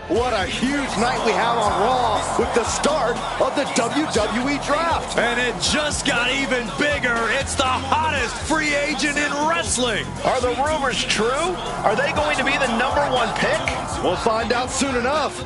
What a huge night we have on Raw with the start of the WWE Draft. And it just got even bigger. It's the hottest free agent in wrestling. Are the rumors true? Are they going to be the #1 pick? We'll find out soon enough.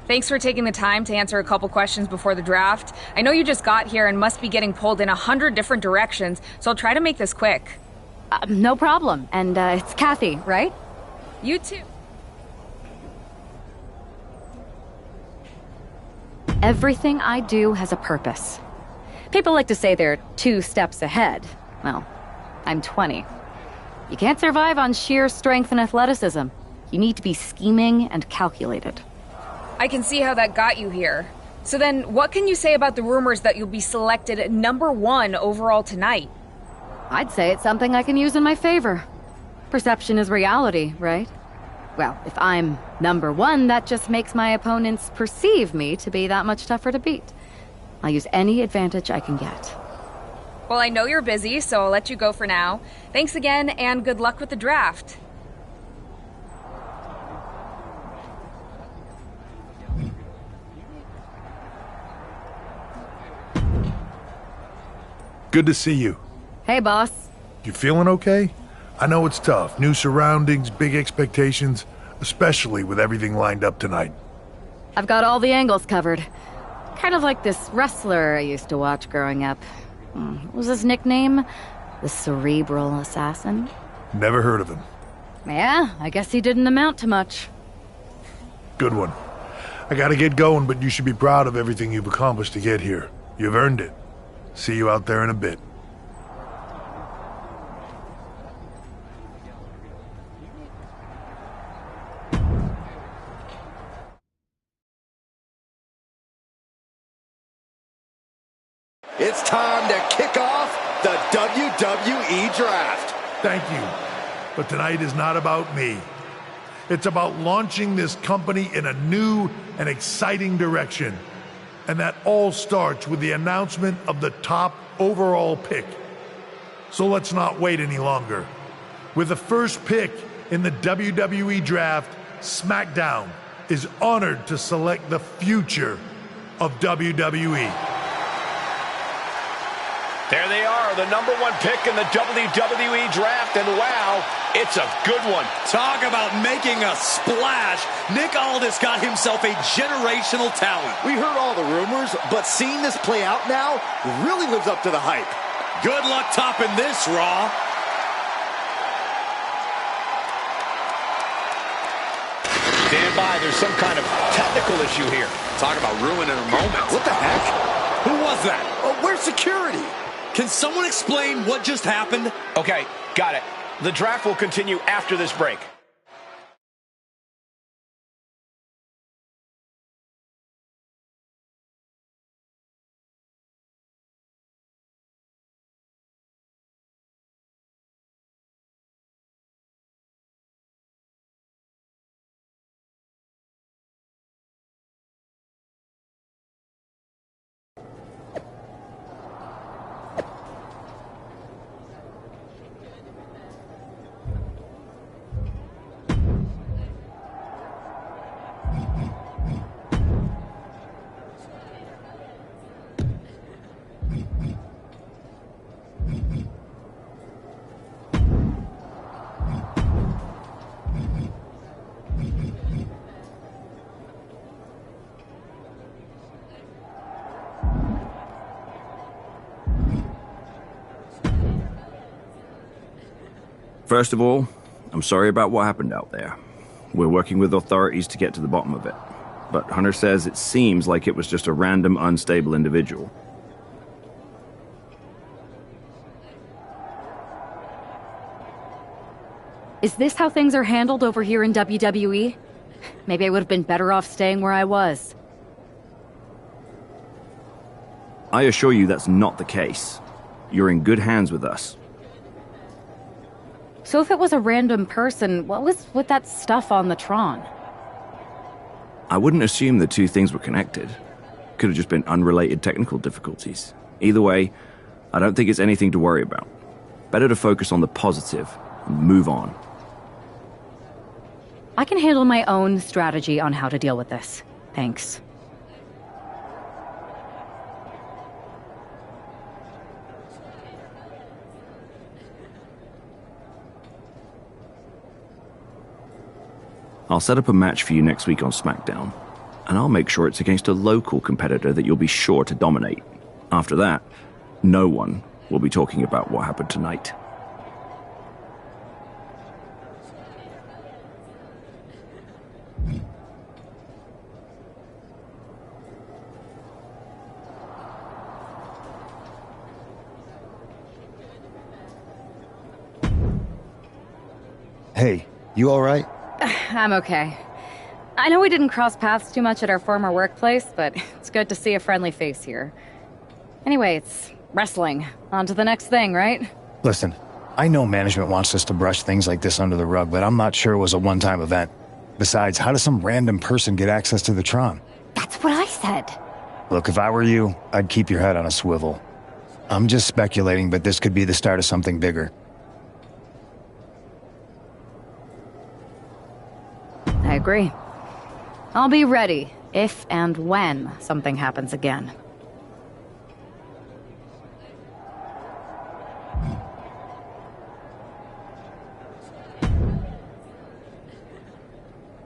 Thanks for taking the time to answer a couple questions before the draft. I know you just got here and must be getting pulled in 100 different directions, so I'll try to make this quick. No problem. And it's Kathy, right? You too. Everything I do has a purpose. People like to say they're 2 steps ahead. Well, I'm 20. You can't survive on sheer strength and athleticism. You need to be scheming and calculated. I can see how that got you here. So then, what can you say about the rumors that you'll be selected #1 overall tonight? I'd say it's something I can use in my favor. Perception is reality, right? Well, if I'm #1, that just makes my opponents perceive me to be that much tougher to beat. I'll use any advantage I can get. Well, I know you're busy, so I'll let you go for now. Thanks again, and good luck with the draft. Good to see you. Hey, boss. You feeling okay? I know it's tough. New surroundings, big expectations, especially with everything lined up tonight. I've got all the angles covered. Kind of like this wrestler I used to watch growing up. What was his nickname? The Cerebral Assassin? Never heard of him. Yeah, I guess he didn't amount to much. Good one. I gotta get going, but you should be proud of everything you've accomplished to get here. You've earned it. See you out there in a bit. It's time to kick off the WWE Draft. Thank you. But tonight is not about me. It's about launching this company in a new and exciting direction. And that all starts with the announcement of the top overall pick. So let's not wait any longer. With the first pick in the WWE Draft, SmackDown is honored to select the future of WWE. There they are, the #1 pick in the WWE Draft, and wow, it's a good one. Talk about making a splash. Nick Aldis got himself a generational talent. We heard all the rumors, but seeing this play out now really lives up to the hype. Good luck topping this, Raw. Stand by, there's some kind of technical issue here. Talk about ruining a moment. What the heck? Who was that? Oh, where's security? Can someone explain what just happened? Okay, got it. The draft will continue after this break. First of all, I'm sorry about what happened out there. We're working with authorities to get to the bottom of it. But Hunter says it seems like it was just a random, unstable individual. Is this how things are handled over here in WWE? Maybe I would have been better off staying where I was. I assure you that's not the case. You're in good hands with us. So if it was a random person, what was with that stuff on the Tron? I wouldn't assume the two things were connected. Could have just been unrelated technical difficulties. Either way, I don't think it's anything to worry about. Better to focus on the positive and move on. I can handle my own strategy on how to deal with this. Thanks. I'll set up a match for you next week on SmackDown. and I'll make sure it's against a local competitor that you'll be sure to dominate. After that, no one will be talking about what happened tonight. Hey, you all right? I'm okay. I know we didn't cross paths too much at our former workplace, but it's good to see a friendly face here. Anyway, it's wrestling. On to the next thing, right? Listen, I know management wants us to brush things like this under the rug, but I'm not sure it was a one-time event. Besides, how does some random person get access to the Tron? That's what I said. Look, if I were you, I'd keep your head on a swivel. I'm just speculating, but this could be the start of something bigger. I agree. I'll be ready if and when something happens again.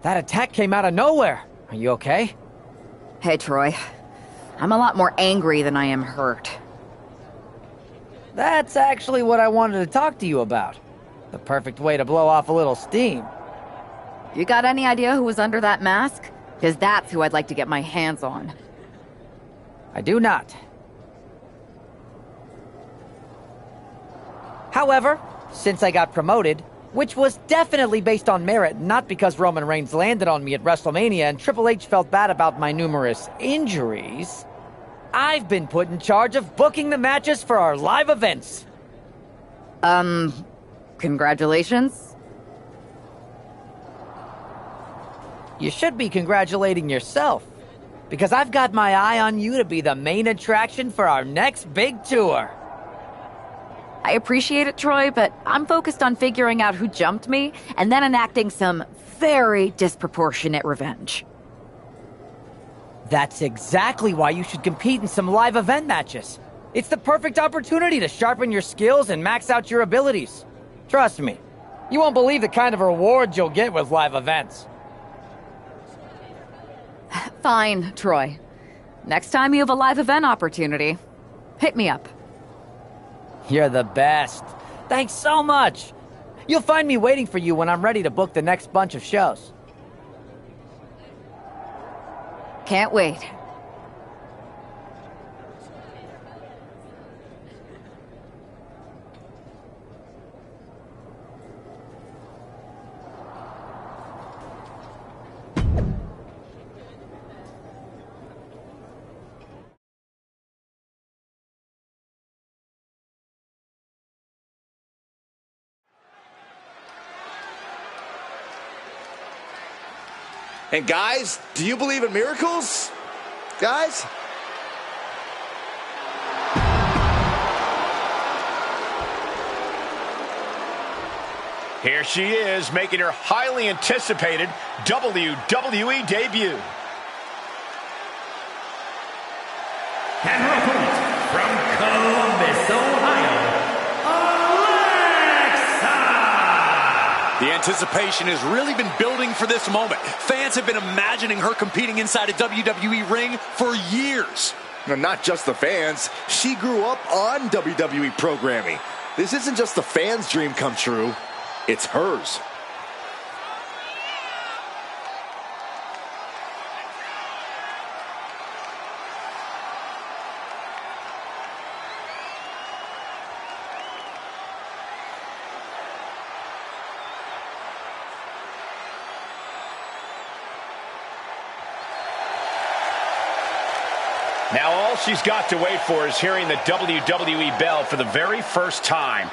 That attack came out of nowhere. Are you okay? Hey, Troy. I'm a lot more angry than I am hurt. That's actually what I wanted to talk to you about. The perfect way to blow off a little steam. You got any idea who was under that mask? Because that's who I'd like to get my hands on. I do not. However, since I got promoted, which was definitely based on merit, not because Roman Reigns landed on me at WrestleMania and Triple H felt bad about my numerous injuries, I've been put in charge of booking the matches for our live events. Congratulations? You should be congratulating yourself, because I've got my eye on you to be the main attraction for our next big tour. I appreciate it, Troy, but I'm focused on figuring out who jumped me and then enacting some very disproportionate revenge. That's exactly why you should compete in some live event matches. It's the perfect opportunity to sharpen your skills and max out your abilities. Trust me, you won't believe the kind of rewards you'll get with live events. Fine, Troy. Next time you have a live event opportunity, hit me up. You're the best. Thanks so much. You'll find me waiting for you when I'm ready to book the next bunch of shows. Can't wait. And guys, do you believe in miracles? Guys? Here she is, making her highly anticipated WWE debut. And her opponent from Columbus, Ohio, Alexa! The anticipation has really been building for this moment. Fans have been imagining her competing inside a WWE ring for years. No, not just the fans. She grew up on WWE programming. This isn't just the fans' dream come true. It's hers. Now all she's got to wait for is hearing the WWE bell for the very first time.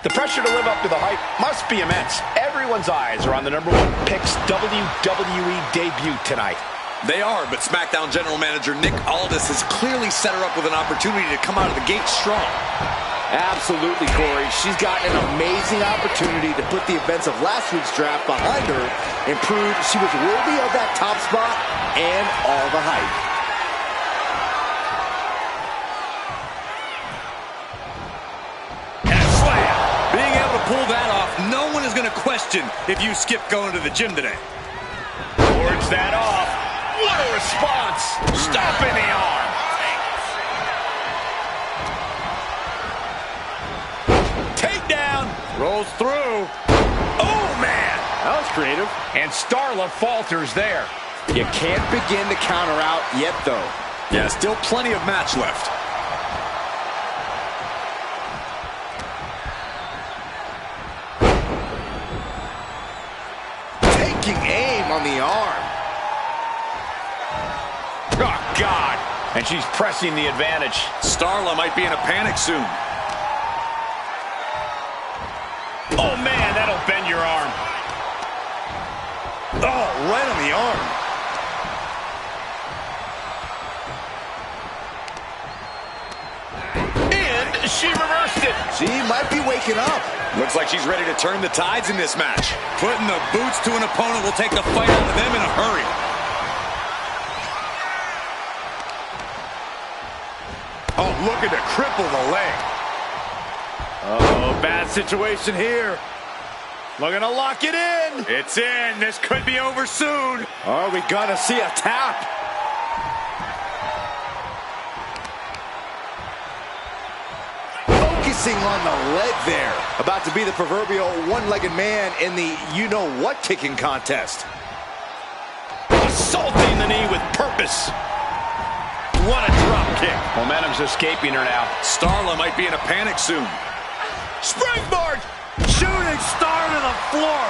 The pressure to live up to the hype must be immense. Everyone's eyes are on the #1 Picks WWE debut tonight. They are, but SmackDown General Manager Nick Aldis has clearly set her up with an opportunity to come out of the gate strong. Absolutely, Corey. She's got an amazing opportunity to put the events of last week's draft behind her and prove she was worthy of that top spot and all the hype. And a slam. Being able to pull that off, no one is going to question if you skipped going to the gym today. Towards that off. What a response. Stomping the arm. Takedown. Rolls through. Oh, man. That was creative. And Starla falters there. You can't begin to counter out yet, though. Yeah, still plenty of match left. Taking aim on the arm. Oh, God. And she's pressing the advantage. Starla might be in a panic soon. Oh, man, that'll bend your arm. Oh, right on the arm. And she reversed it. She might be waking up. Looks like she's ready to turn the tides in this match. Putting the boots to an opponent will take the fight out of them in a hurry. Oh, looking to cripple the leg. Oh, bad situation here. Looking to lock it in. It's in. This could be over soon. Are we gonna see a tap? Focusing on the leg there. About to be the proverbial one-legged man in the you-know-what kicking contest. Assaulting the knee with purpose. What a drop kick. Momentum's escaping her now. Starla might be in a panic soon. Springboard. Shooting star to the floor.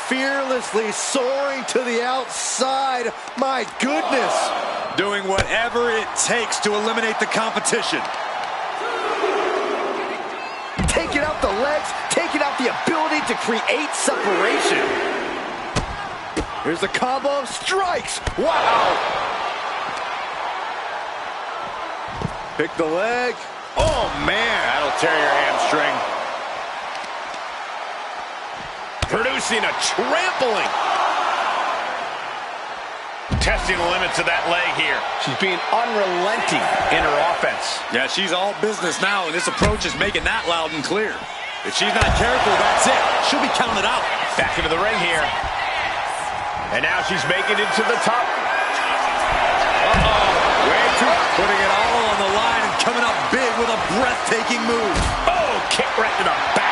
Fearlessly soaring to the outside. My goodness. Doing whatever it takes to eliminate the competition. Taking out the legs, taking out the ability to create separation. Here's the combo of strikes. Wow. Pick the leg. Oh, man. That'll tear your hamstring. Producing a trampling. Testing the limits of that leg here. She's being unrelenting in her offense. Yeah, she's all business now, and this approach is making that loud and clear. If she's not careful, that's it. She'll be counted out. Back into the ring here. And now she's making it to the top. Way too. Putting it all on the line and coming up big with a breathtaking move. Oh, kick right to the back.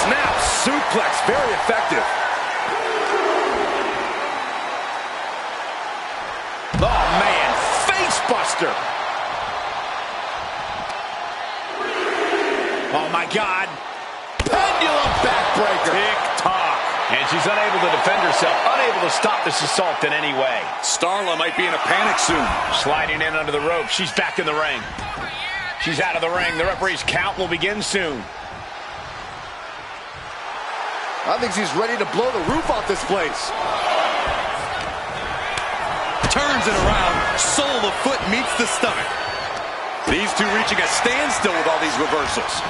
Snap suplex, very effective. Oh, man, face buster. Oh, my God. Pendulum backbreaker. Tick-tock. And she's unable to defend herself, unable to stop this assault in any way. Starla might be in a panic soon. Sliding in under the rope. She's back in the ring. She's out of the ring. The referee's count will begin soon. I think she's ready to blow the roof off this place. Turns it around. Sole of the foot meets the stomach. These two reaching a standstill with all these reversals.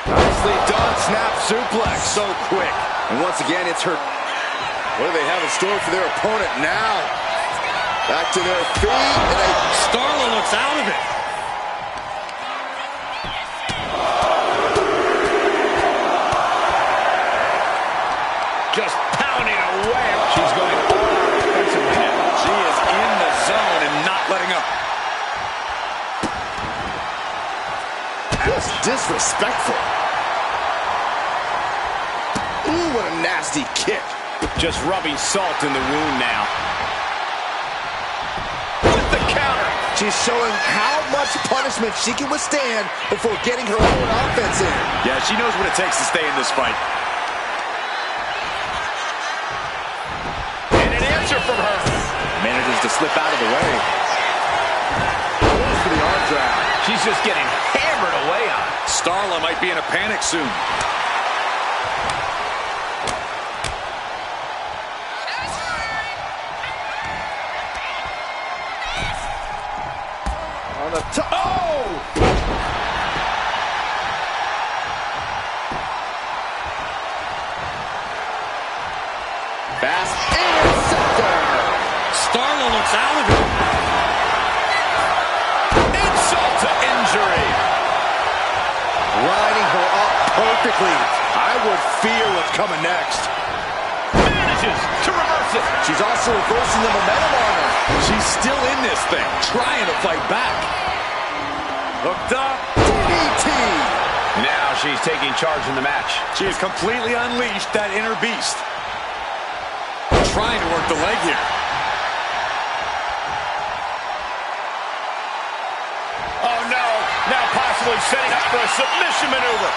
Nicely done, snap suplex. So quick. And once again, it's her. What do they have in store for their opponent now? Back to their feet. And Starla looks out of it. Just pounding away. She's going all out offensively now. She is in the zone and not letting up. just disrespectful. Ooh, what a nasty kick. Just rubbing salt in the wound now. With the counter. She's showing how much punishment she can withstand before getting her own offense in. Yeah, she knows what it takes to stay in this fight. And an answer from her. Manages to slip out of the way. Goes for the arm drag. She's just getting hammered away on. Starla might be in a panic soon. the top. Oh! Fast interceptor. Starla looks out of it. Insult to injury. Riding her up perfectly. I would fear what's coming next. Manages to reverse it. She's also reversing the momentum on her. She's still in this thing, trying to fight back. Hooked up. DDT. Now she's taking charge in the match. She has completely unleashed that inner beast. Trying to work the leg here. Oh no, now possibly setting up for a submission maneuver.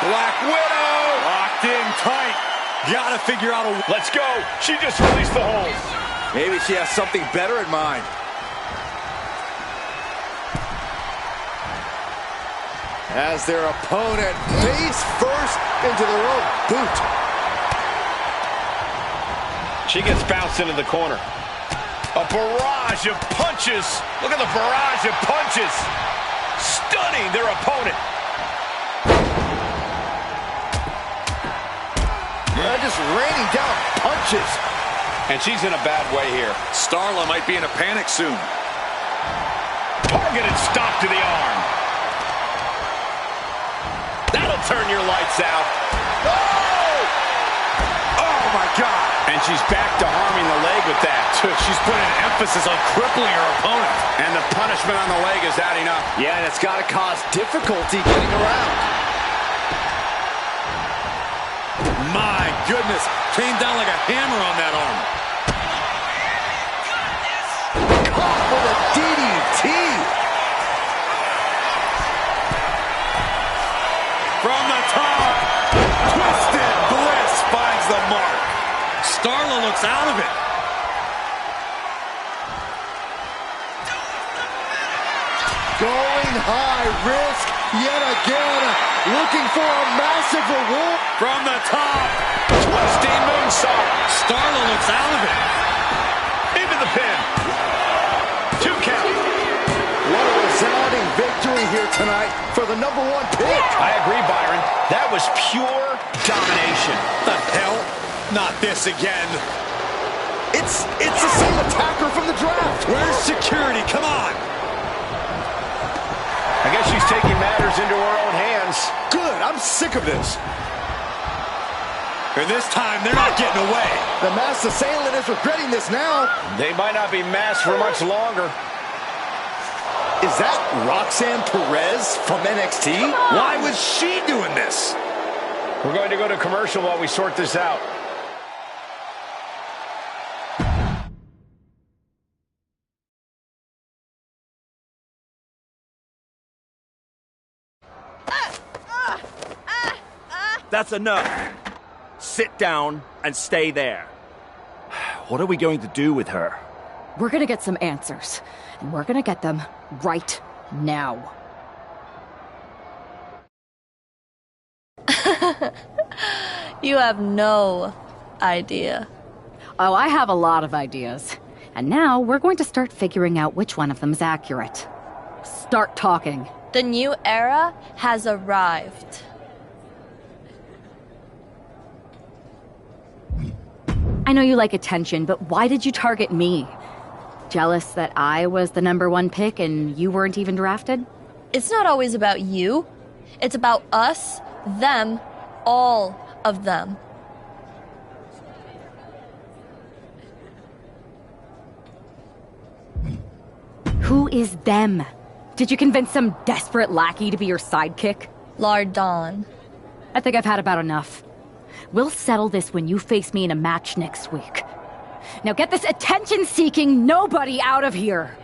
Black Widow. Locked in tight. Gotta figure out a... Let's go. She just released the hold. Maybe she has something better in mind. As their opponent face first into the rope boot. She gets bounced into the corner. A barrage of punches. Look at the barrage of punches. Stunning their opponent. Just raining down punches. And she's in a bad way here. Starla might be in a panic soon. Targeted stop to the arm. That'll turn your lights out. Oh my God. And she's back to harming the leg with that. She's putting an emphasis on crippling her opponent. And the punishment on the leg is adding up. Yeah, and it's got to cause difficulty getting around. My goodness, came down like a hammer on that arm. Caught with a DDT. From the top, Twisted Bliss finds the mark. Starla looks out of it. Going high risk yet again. Looking for a massive reward. From the top, Twisting moonsault. Starla looks out of it. Into the pin. 2 count. What a resounding victory here tonight for the #1 pick. I agree, Byron. That was pure domination. The hell? Not this again. It's the same attacker from the draft. Where's security? Come on. I guess she's taking matters into her own hands. Good, I'm sick of this. And this time, they're not getting away. The masked assailant is regretting this now. They might not be masked for much longer. Is that Roxanne Perez from NXT? Why was she doing this? We're going to go to commercial while we sort this out. That's enough. Sit down and stay there. What are we going to do with her? We're gonna get some answers, and we're gonna get them right now. You have no idea. Oh, I have a lot of ideas. And now we're going to start figuring out which one of them is accurate. Start talking. The new era has arrived. I know you like attention, but why did you target me? Jealous that I was the #1 pick and you weren't even drafted? It's not always about you. It's about us, them, all of them. Who is them? Did you convince some desperate lackey to be your sidekick? Lardon. I think I've had about enough. We'll settle this when you face me in a match next week. Now get this attention-seeking nobody out of here!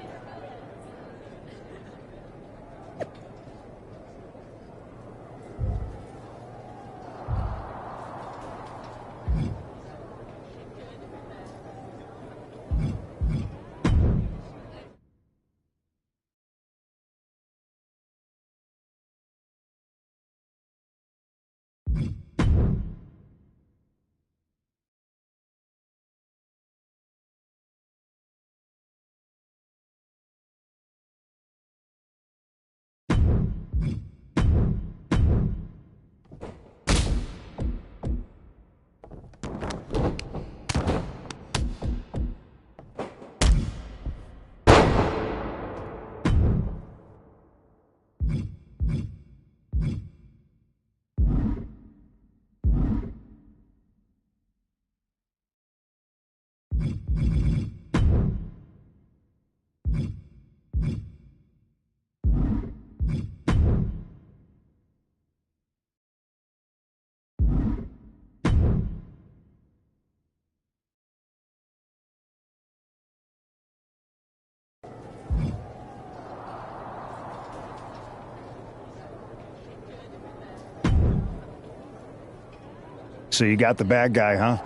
So you got the bad guy, huh?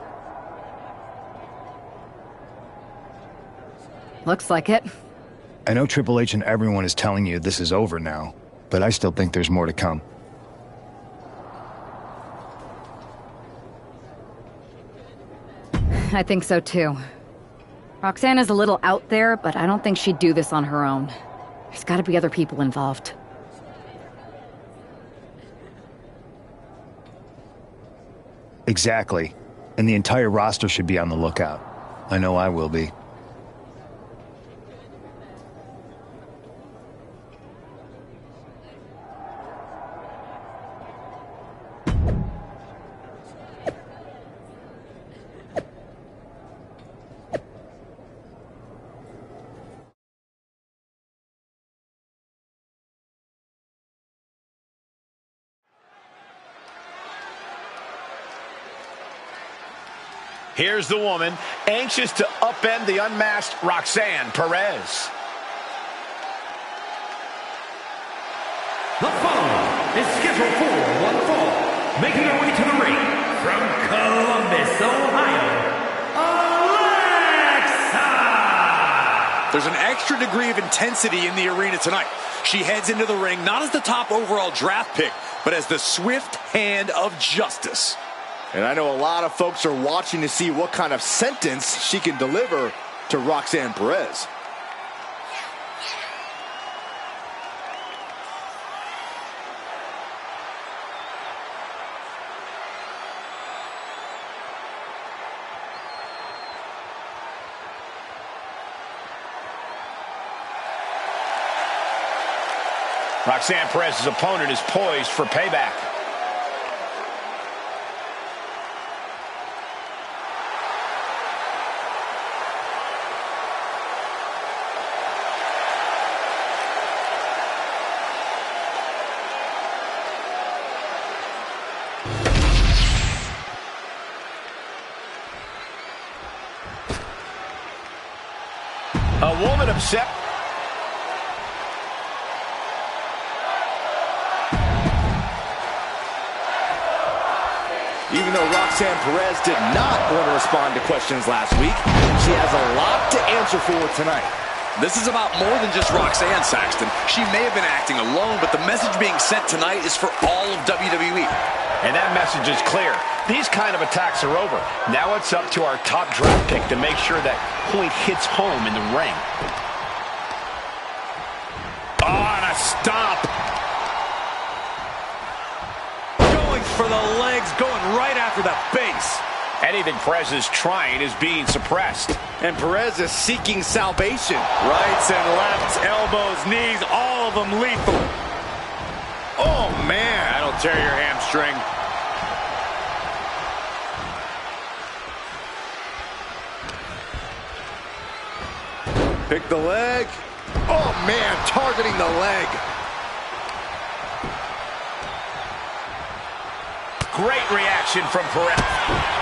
Looks like it. I know Triple H and everyone is telling you this is over now, but I still think there's more to come. I think so too. Roxanne is a little out there, but I don't think she'd do this on her own. There's gotta be other people involved. Exactly. And the entire roster should be on the lookout. I know I will be. Here's the woman, anxious to upend the unmasked Roxanne Perez. The following is scheduled for one fall. Making her way to the ring from Columbus, Ohio, Alexa! There's an extra degree of intensity in the arena tonight. She heads into the ring not as the top overall draft pick, but as the swift hand of justice. And I know a lot of folks are watching to see what kind of sentence she can deliver to Roxanne Perez. Roxanne Perez's opponent is poised for payback. A woman upset. Even though Roxanne Perez did not want to respond to questions last week, she has a lot to answer for tonight. This is about more than just Roxanne, Saxton. She may have been acting alone, but the message being sent tonight is for all of WWE. And that message is clear. These kind of attacks are over. Now it's up to our top draft pick to make sure that point hits home in the ring. Oh, and a stomp. Going for the legs, going right after the base. Anything Perez is trying is being suppressed. And Perez is seeking salvation. Rights and lefts, elbows, knees, all of them lethal. Oh, man. That'll tear your hamstring. Pick the leg. Oh, man, targeting the leg. Great reaction from Perez.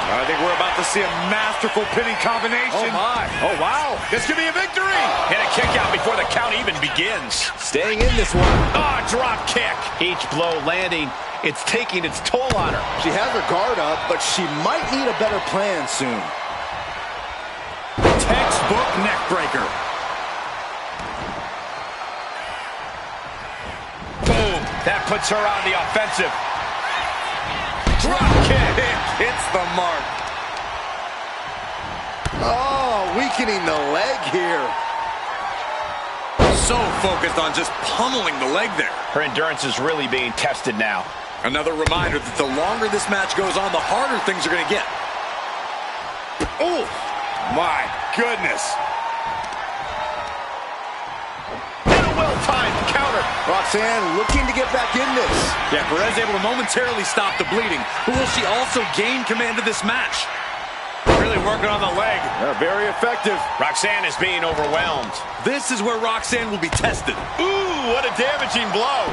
I think we're about to see a masterful pinning combination. Oh, my. Oh, wow. This could be a victory. And a kick out before the count even begins. Staying in this one. Oh, drop kick. Each blow landing, it's taking its toll on her. She has her guard up, but she might need a better plan soon. Textbook neck breaker. Boom. That puts her on the offensive. Drop kick hits the mark. Oh, weakening the leg here. So focused on just pummeling the leg there. Her endurance is really being tested now. Another reminder that the longer this match goes on, the harder things are going to get. Oh, my goodness. And a well-timed counter. Roxanne looking to get back in this. Yeah, Perez able to momentarily stop the bleeding, but will she also gain command of this match? Really working on the leg. Very effective. Roxanne is being overwhelmed. This is where Roxanne will be tested. Ooh, what a damaging blow.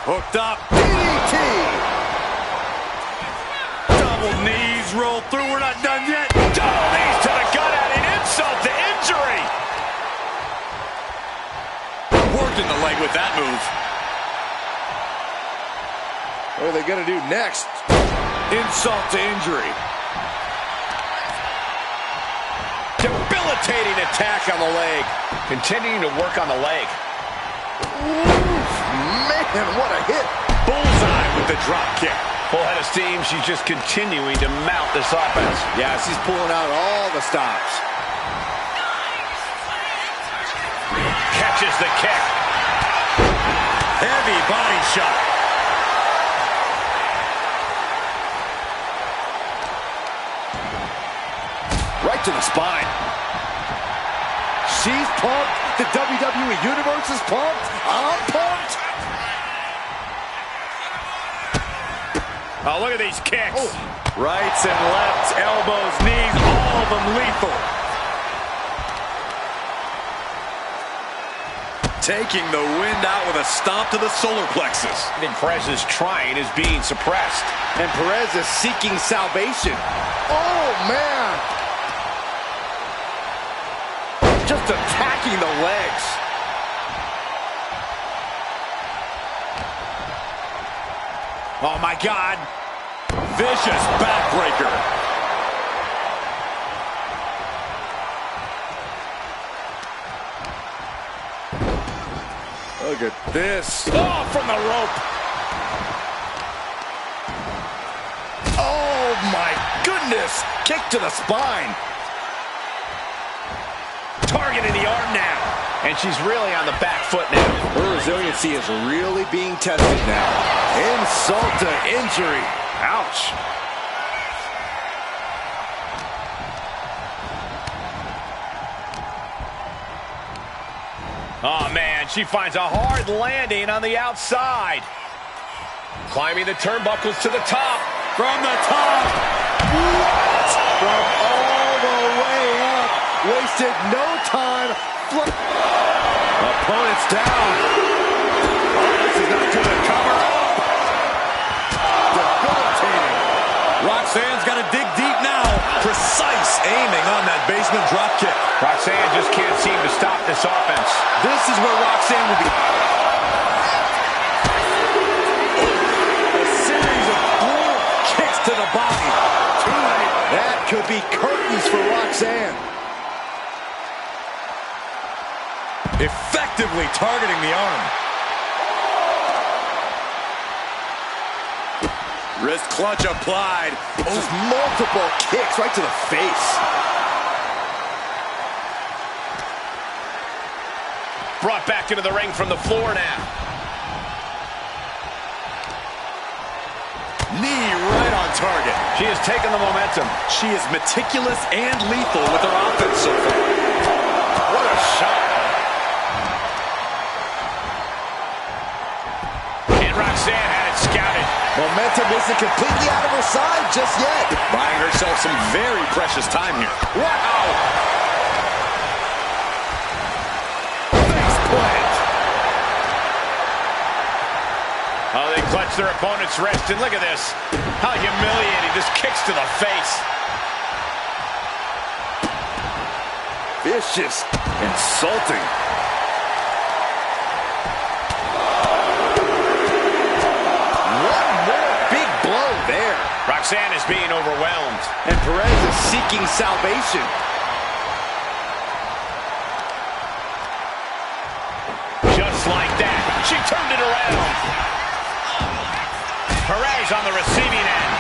Hooked up. DDT. Double knees roll through. We're not done yet. Double knees to the gut, adding insult to injury. Working the leg with that move. What are they going to do next? Insult to injury. Debilitating attack on the leg. Continuing to work on the leg. Oof, man, what a hit. Bullseye with the drop kick. Full head of steam. She's just continuing to mount this offense. Yeah, she's pulling out all the stops. Catches the kick. Heavy body shot. Right to the spine. She's pumped. The WWE Universe is pumped. I'm pumped. Oh, look at these kicks. Oh. Rights and lefts, elbows, knees, all of them lethal. Taking the wind out with a stomp to the solar plexus. And Perez's trying is being suppressed. And Perez is seeking salvation. Oh, man. Just attacking the legs. Oh, my God. Vicious backbreaker. Look at this. Oh, from the rope. Oh, my goodness. Kick to the spine. Targeting the arm now. And she's really on the back foot now. Her resiliency is really being tested now. Insult to injury. Ouch. Oh, man, she finds a hard landing on the outside. Climbing the turnbuckles to the top. From the top. What? From all the way up. Wasted no time. Opponent's down. Oh, this is not good. Cover up. Debilitating. Roxanne's got to dig deep now. Precise aiming on that basement drop kick. Roxanne just can't seem to stop this offense. This is where Roxanne will be. A series of brutal kicks to the body. That could be curtains for Roxanne. Effectively targeting the arm. Wrist clutch applied. Just multiple kicks right to the face. Brought back into the ring from the floor now. Knee right on target. She has taken the momentum. She is meticulous and lethal with her offense so far. What a shot. And Roxanne had it scouted. Momentum isn't completely out of her side just yet. Buying herself some very precious time here. Wow. Face plant. Oh, they clutch their opponent's wrist, and look at this. How humiliating. Just kicks to the face. Vicious. Insulting. One more big blow there. Roxanne is being overwhelmed. And Perez is seeking salvation. Just like that. She turned it around. Perez on the receiving end.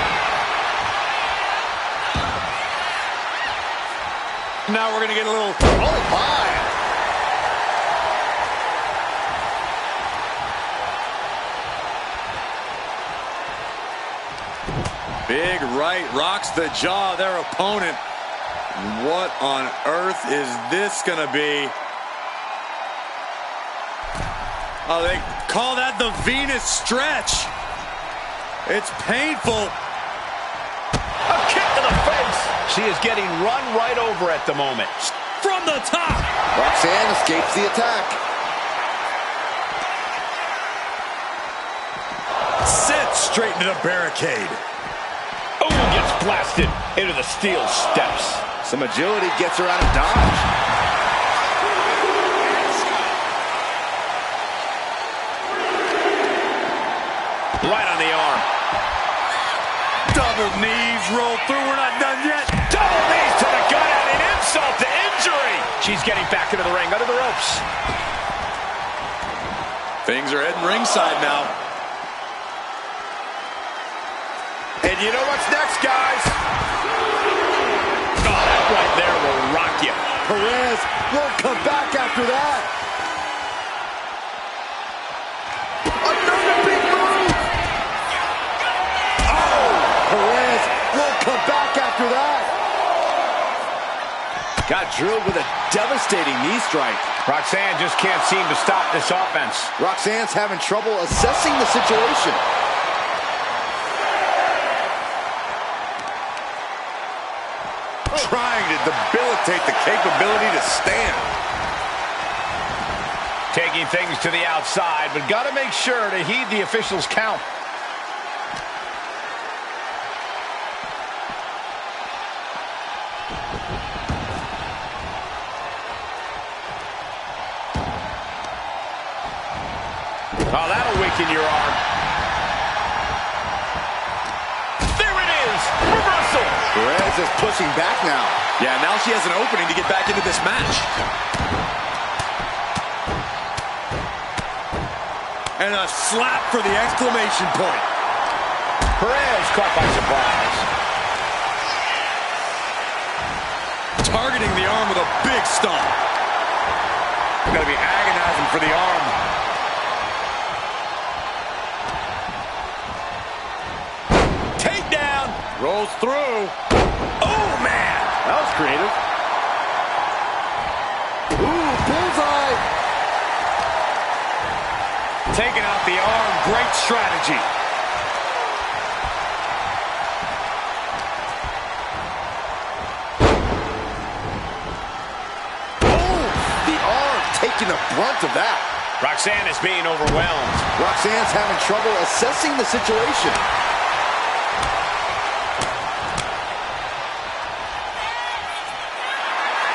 Now we're going to get a little... Oh, my. Big right rocks the jaw of their opponent. What on earth is this going to be? Oh, they call that the Venus stretch. It's painful. A kick to She is getting run right over at the moment. From the top. Roxanne escapes the attack. Sent straight into the barricade. Oh, gets blasted into the steel steps. Some agility gets her out of dodge. Right on the arm. Double knees roll through. We're not done yet. Double knees to the gut and an insult to injury. She's getting back into the ring under the ropes. Things are heading ringside now. And you know what's next, guys? Oh, that right there will rock you. Perez won't come back after that. Another big move. Oh, Perez won't come back after that. Got drilled with a devastating knee strike. Roxanne just can't seem to stop this offense. Roxanne's having trouble assessing the situation. Trying to debilitate the capability to stand. Taking things to the outside, but got to make sure to heed the officials' count. Oh, that'll weaken your arm. There it is! Reversal! Perez is pushing back now. Yeah, now she has an opening to get back into this match. And a slap for the exclamation point. Perez caught by surprise. Targeting the arm with a big stomp. Gonna be agonizing for the arm. Takedown. Rolls through. Oh, man. That was creative. Ooh, bullseye. Taking out the arm. Great strategy. Taking the brunt of that. Roxanne is being overwhelmed. Roxanne's having trouble assessing the situation.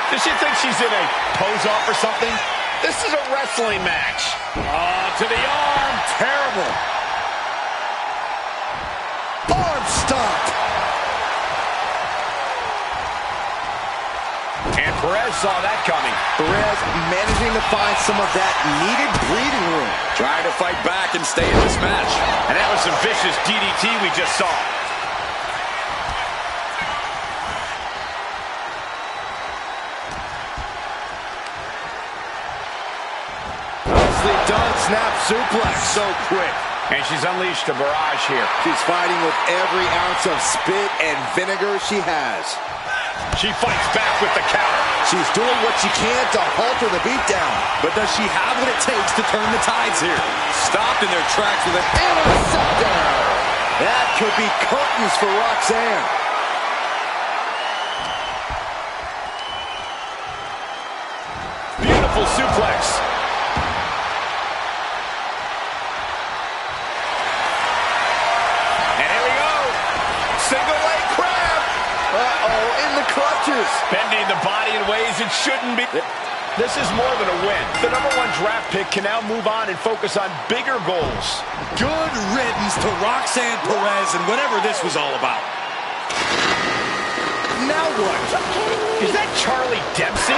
Does she think she's in a pose-off or something? This is a wrestling match. To the arm. Terrible. Arm stopped. And Perez saw that coming. Perez managing to find some of that needed breathing room. Trying to fight back and stay in this match. And that was some vicious DDT we just saw. Nicely done, snap suplex. So quick. And she's unleashed a barrage here. She's fighting with every ounce of spit and vinegar she has. She fights back with the counter. She's doing what she can to halter the beatdown. But does she have what it takes to turn the tides here? Stopped in their tracks with an Interceptor. That could be curtains for Roxanne. Beautiful suplex. And here we go. Single leg crab. Uh-oh, in the clutches. Bending the body in ways it shouldn't be. This is more than a win. The #1 draft pick can now move on and focus on bigger goals. good riddance to Roxanne Perez and whatever this was all about. Now what? Is that Charlie Dempsey?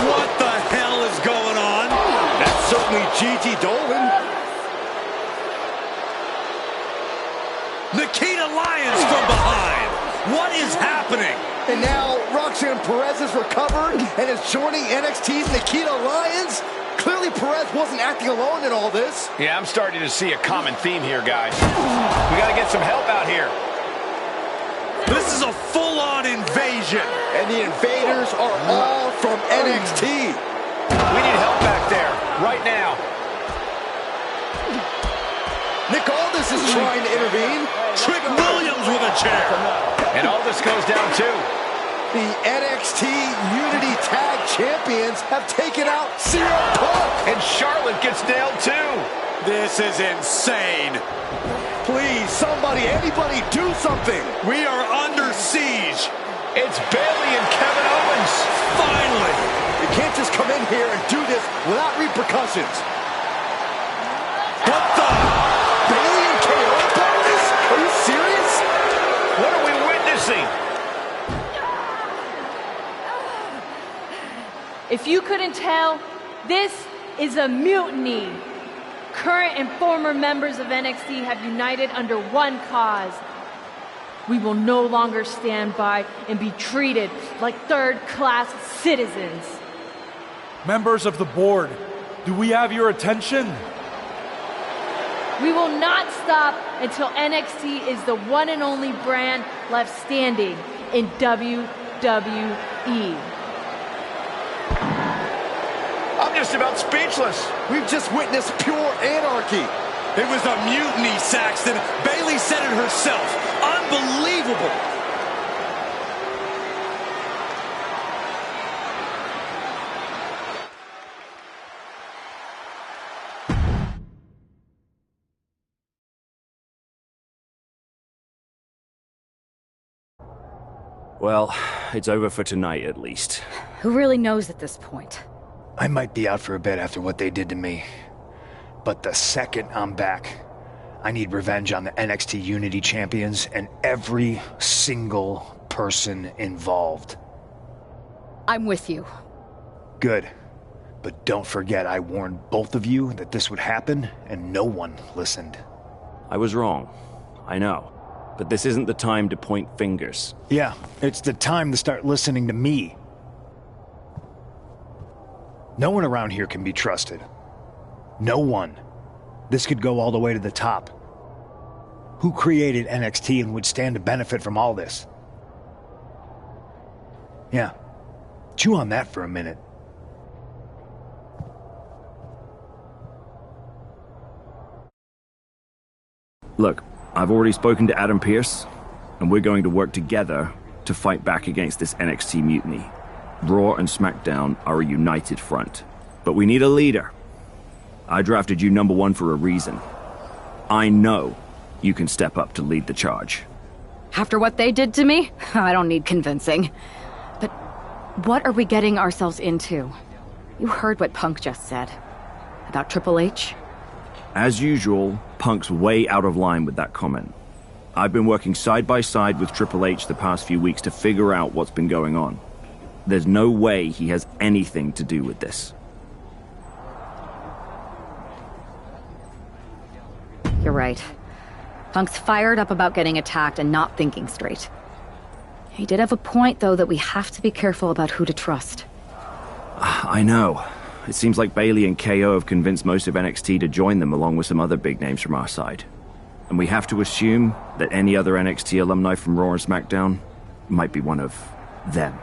What the hell is going on? That's certainly Gigi Dolan. Nikita Lyons from behind. What is happening? And now Roxanne Perez is recovered and is joining NXT's Nikita Lyons. Clearly Perez wasn't acting alone in all this. Yeah, I'm starting to see a common theme here, guys. We got to get some help out here. This is a full-on invasion. And the invaders are all from NXT. We need help back there, right now. Nick Aldis is trying to intervene. Trick Williams with a chair. And Aldis goes down too. The NXT Unity Tag Champions have taken out CM Punk. And Charlotte gets nailed too. This is insane. Please, somebody, anybody, do something. We are under siege. It's Bayley and Kevin Owens. Finally. You can't just come in here and do this without repercussions. What the? Bayley and KO about this? Are you serious? What are we witnessing? If you couldn't tell, this is a mutiny. Current and former members of NXT have united under one cause. We will no longer stand by and be treated like third-class citizens. Members of the board, do we have your attention? We will not stop until NXT is the one and only brand left standing in WWE. I'm just about speechless. We've just witnessed pure anarchy. It was a mutiny, Saxton. Bayley said it herself. Unbelievable. Well, it's over for tonight at least. Who really knows at this point? I might be out for a bit after what they did to me. But the second I'm back, I need revenge on the NXT Unity Champions and every single person involved. I'm with you. Good. But don't forget I warned both of you that this would happen, and no one listened. I was wrong. I know. But this isn't the time to point fingers. Yeah, it's the time to start listening to me. No one around here can be trusted. No one. This could go all the way to the top. Who created NXT and would stand to benefit from all this? Yeah. Chew on that for a minute. Look, I've already spoken to Adam Pearce, and we're going to work together to fight back against this NXT mutiny. Raw and SmackDown are a united front. But we need a leader. I drafted you #1 for a reason. I know you can step up to lead the charge. After what they did to me, I don't need convincing. But what are we getting ourselves into? You heard what Punk just said. About Triple H? As usual, Punk's way out of line with that comment. I've been working side by side with Triple H the past few weeks to figure out what's been going on. There's no way he has anything to do with this. You're right. Punk's fired up about getting attacked and not thinking straight. He did have a point, though, that we have to be careful about who to trust. I know. It seems like Bayley and KO have convinced most of NXT to join them along with some other big names from our side. And we have to assume that any other NXT alumni from Raw and SmackDown might be one of them.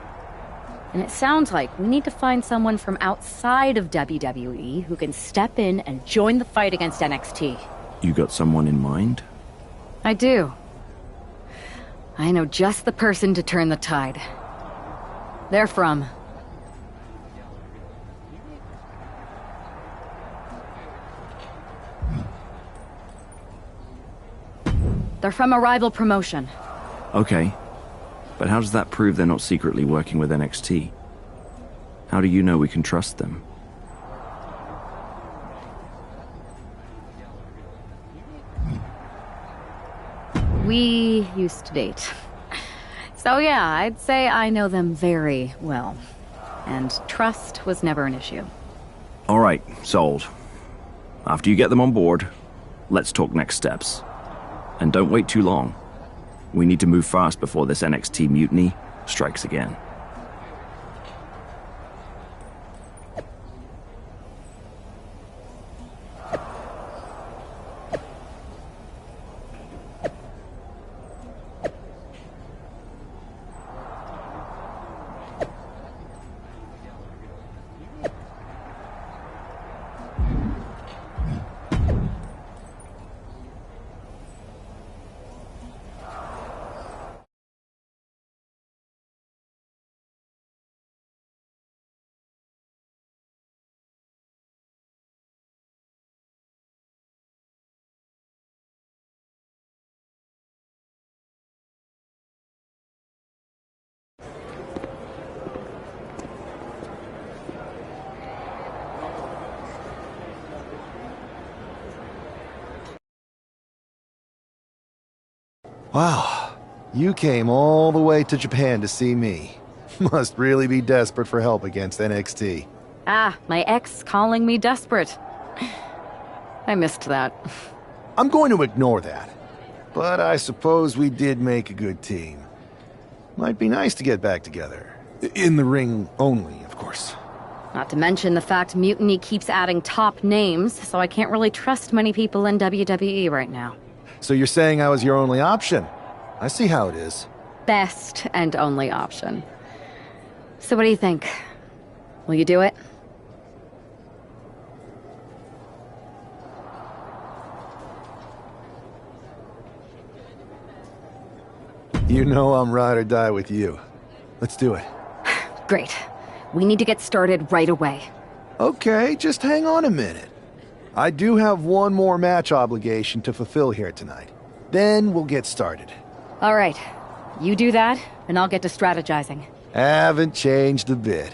And it sounds like we need to find someone from outside of WWE who can step in and join the fight against NXT. You got someone in mind? I do. I know just the person to turn the tide. They're from... They're from a rival promotion. Okay. But how does that prove they're not secretly working with NXT? How do you know we can trust them? We used to date. So yeah, I'd say I know them very well. And trust was never an issue. All right, sold. After you get them on board, let's talk next steps. And don't wait too long. We need to move fast before this NXT mutiny strikes again. Wow, you came all the way to Japan to see me. Must really be desperate for help against NXT. Ah, my ex calling me desperate. I missed that. I'm going to ignore that. But I suppose we did make a good team. Might be nice to get back together. In the ring only, of course. Not to mention the fact Mutiny keeps adding top names, so I can't really trust many people in WWE right now. So you're saying I was your only option? I see how it is. Best and only option. So what do you think? Will you do it? You know I'm ride or die with you. Let's do it. Great. We need to get started right away. Okay, just hang on a minute. I do have one more match obligation to fulfill here tonight. Then we'll get started. All right. You do that, and I'll get to strategizing. Haven't changed a bit.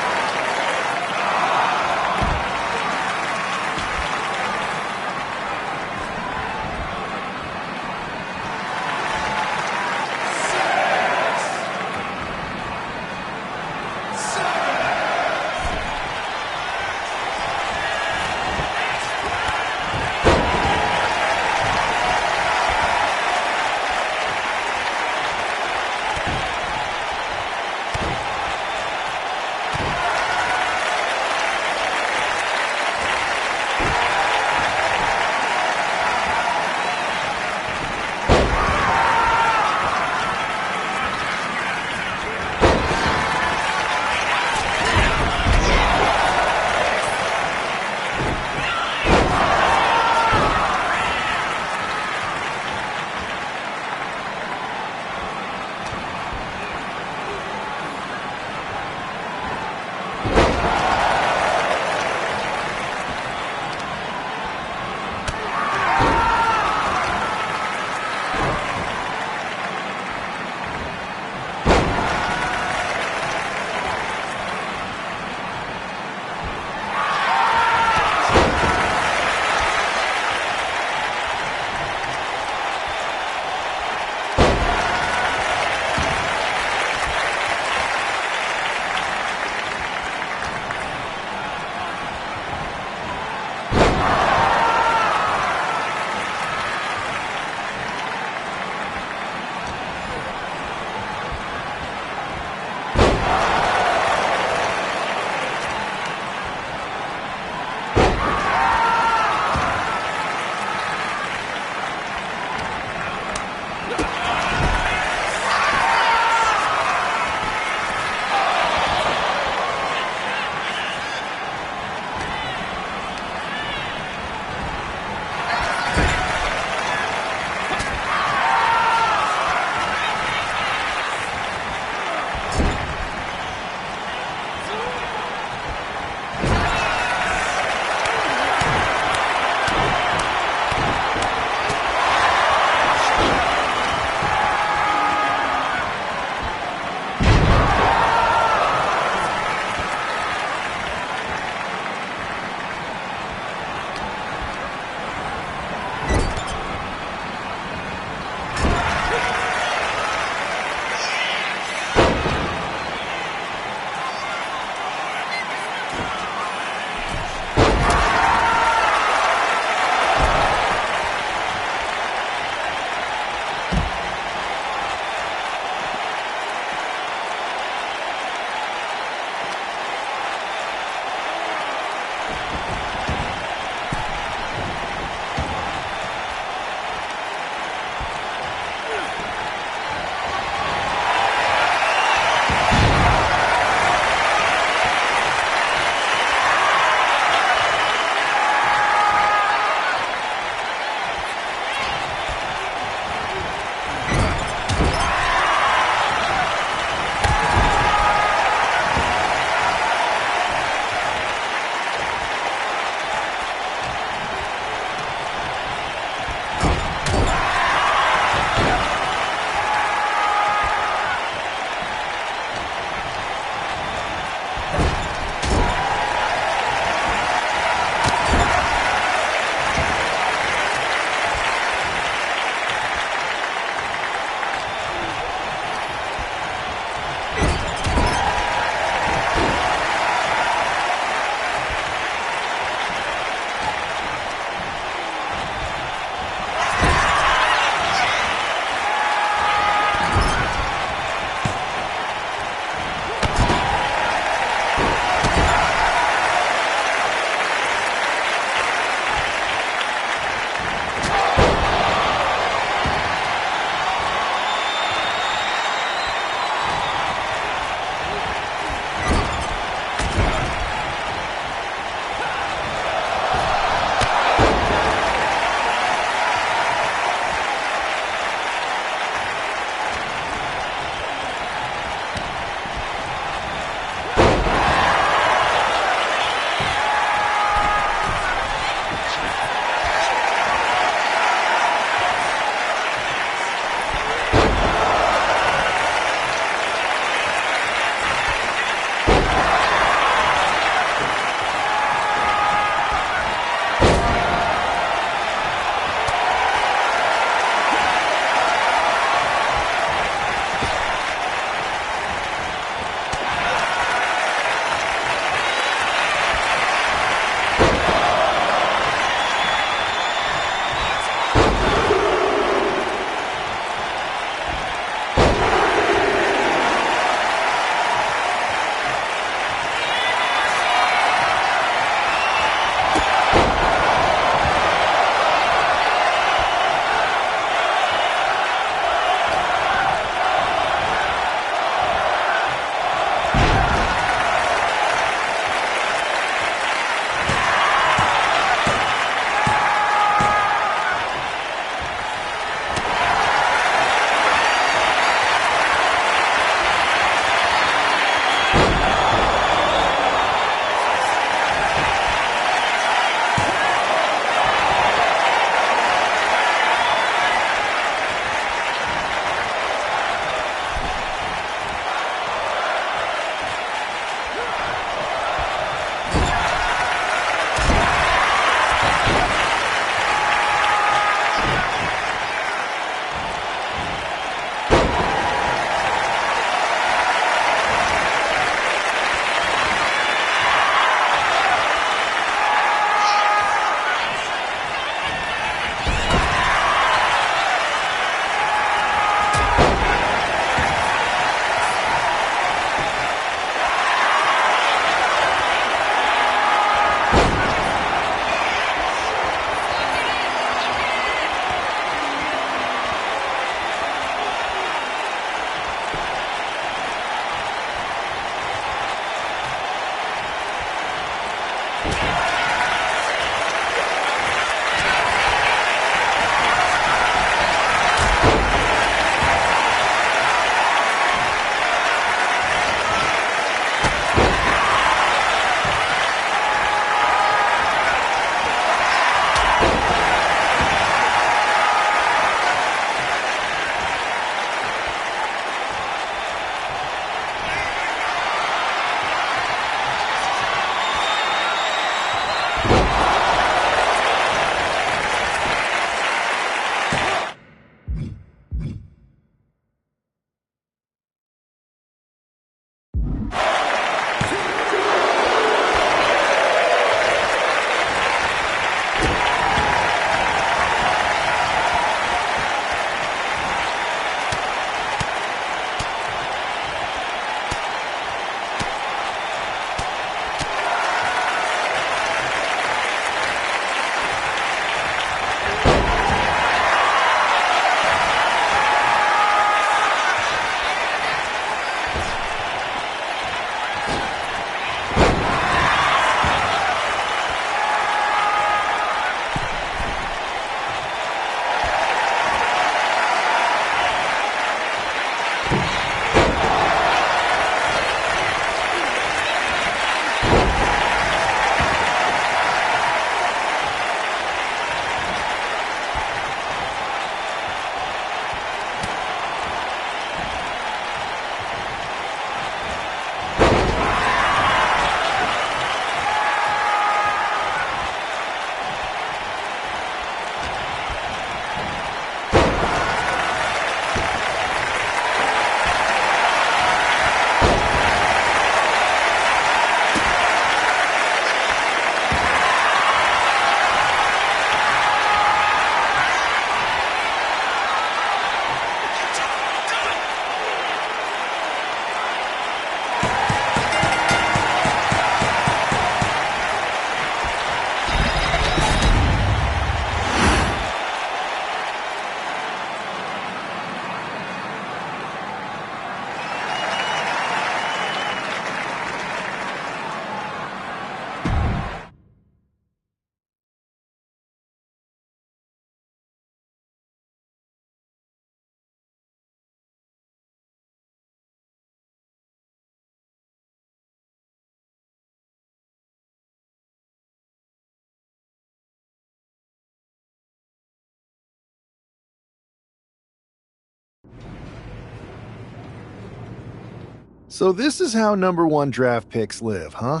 So this is how #1 draft picks live, huh?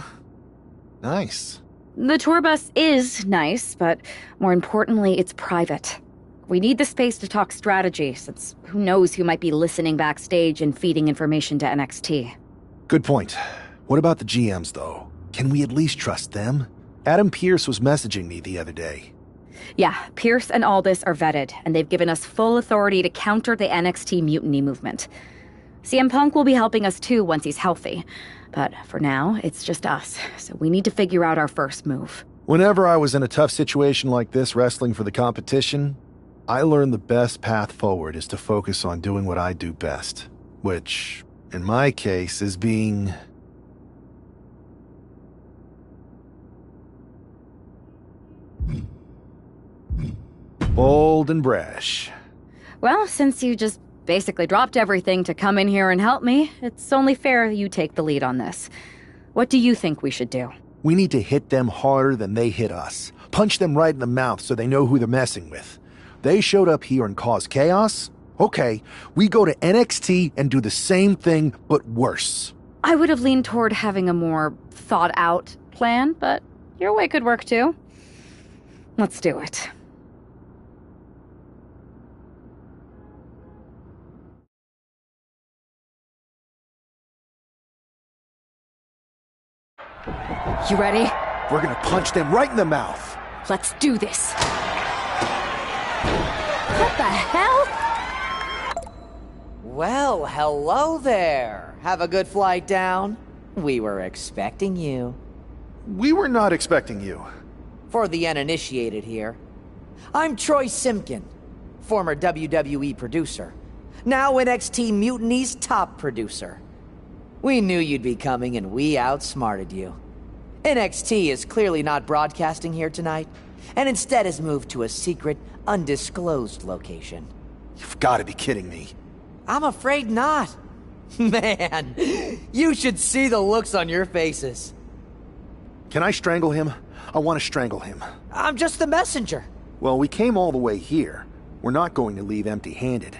Nice. The tour bus is nice, but more importantly, it's private. We need the space to talk strategy, since who knows who might be listening backstage and feeding information to NXT. Good point. What about the GMs, though? Can we at least trust them? Adam Pearce was messaging me the other day. Yeah, Pierce and Aldis are vetted, and they've given us full authority to counter the NXT mutiny movement. CM Punk will be helping us too once he's healthy. But for now, it's just us, so we need to figure out our first move. Whenever I was in a tough situation like this wrestling for the competition, I learned the best path forward is to focus on doing what I do best. Which, in my case, is being... bold and brash. Well, since you just basically dropped everything to come in here and help me, it's only fair you take the lead on this. What do you think we should do? We need to hit them harder than they hit us. Punch them right in the mouth so they know who they're messing with. They showed up here and caused chaos? Okay, we go to NXT and do the same thing, but worse. I would have leaned toward having a more thought-out plan, but your way could work too. Let's do it. You ready? We're gonna punch them right in the mouth. Let's do this. What the hell? Well, hello there. Have a good flight down. We were expecting you. We were not expecting you. For the uninitiated here, I'm Troy Simkin, former WWE producer, now NXT Mutiny's top producer. We knew you'd be coming and we outsmarted you. NXT is clearly not broadcasting here tonight, and instead has moved to a secret, undisclosed location. You've got to be kidding me. I'm afraid not. Man, you should see the looks on your faces. Can I strangle him? I want to strangle him. I'm just the messenger. Well, we came all the way here. We're not going to leave empty-handed.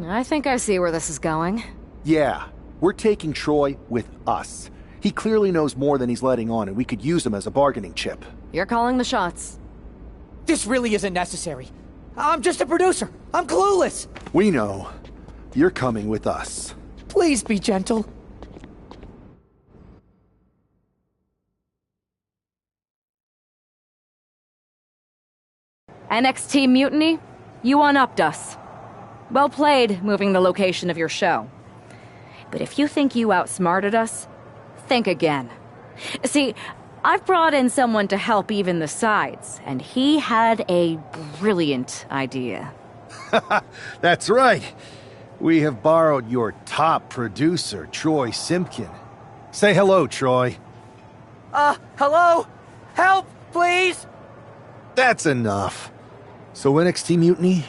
I think I see where this is going. Yeah, we're taking Troy with us. He clearly knows more than he's letting on, and we could use him as a bargaining chip. You're calling the shots. This really isn't necessary. I'm just a producer. I'm clueless. We know. You're coming with us. Please be gentle. NXT Mutiny, you one-upped us. Well played, moving the location of your show. But if you think you outsmarted us, think again. See, I've brought in someone to help even the sides, and he had a brilliant idea. That's right. We have borrowed your top producer, Troy Simpkin. Say hello, Troy. Hello? Help, please? That's enough. So NXT Mutiny,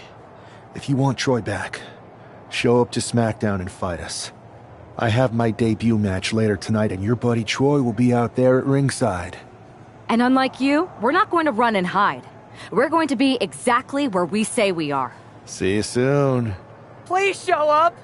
if you want Troy back, show up to SmackDown and fight us. I have my debut match later tonight, and your buddy Troy will be out there at ringside. And unlike you, we're not going to run and hide. We're going to be exactly where we say we are. See you soon. Please show up.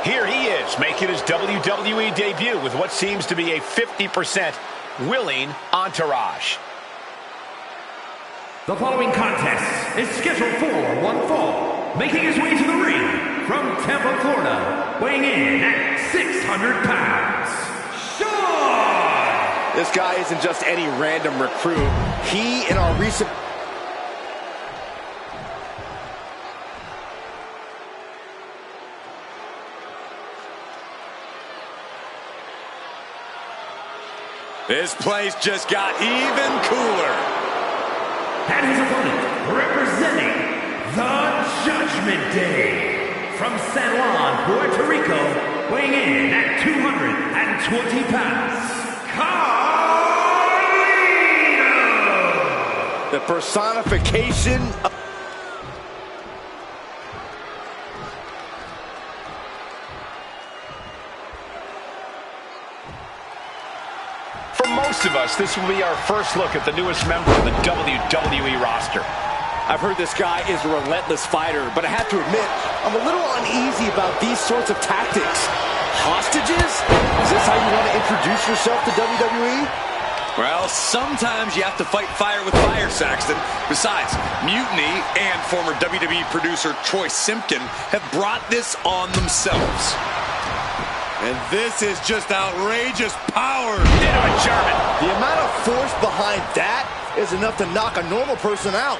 Here he is, making his WWE debut with what seems to be a 50% willing entourage. The following contest is scheduled for one fall. Making his way to the ring from Tampa, Florida, weighing in at 600 pounds, Sean! This guy isn't just any random recruit. He, in our recent... This place just got even cooler. And his opponent, representing the Judgment Day, from San Juan, Puerto Rico, weighing in at 220 pounds, Carlito! The personification of... folks, this will be our first look at the newest member of the WWE roster. I've heard this guy is a relentless fighter, but I have to admit, I'm a little uneasy about these sorts of tactics. Hostages? Is this how you want to introduce yourself to WWE? Well, sometimes you have to fight fire with fire, Saxton. Besides, Mutiny and former WWE producer Troy Simpkin have brought this on themselves. And this is just outrageous power. Into a German. The amount of force behind that is enough to knock a normal person out.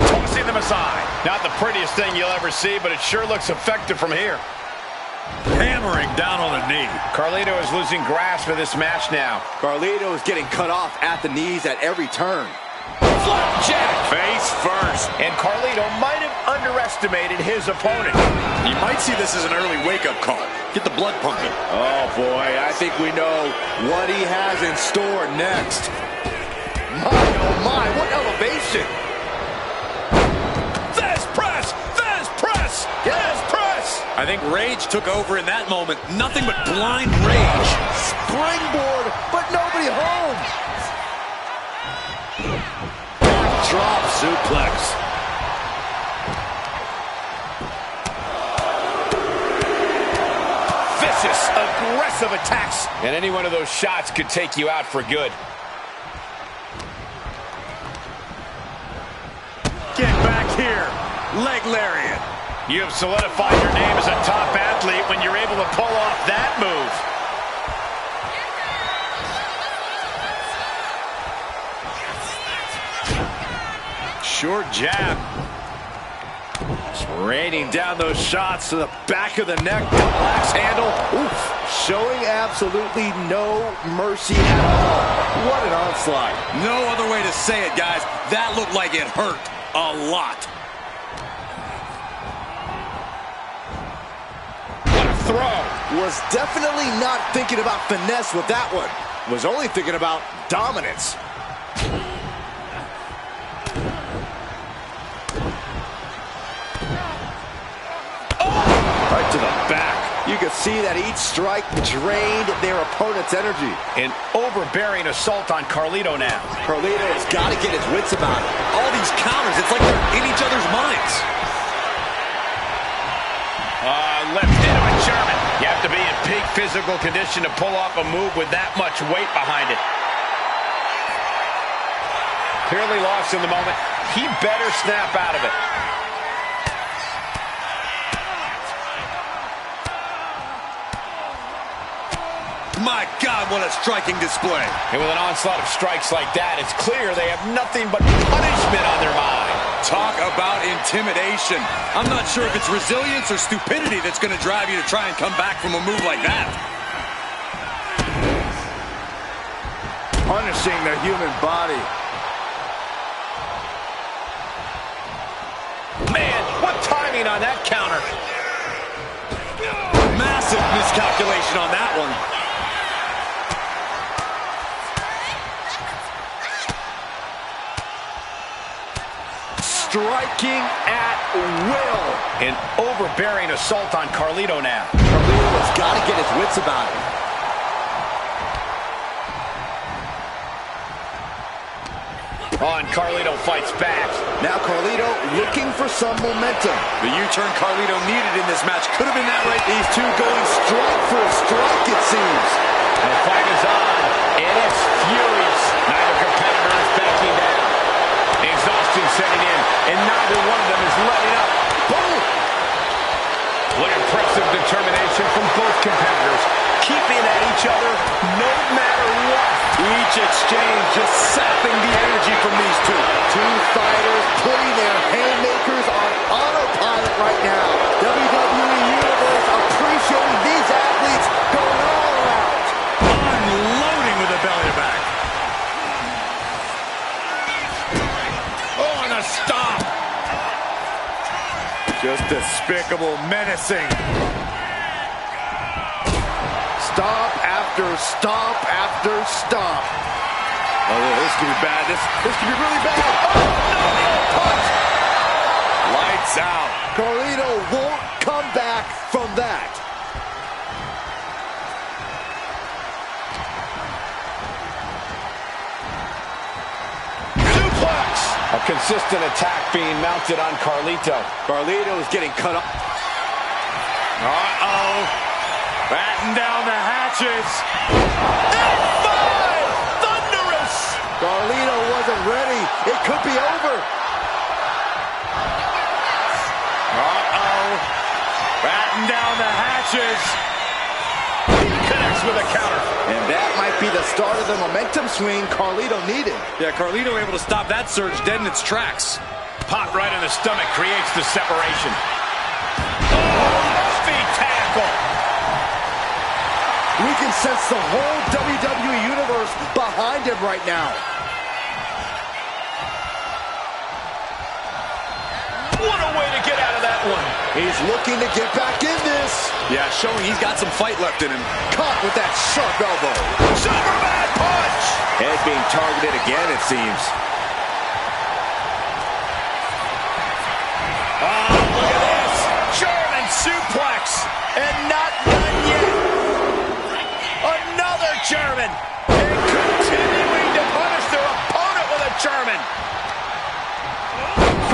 Tossing them aside. Not the prettiest thing you'll ever see, but it sure looks effective from here. Hammering down on the knee. Carlito is losing grasp of this match now. Carlito is getting cut off at the knees at every turn. Flapjack. Face first. And Carlito might have underestimated his opponent. You might see this as an early wake-up call. Get the blood pumping. Oh, boy, I think we know what he has in store next. My, oh, my, what elevation. Fast press! Fast press! Fast press! I think rage took over in that moment. Nothing but blind rage. Springboard, but nobody home. Drop suplex. Vicious, aggressive attacks. And any one of those shots could take you out for good. Get back here. Leg lariat. You have solidified your name as a top athlete when you're able to pull off that move. Short jab. Just raining down those shots to the back of the neck. Axe handle. Oof. Showing absolutely no mercy at all. What an onslaught. No other way to say it, guys. That looked like it hurt a lot. What a throw. Was definitely not thinking about finesse with that one. Was only thinking about dominance. Right to the back. You could see that each strike drained their opponent's energy. An overbearing assault on Carlito now. Carlito has got to get his wits about it. All these counters, it's like they're in each other's minds. Left into a German. You have to be in peak physical condition to pull off a move with that much weight behind it. Clearly lost in the moment. He better snap out of it. My God, what a striking display. And with an onslaught of strikes like that, it's clear they have nothing but punishment on their mind. Talk about intimidation. I'm not sure if it's resilience or stupidity that's going to drive you to try and come back from a move like that. Punishing the human body. Man, what timing on that counter. Massive miscalculation on that one. Striking at will. An overbearing assault on Carlito now. Carlito has got to get his wits about it. And Carlito fights back. Now Carlito looking for some momentum. The U-turn Carlito needed in this match could have been that right. These two going strike for a strike, it seems. The fight is on, and it's furious. Neither competitor is backing down. Exhaustion setting in, and neither one of them is letting up. Boom! What impressive determination from both competitors, keeping at each other no matter what. Each exchange just sapping the energy from these two. Two fighters putting their haymakers on autopilot right now. WWE Universe appreciating these athletes going all out. Unloading with a belly to back. Oh, and a stop. Just despicable, menacing. Stomp after stomp after stomp. Oh, this could be bad. This could be really bad. Oh, no, punch. Lights out. Carlito won't come back from that. A consistent attack being mounted on Carlito. Carlito is getting cut up. Uh-oh. Batten down the hatches. F5! Thunderous! Carlito wasn't ready. It could be over. Uh-oh. Batten down the hatches. He connects with a counter. And that might be the start of the momentum swing Carlito needed. Yeah, Carlito able to stop that surge dead in its tracks. Pop right in the stomach creates the separation. Oh, feet tackle. We can sense the whole WWE Universe behind him right now. What a way to get out of that one. He's looking to get back in this. Yeah, showing he's got some fight left in him. Caught with that sharp elbow. Superman punch. Head being targeted again, it seems. Oh, look at this. German suplex. And not done yet. Another German. And continuing to punish their opponent with a German.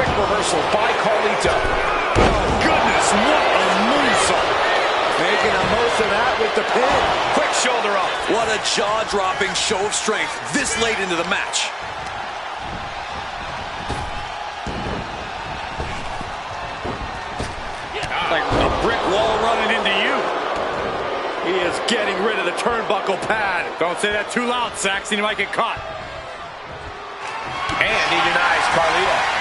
Quick reversal by Carlito. Oh, goodness, what a moonsault. Making the most of that with the pin. Quick shoulder up. What a jaw-dropping show of strength this late into the match. Like a brick wall running into you. He is getting rid of the turnbuckle pad. Don't say that too loud, Saxon. You might get caught. And he denies Carlito.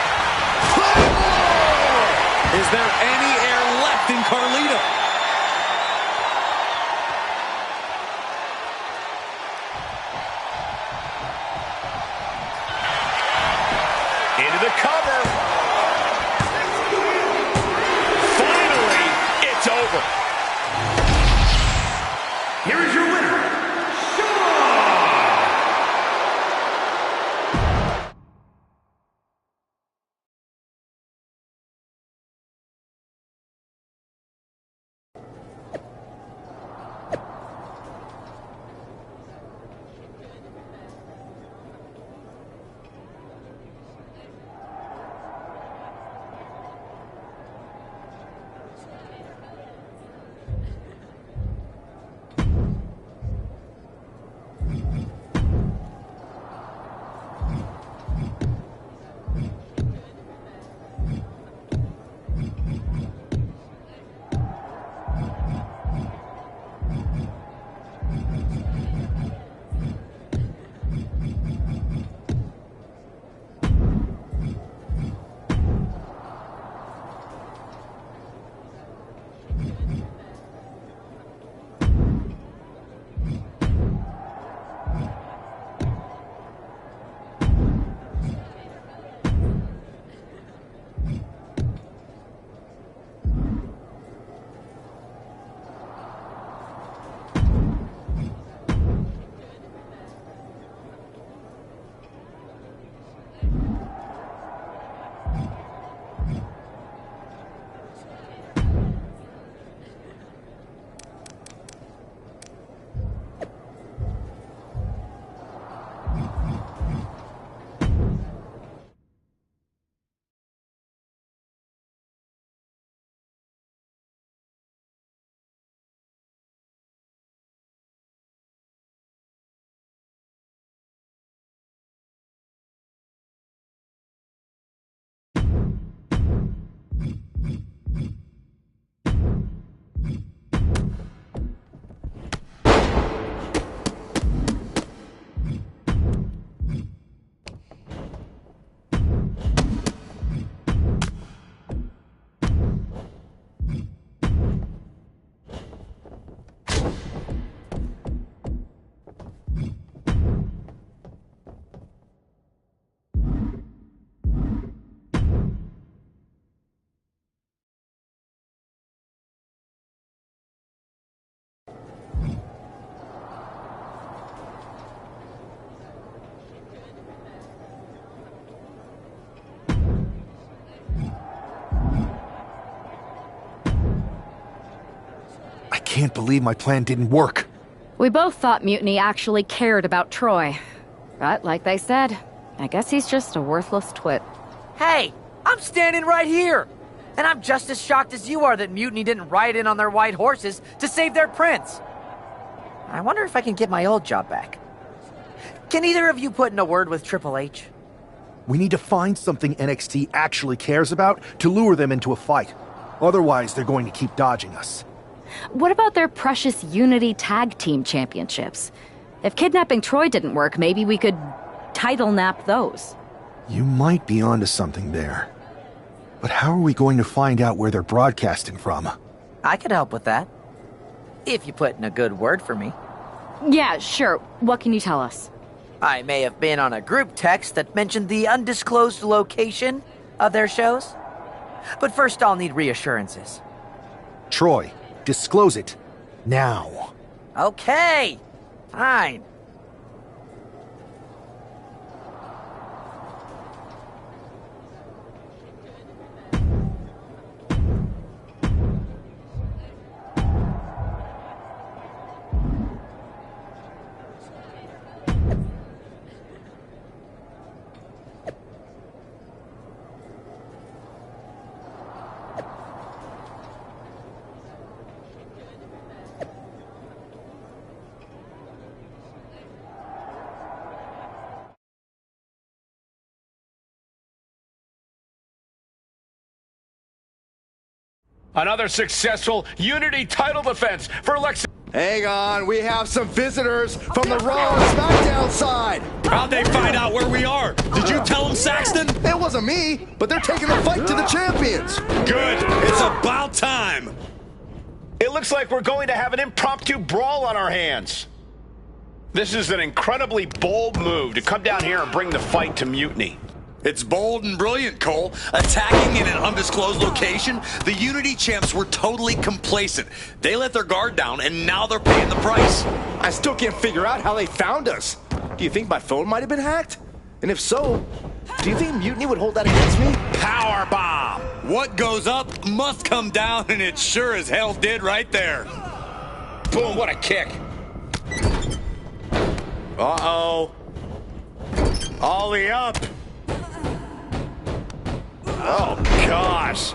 Is there any air left in Carlito? Into the cover. Finally, it's over. Here is your winner, I can't believe my plan didn't work. We both thought Mutiny actually cared about Troy. But like they said, I guess he's just a worthless twit. Hey, I'm standing right here. And I'm just as shocked as you are that Mutiny didn't ride in on their white horses to save their prince. I wonder if I can get my old job back. Can either of you put in a word with Triple H? We need to find something NXT actually cares about to lure them into a fight. Otherwise, they're going to keep dodging us. What about their precious Unity Tag Team Championships? If kidnapping Troy didn't work, maybe we could title nap those. You might be onto something there. But how are we going to find out where they're broadcasting from? I could help with that. If you put in a good word for me. Yeah, sure. What can you tell us? I may have been on a group text that mentioned the undisclosed location of their shows. But first I'll need reassurances. Troy, disclose it. Now. Okay. Fine. Another successful Unity title defense for Lex. Hang on, we have some visitors from the Raw and SmackDown side. How'd they find out where we are? Did you tell them, Saxton? It wasn't me, but they're taking the fight to the champions. Good. It's about time. It looks like we're going to have an impromptu brawl on our hands. This is an incredibly bold move to come down here and bring the fight to Mutiny. It's bold and brilliant, Cole. Attacking in an undisclosed location, the Unity champs were totally complacent. They let their guard down, and now they're paying the price. I still can't figure out how they found us. Do you think my phone might have been hacked? And if so, do you think Mutiny would hold that against me? Power bomb. What goes up must come down, and it sure as hell did right there. Boom, what a kick. Uh-oh. Ollie up. Oh, gosh.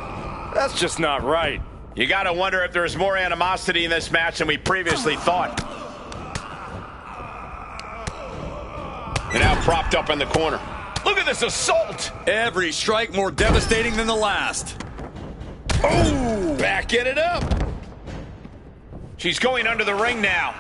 That's just not right. You gotta wonder if there's more animosity in this match than we previously thought. And now propped up in the corner. Look at this assault! Every strike more devastating than the last. Oh! Backing it up! She's going under the ring now.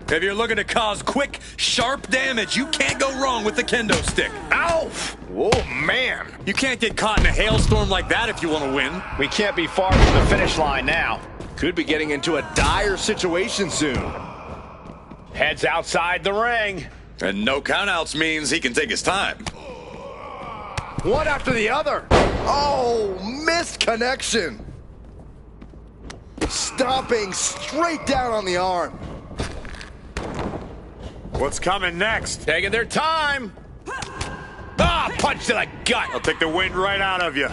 If you're looking to cause quick, sharp damage, you can't go wrong with the kendo stick. Ow! Oh, man. You can't get caught in a hailstorm like that if you want to win. We can't be far from the finish line now. Could be getting into a dire situation soon. Heads outside the ring. And no countouts means he can take his time. One after the other. Oh, missed connection. Stomping straight down on the arm. What's coming next? Taking their time. Ah, punch to the gut. I'll take the wind right out of you.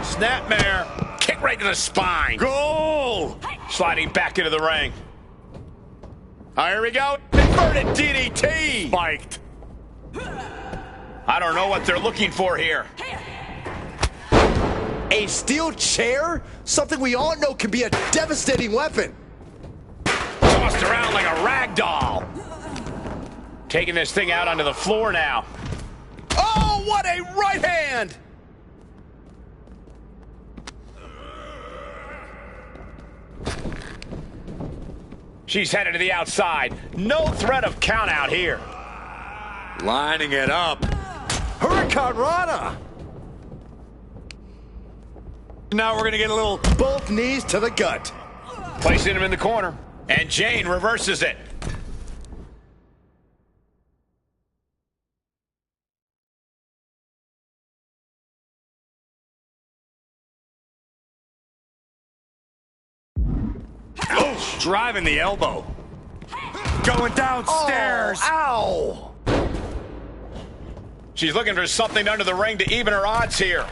Snapmare. Kick right to the spine. Goal! Sliding back into the ring. Oh, here we go. Inverted DDT. Spiked. I don't know what they're looking for here. A steel chair? Something we all know can be a devastating weapon. Tossed around like a rag doll. Taking this thing out onto the floor now. Oh, what a right hand! She's headed to the outside. No threat of count out here. Lining it up. Hurricane Rana! Now we're going to get a little... Both knees to the gut. Placing him in the corner. And Jane reverses it. Oh, driving the elbow. Going downstairs. Oh, ow! She's looking for something under the ring to even her odds here.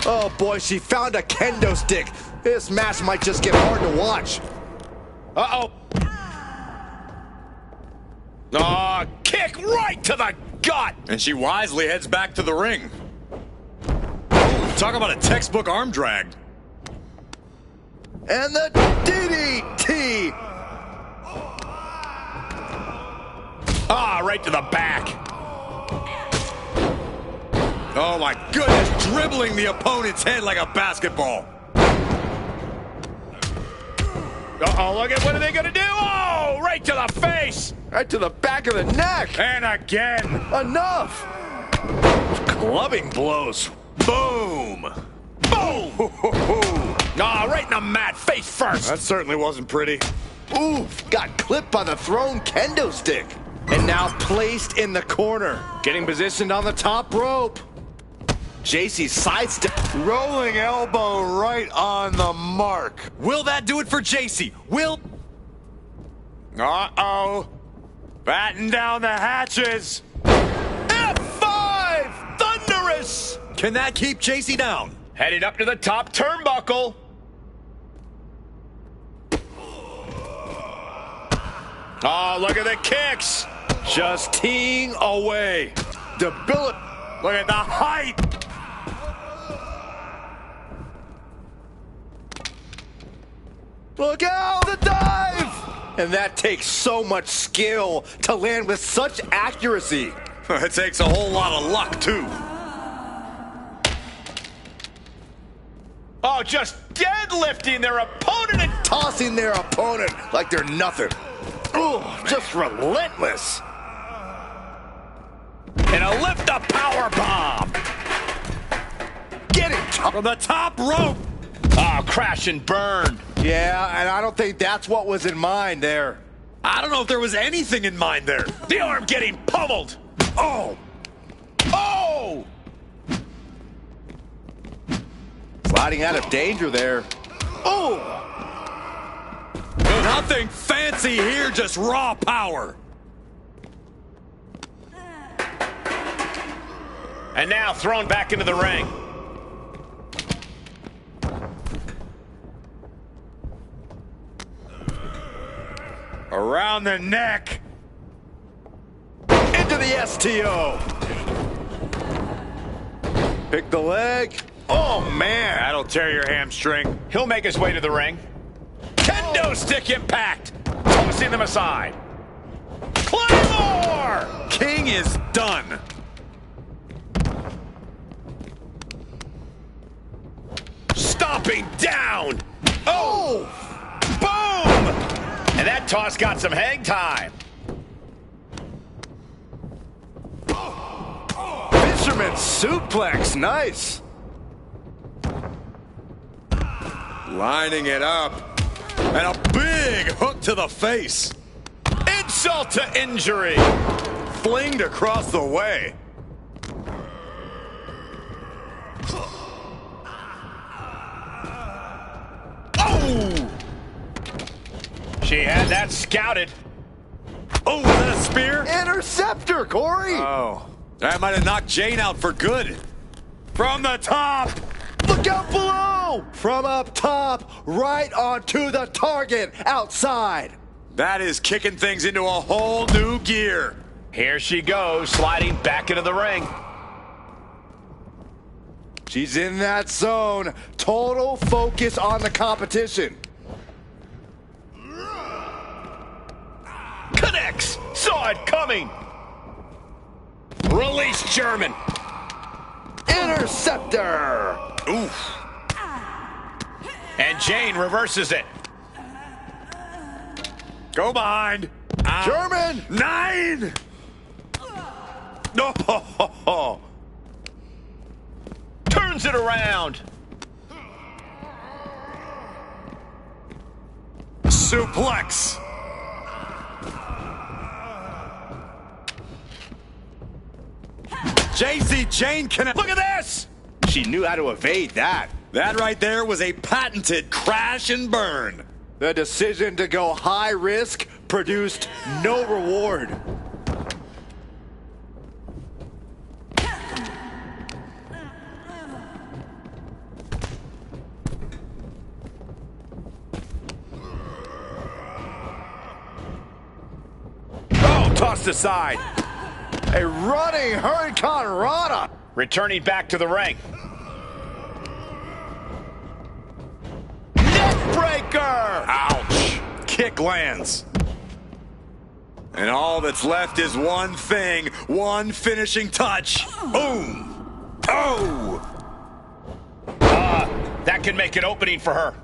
Oh boy, she found a kendo stick. This match might just get hard to watch. Uh-oh. Kick right to the gut. And she wisely heads back to the ring. Talk about a textbook arm drag. And the DDT. Right to the back. Oh my goodness, dribbling the opponent's head like a basketball. Uh-oh, look at what are they gonna do? Oh, right to the face. Right to the back of the neck. And again. Enough. Clubbing blows. Boom. Boom. Right in the mat, face first. That certainly wasn't pretty. Oof, got clipped by the thrown kendo stick. And now placed in the corner. Getting positioned on the top rope. JC sidestep. Rolling elbow right on the mark. Will that do it for JC? Uh-oh. Batten down the hatches. F5! Thunderous! Can that keep JC down? Headed up to the top turnbuckle. Oh, look at the kicks. Just teeing away. Look at the height. Look out! The dive! And that takes so much skill to land with such accuracy. It takes a whole lot of luck, too. Oh, just deadlifting their opponent and tossing their opponent like they're nothing. Ooh, just relentless. And a lift-up power bomb. Getting from the top rope. Oh, crash and burn. Yeah, and I don't think that's what was in mind there. I don't know if there was anything in mind there. The arm getting pummeled. Oh. Oh! Sliding out of danger there. Oh! Nothing fancy here, just raw power. And now thrown back into the ring. Around the neck. Into the STO. Pick the leg. Oh, man. That'll tear your hamstring. He'll make his way to the ring. Kendo stick impact. Tossing them aside. Claymore! King is done. Stomping down. Oh! Boom! And that toss got some hang time. Fisherman suplex. Nice. Lining it up. And a big hook to the face. Insult to injury. Flinged across the way. Oh! She had that scouted. Oh, was that a spear? Interceptor, Corey. Oh, that might have knocked Jane out for good. From the top. Look out below! From up top, right onto the target outside. That is kicking things into a whole new gear. Here she goes, sliding back into the ring. She's in that zone. Total focus on the competition. Connects! Saw it coming! Release German! Interceptor! Oof. And Jane reverses it. Go behind. German! 9! No! Turns it around. Suplex. JC Jane can... Look at this! She knew how to evade that. That right there was a patented crash and burn. The decision to go high risk produced no reward. tossed aside. A running Hurricane Rana. Returning back to the ring. Neckbreaker. Ouch. Kick lands. And all that's left is one thing, one finishing touch. Boom. Oh. That can make an opening for her.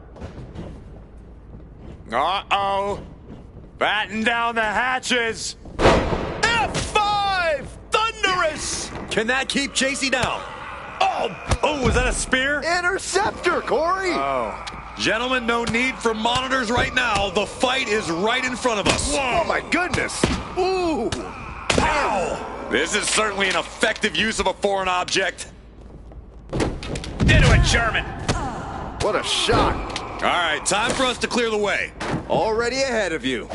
Uh-oh. Batten down the hatches. F5! Thunderous! Can that keep Chasey down? Oh, was that a spear? Interceptor, Corey. Oh. Gentlemen, no need for monitors right now. The fight is right in front of us. Whoa. Oh, my goodness. Ooh. Ow. This is certainly an effective use of a foreign object. Into a German. What a shot. All right, time for us to clear the way. Already ahead of you.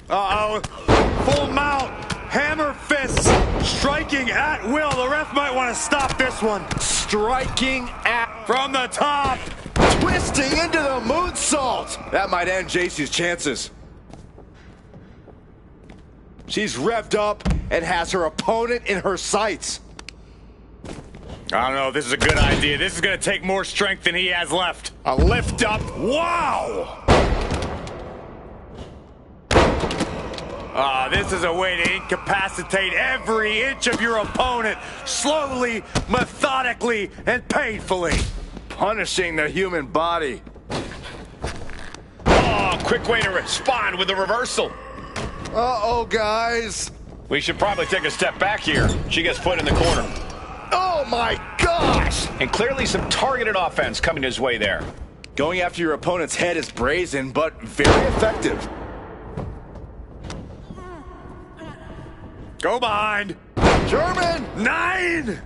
Uh-oh. Full mount. Hammer fists. Striking at will. The ref might want to stop this one. Striking at... From the top. Twisting into the moonsault. That might end JC's chances. She's revved up and has her opponent in her sights. I don't know if this is a good idea. This is going to take more strength than he has left. A lift up. Wow! This is a way to incapacitate every inch of your opponent, slowly, methodically, and painfully. Punishing the human body. Oh, quick way to respond with the reversal. Uh-oh, guys. We should probably take a step back here. She gets put in the corner. Oh, my gosh! And clearly some targeted offense coming his way there. Going after your opponent's head is brazen, but very effective. Go behind. German! 9!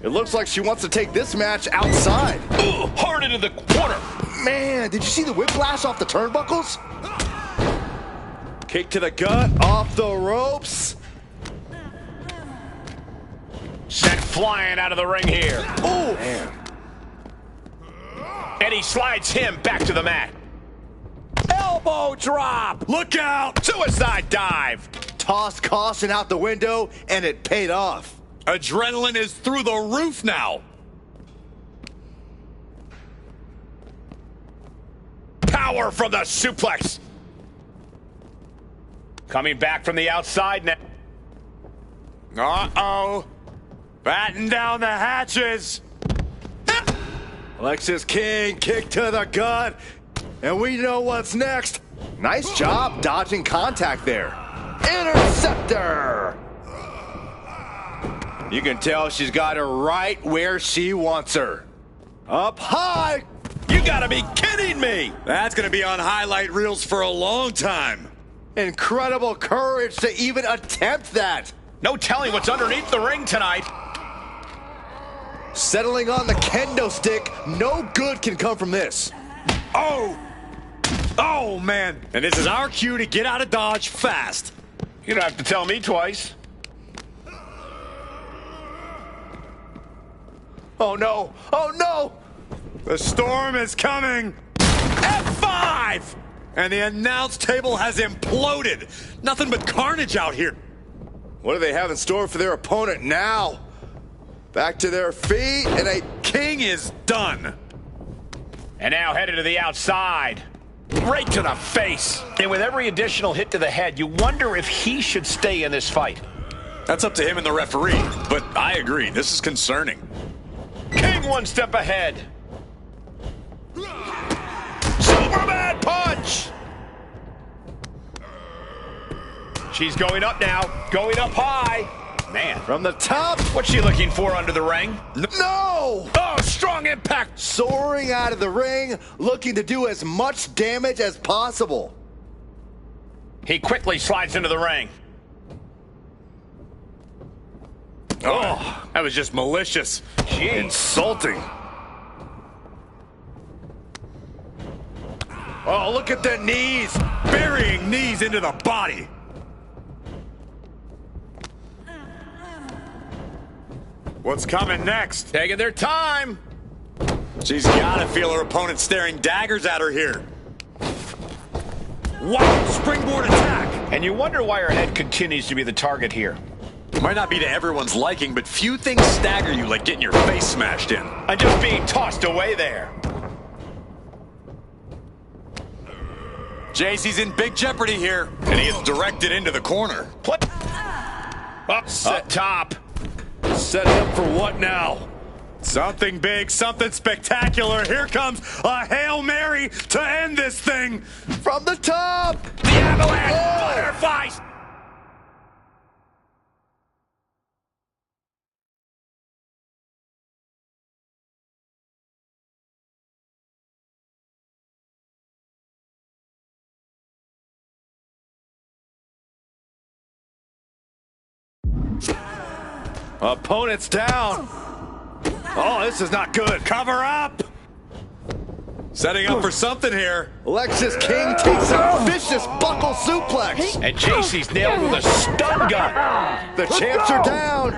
It looks like she wants to take this match outside. Ooh, hard into the corner. Man, did you see the whiplash off the turnbuckles? Kick to the gut, off the ropes. Sent flying out of the ring here. Ooh, man. And he slides him back to the mat. Elbow drop. Look out. Suicide dive. Tossed caution out the window, and it paid off. Adrenaline is through the roof now. Power from the suplex. Coming back from the outside now. Uh-oh. Batten down the hatches. Alexis King, kick to the gut. And we know what's next. Nice job dodging contact there. Interceptor! You can tell she's got her right where she wants her. Up high! You gotta be kidding me! That's gonna be on highlight reels for a long time. Incredible courage to even attempt that. No telling what's underneath the ring tonight. Settling on the kendo stick, no good can come from this. Oh! Oh, man. And this is our cue to get out of Dodge fast. You don't have to tell me twice. Oh, no. Oh, no. The storm is coming. F5! And the announce table has imploded. Nothing but carnage out here. What do they have in store for their opponent now? Back to their feet, and a King is done. And now headed to the outside. Right to the face. And with every additional hit to the head, you wonder if he should stay in this fight. That's up to him and the referee, but I agree. This is concerning. King one step ahead. Superman punch! She's going up now. Going up high. Man. From the top. What's she looking for under the ring? No! Oh, strong impact. Soaring out of the ring, looking to do as much damage as possible. He quickly slides into the ring. Oh, that was just malicious. Jeez. Insulting. Oh, look at the knees. Burying knees into the body. What's coming next? Taking their time. She's gotta feel her opponent staring daggers at her here. Wow, springboard attack. And you wonder why her head continues to be the target here. Might not be to everyone's liking, but few things stagger you like getting your face smashed in. And just being tossed away there. JC's in big jeopardy here, and he gets directed into the corner. Up top. Setting up for what now? Something big, something spectacular. Here comes a Hail Mary to end this thing. From the top. The avalanche butterflies. Opponent's down. Oh, this is not good. Cover up. Setting up for something here. Alexis King takes a vicious buckle suplex. And JC's nailed with a stun gun. The champs are down.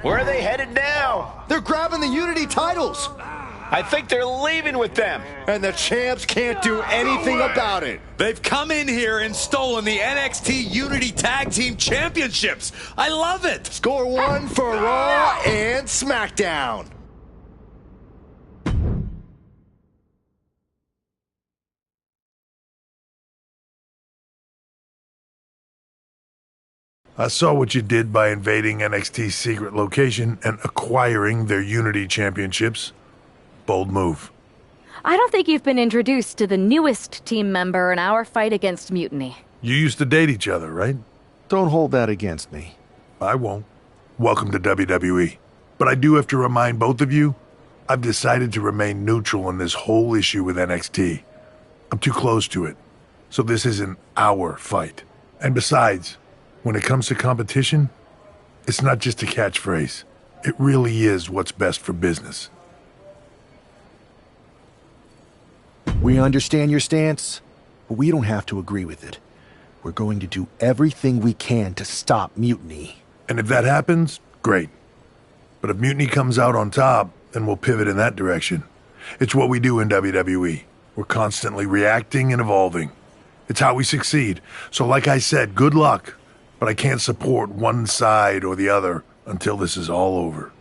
Where are they headed now? They're grabbing the Unity titles. I think they're leaving with them. And the champs can't do anything about it. They've come in here and stolen the NXT Unity Tag Team Championships. I love it. Score one for Raw and SmackDown. I saw what you did by invading NXT's secret location and acquiring their Unity championships. Bold move. I don't think you've been introduced to the newest team member in our fight against Mutiny. You used to date each other, right? Don't hold that against me. I won't. Welcome to WWE. But I do have to remind both of you, I've decided to remain neutral in this whole issue with NXT. I'm too close to it. So this isn't our fight. And besides, when it comes to competition, it's not just a catchphrase. It really is what's best for business. We understand your stance, but we don't have to agree with it. We're going to do everything we can to stop Mutiny. And if that happens, great. But if Mutiny comes out on top, then we'll pivot in that direction. It's what we do in WWE. We're constantly reacting and evolving. It's how we succeed. So like I said, good luck. But I can't support one side or the other until this is all over.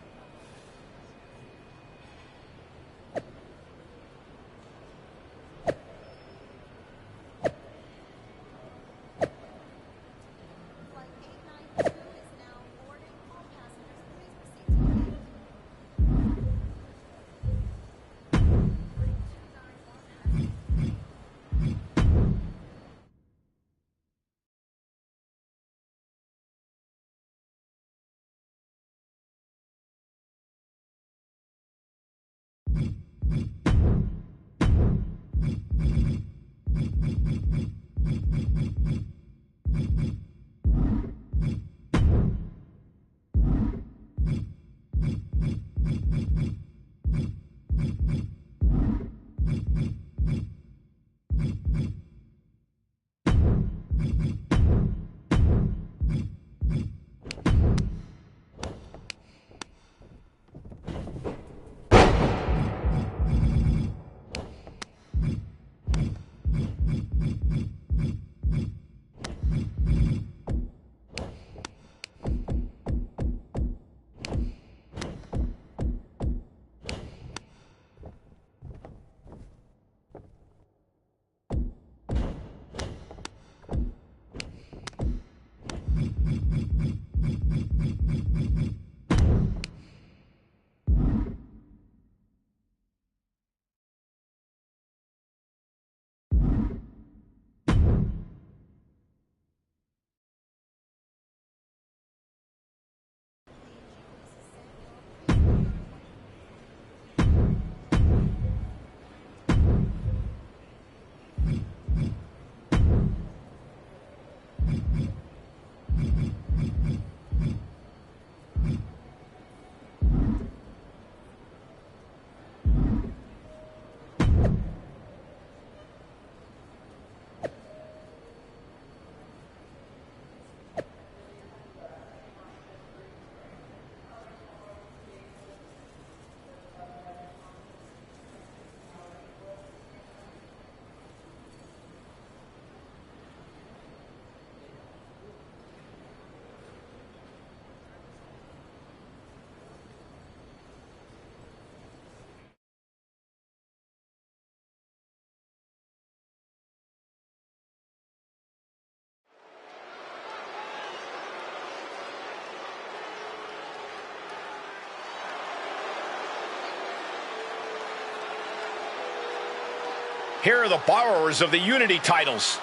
here are the borrowers of the Unity titles.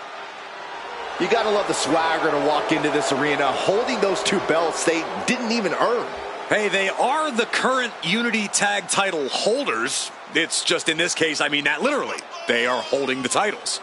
You gotta love the swagger to walk into this arena holding those two belts they didn't even earn. Hey, they are the current Unity Tag title holders. It's just in this case, I mean that literally. They are holding the titles.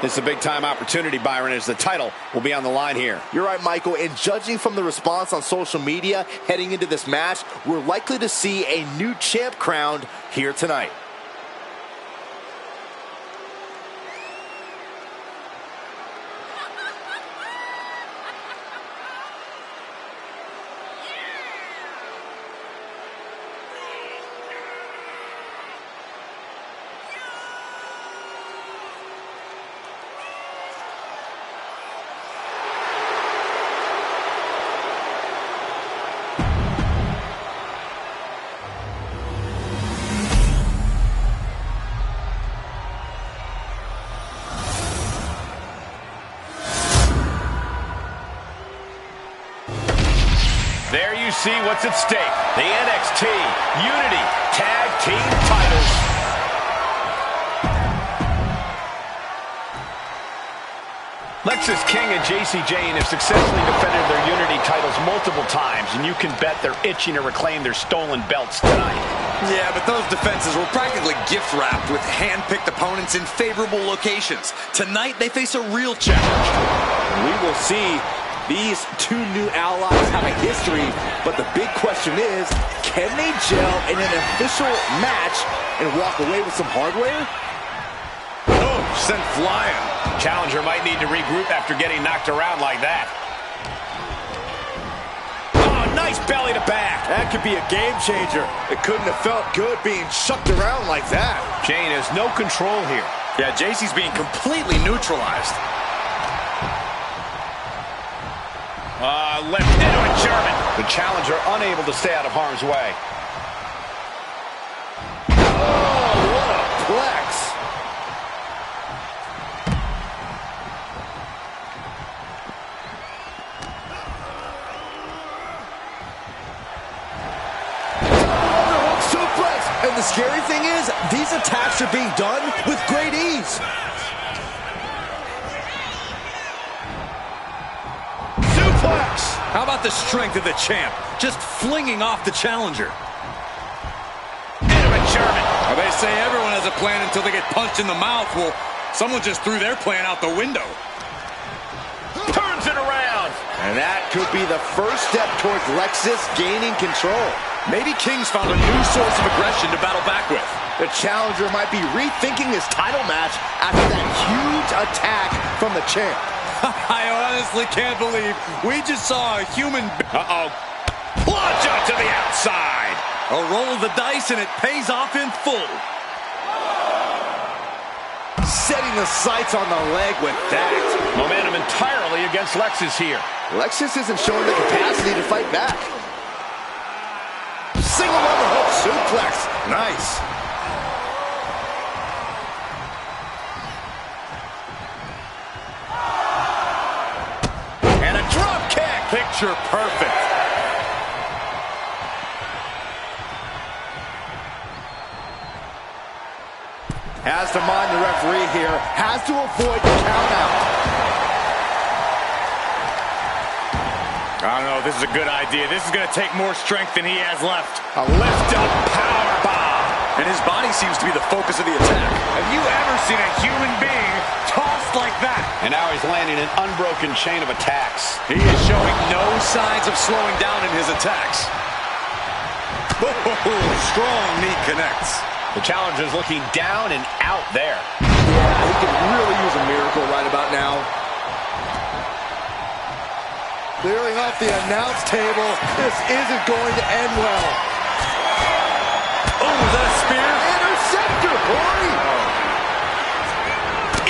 It's a big-time opportunity, Byron, as the title will be on the line here. You're right, Michael, and judging from the response on social media heading into this match, we're likely to see a new champ crowned here tonight. There you see what's at stake. The NXT Unity Tag Team titles. Lexis King and Jacy Jayne have successfully defended their Unity titles multiple times, and you can bet they're itching to reclaim their stolen belts tonight. Yeah, but those defenses were practically gift-wrapped with hand-picked opponents in favorable locations. Tonight, they face a real challenge. We will see. These two new allies have a history, but the big question is, can they gel in an official match and walk away with some hardware? Oh, sent flying. Challenger might need to regroup after getting knocked around like that. Oh, nice belly to back. That could be a game changer. It couldn't have felt good being shucked around like that. Jayne has no control here. Yeah, Jacy's being completely neutralized. Left into a German. The challenger unable to stay out of harm's way. Oh, what a plex. Overhook suplex. And the scary thing is, these attacks are being done with great ease. How about the strength of the champ? Just flinging off the challenger. Into a German. Well, they say everyone has a plan until they get punched in the mouth. Well, someone just threw their plan out the window. Turns it around. And that could be the first step towards Lexis gaining control. Maybe King's found a new source of aggression to battle back with. The challenger might be rethinking his title match after that huge attack from the champ. I honestly can't believe we just saw a human... Uh-oh. Plunge out to the outside. A roll of the dice, and it pays off in full. Setting the sights on the leg with that. Momentum entirely against Lexis here. Lexis isn't showing the capacity to fight back. Single overhook suplex. Nice. Picture perfect. Has to mind the referee here. Has to avoid the count out. I don't know if this is a good idea. This is going to take more strength than he has left. A lift-up powerbomb. And his body seems to be the focus of the attack. Have you ever seen a human being tossed like that? And now he's landing an unbroken chain of attacks. He is showing no signs of slowing down in his attacks. Oh, strong knee connects. The challenger's looking down and out there. Yeah, he could really use a miracle right about now. Clearing off the announce table. This isn't going to end well. Oh, was that a spear? Interceptor, boy!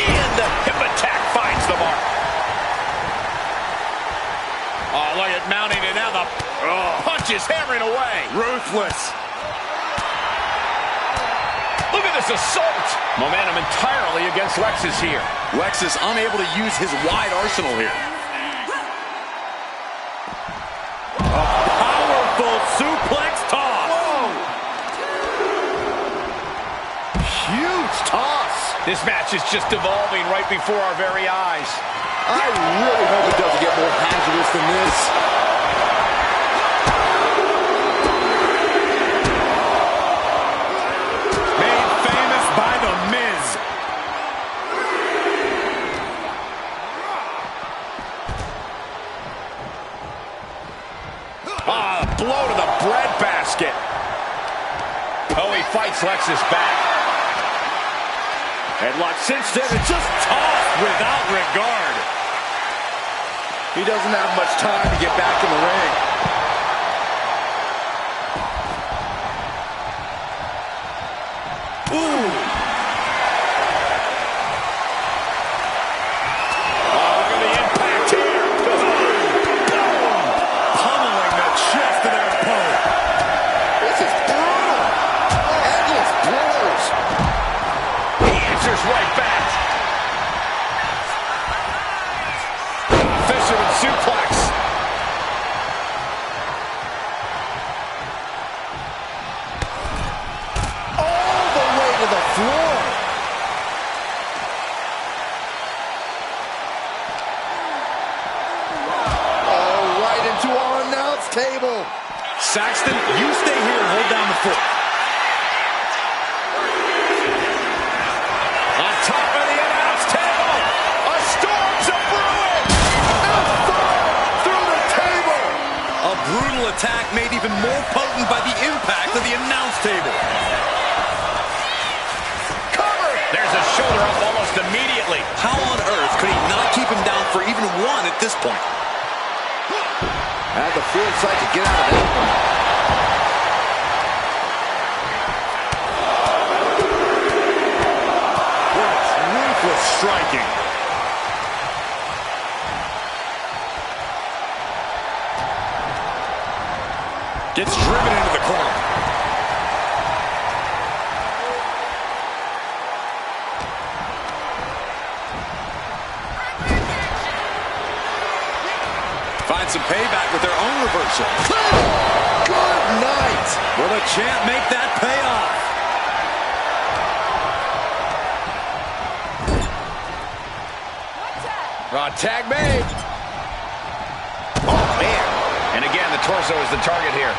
And the hip Oh, punches hammering away. Ruthless. Look at this assault. Momentum entirely against Lexus here. Lexus unable to use his wide arsenal here. A powerful suplex toss. Whoa. Huge toss. This match is just evolving right before our very eyes. I really hope it doesn't get more hazardous than this. Made famous by The Miz. Ah, blow to the breadbasket. Oh, he fights Lexus back. Headlock cinched in and just tossed without regard. He doesn't have much time to get back in the ring. Ooh. Oh, look at the impact here. Boom. Pummeling the chest of their opponent. This is brutal. Endless blows. He answers right back. Fisherman suplex. All the way to the floor. Oh, right into our announce table. Saxton, you stay here and hold down the fort. On top of the announce table. A storm's a-brewing. Through the table. A brutal attack made even more potent by the impact of the announce table. Cover. There's a shoulder up almost immediately. How on earth could he not keep him down for even one at this point? Had the foresight to get out of that one. Ruthless striking. Gets driven into the corner. Find some payback with their own reversal. Good night. Will the champ make that pay off? Tag made. Oh, man. And again, the torso is the target here.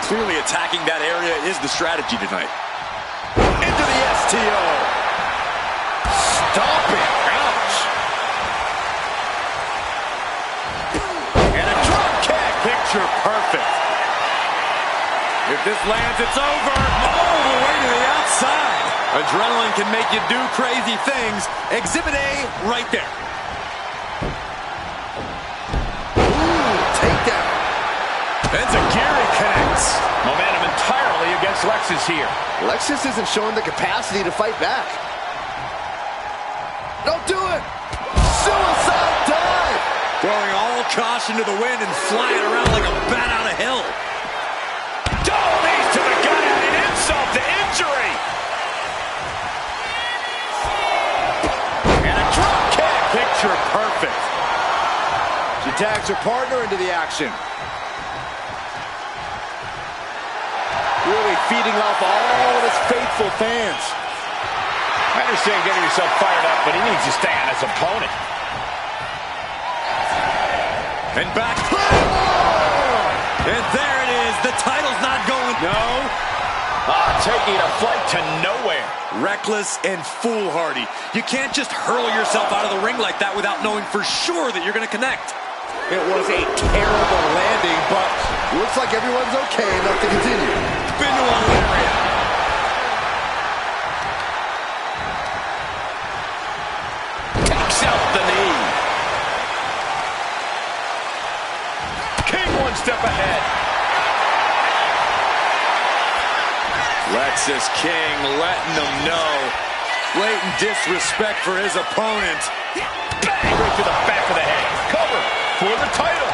Clearly attacking that area is the strategy tonight. Into the STO. Stop it. Ouch. And a drop kick. Picture perfect. If this lands, it's over. All the way to the outside. Adrenaline can make you do crazy things. Exhibit A right there. Takedown. Enziguri connects. Momentum entirely against Lexus here. Lexus isn't showing the capacity to fight back. Don't do it. Suicide dive. Throwing all caution to the wind and flying around like a bat out of hell. Double knees to the gut and an insult to injury. And a drop kick. Picture perfect. She tags her partner into the action. Really feeding off all of his faithful fans. I understand getting yourself fired up, but he needs to stay on his opponent. And back. And there it is. The title's not going. No. Taking a flight to nowhere. Reckless and foolhardy. You can't just hurl yourself out of the ring like that without knowing for sure that you're going to connect. It was a terrible landing, but looks like everyone's okay enough to continue. Benoit area. Takes out the knee. King one step ahead. Lexus King letting them know. Blatant disrespect for his opponent. Bang! Right to the back of the head. Cover for the title.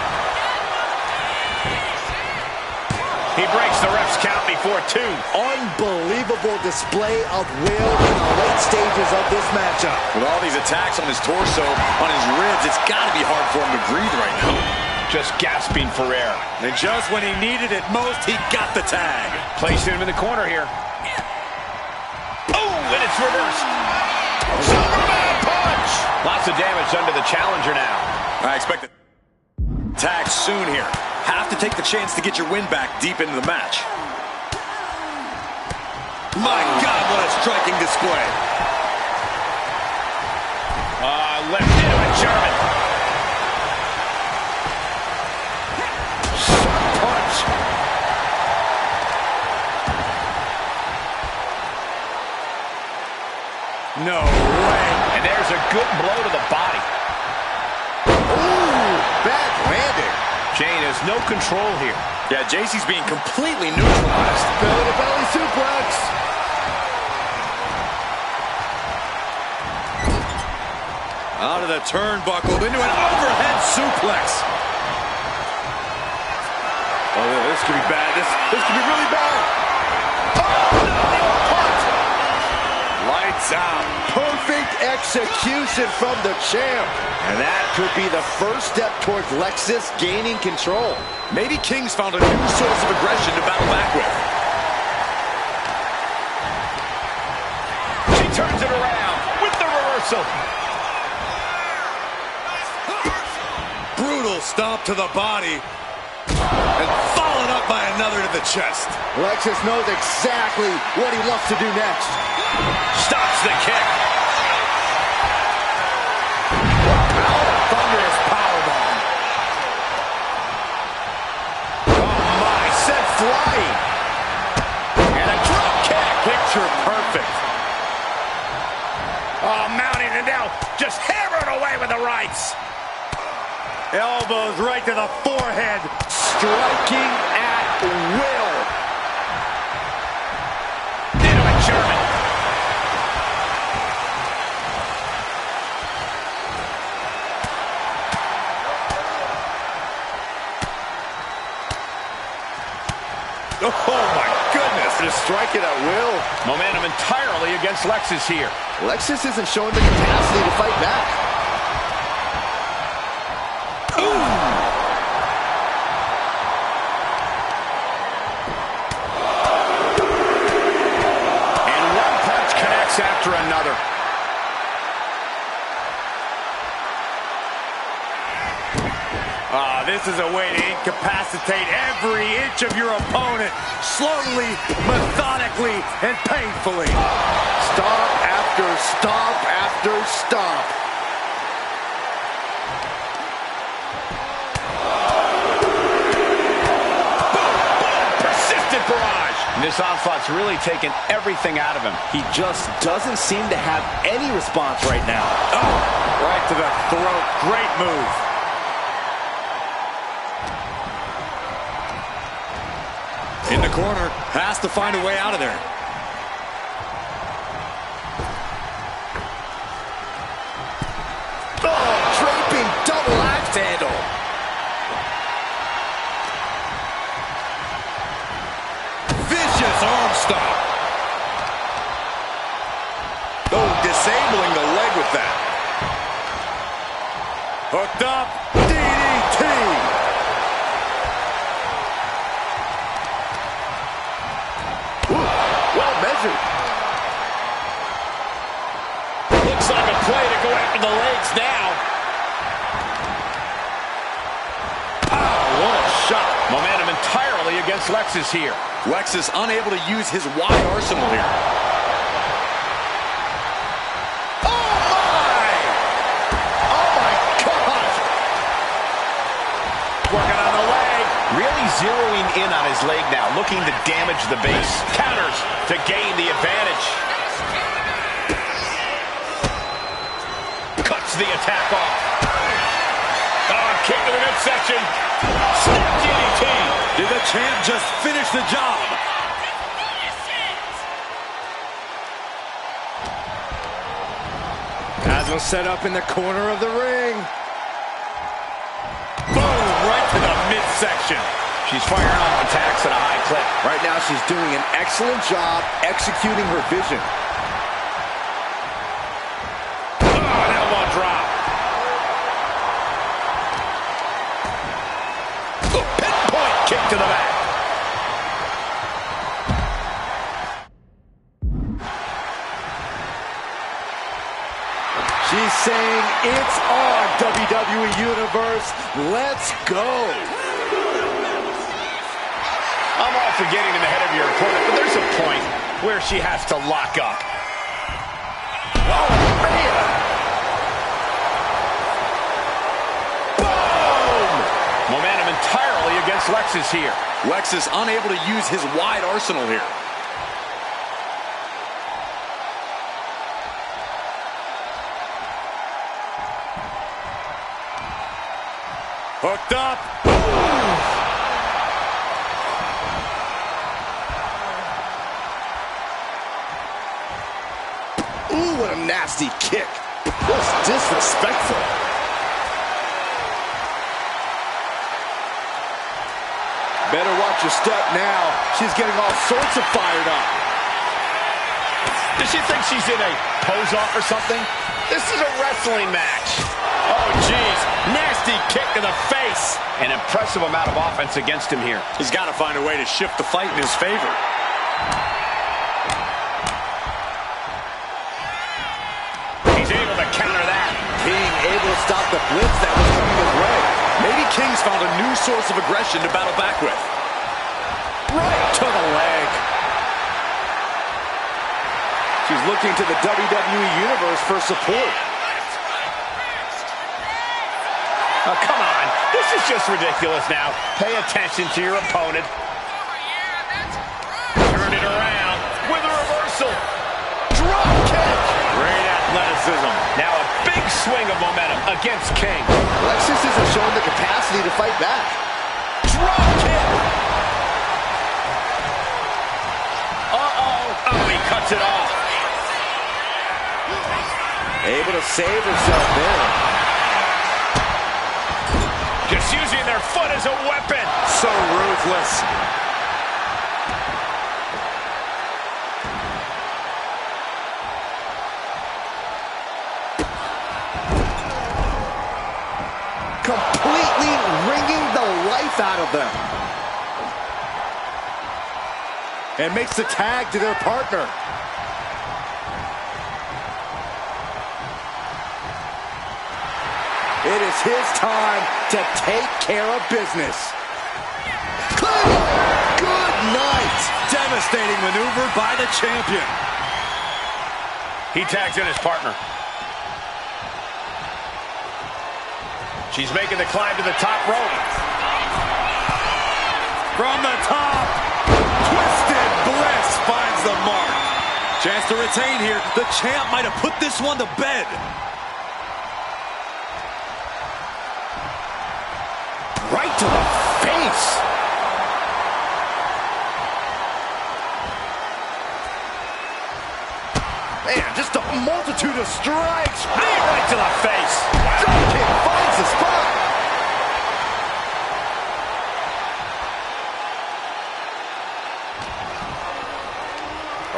the ref's count before 2. Unbelievable display of will in the late stages of this matchup. With all these attacks on his torso, on his ribs, it's got to be hard for him to breathe right now. Just gasping for air. And just when he needed it most, he got the tag. Placing him in the corner here. Oh, and it's reversed. Superman punch! Lots of damage done to the challenger now. I expect the tag soon here. Have to take the chance to get your win back deep into the match. My God, what a striking display. Left into a German. Punch. No way. And there's a good blow to the body. Ooh, bad landing. Jane has no control here. Yeah, JC's being completely neutralized. Belly-to-belly suplex. Out of the turnbuckle into an overhead suplex. Oh, this could be bad. This could be really bad. Oh, no! Punch. Lights out. Perfect execution from the champ. And that could be the first step towards Lexis gaining control. Maybe King's found a new source of aggression to battle back with. She turns it around with the reversal. Brutal stomp to the body. And followed up by another to the chest. Lexis knows exactly what he wants to do next. Stops the kick. Thunderous powerbomb. Oh my, sent flying. And a drop kick. Picture perfect. Oh, mounting it now. Just hammering away with the rights. Elbows right to the forehead. Striking at will. Into a German. Oh my goodness. Just striking at will. Momentum entirely against Lexis here. Lexis isn't showing the capacity to fight back. After another. This is a way to incapacitate every inch of your opponent, slowly, methodically, and painfully. Stop after stop after stop. Persistent barrage. And this onslaught's really taken everything out of him. He just doesn't seem to have any response right now. Oh, right to the throat. Great move. In the corner, has to find a way out of there. Oh, draping double axe handle. Vicious arm stop. Oh, disabling the leg with that. Hooked up. DDT. Well measured. Looks like a play to go after the legs now. Oh, what a shot. Momentum entirely against Lexis here. Lexis unable to use his wide arsenal here. Oh my! Oh my gosh! Working on the leg. Really zeroing in on his leg now, looking to damage the base. Counters to gain the advantage. Cuts the attack off. Oh, kick to the midsection. Snap DDT. Did the champ just finish the job? Has him set up in the corner of the ring. Boom, right to the midsection. She's firing off attacks at a high clip. Right now, she's doing an excellent job executing her vision. Oh, an elbow drop. A pinpoint kick to the back. She's saying, it's on, WWE Universe. Let's go. I'm all for getting in the head of your opponent, but there's a point where she has to lock up. Oh, man. Boom! Momentum entirely against Lexis here. Lexis unable to use his wide arsenal here. Hooked up. Ooh, what a nasty kick. Just disrespectful. Better watch your step now. She's getting all sorts of fired up. Does she think she's in a pose-off or something? This is a wrestling match. Oh, jeez. Nasty kick to the face. An impressive amount of offense against him here. He's got to find a way to shift the fight in his favor. He's able to counter that. King able to stop the blitz that was coming his way. Maybe King's found a new source of aggression to battle back with. Right to the leg. She's looking to the WWE Universe for support. Oh, come on. This is just ridiculous now. Pay attention to your opponent. Turn it around with a reversal. Drop kick. Great athleticism. Now a big swing of momentum against King. Lexis isn't showing the capacity to fight back. Drop kick. Uh-oh. Oh, he cuts it off. Able to save herself there. Just using their foot as a weapon. So ruthless. Completely wringing the life out of them. And makes the tag to their partner. It is his time to take care of business. Good night. Devastating maneuver by the champion. He tags in his partner. She's making the climb to the top rope. From the top, Twisted Bliss finds the mark. Chance to retain here. The champ might have put this one to bed. Right to the face. Man, just a multitude of strikes. Knee right to the face. Drop kick finds the spot.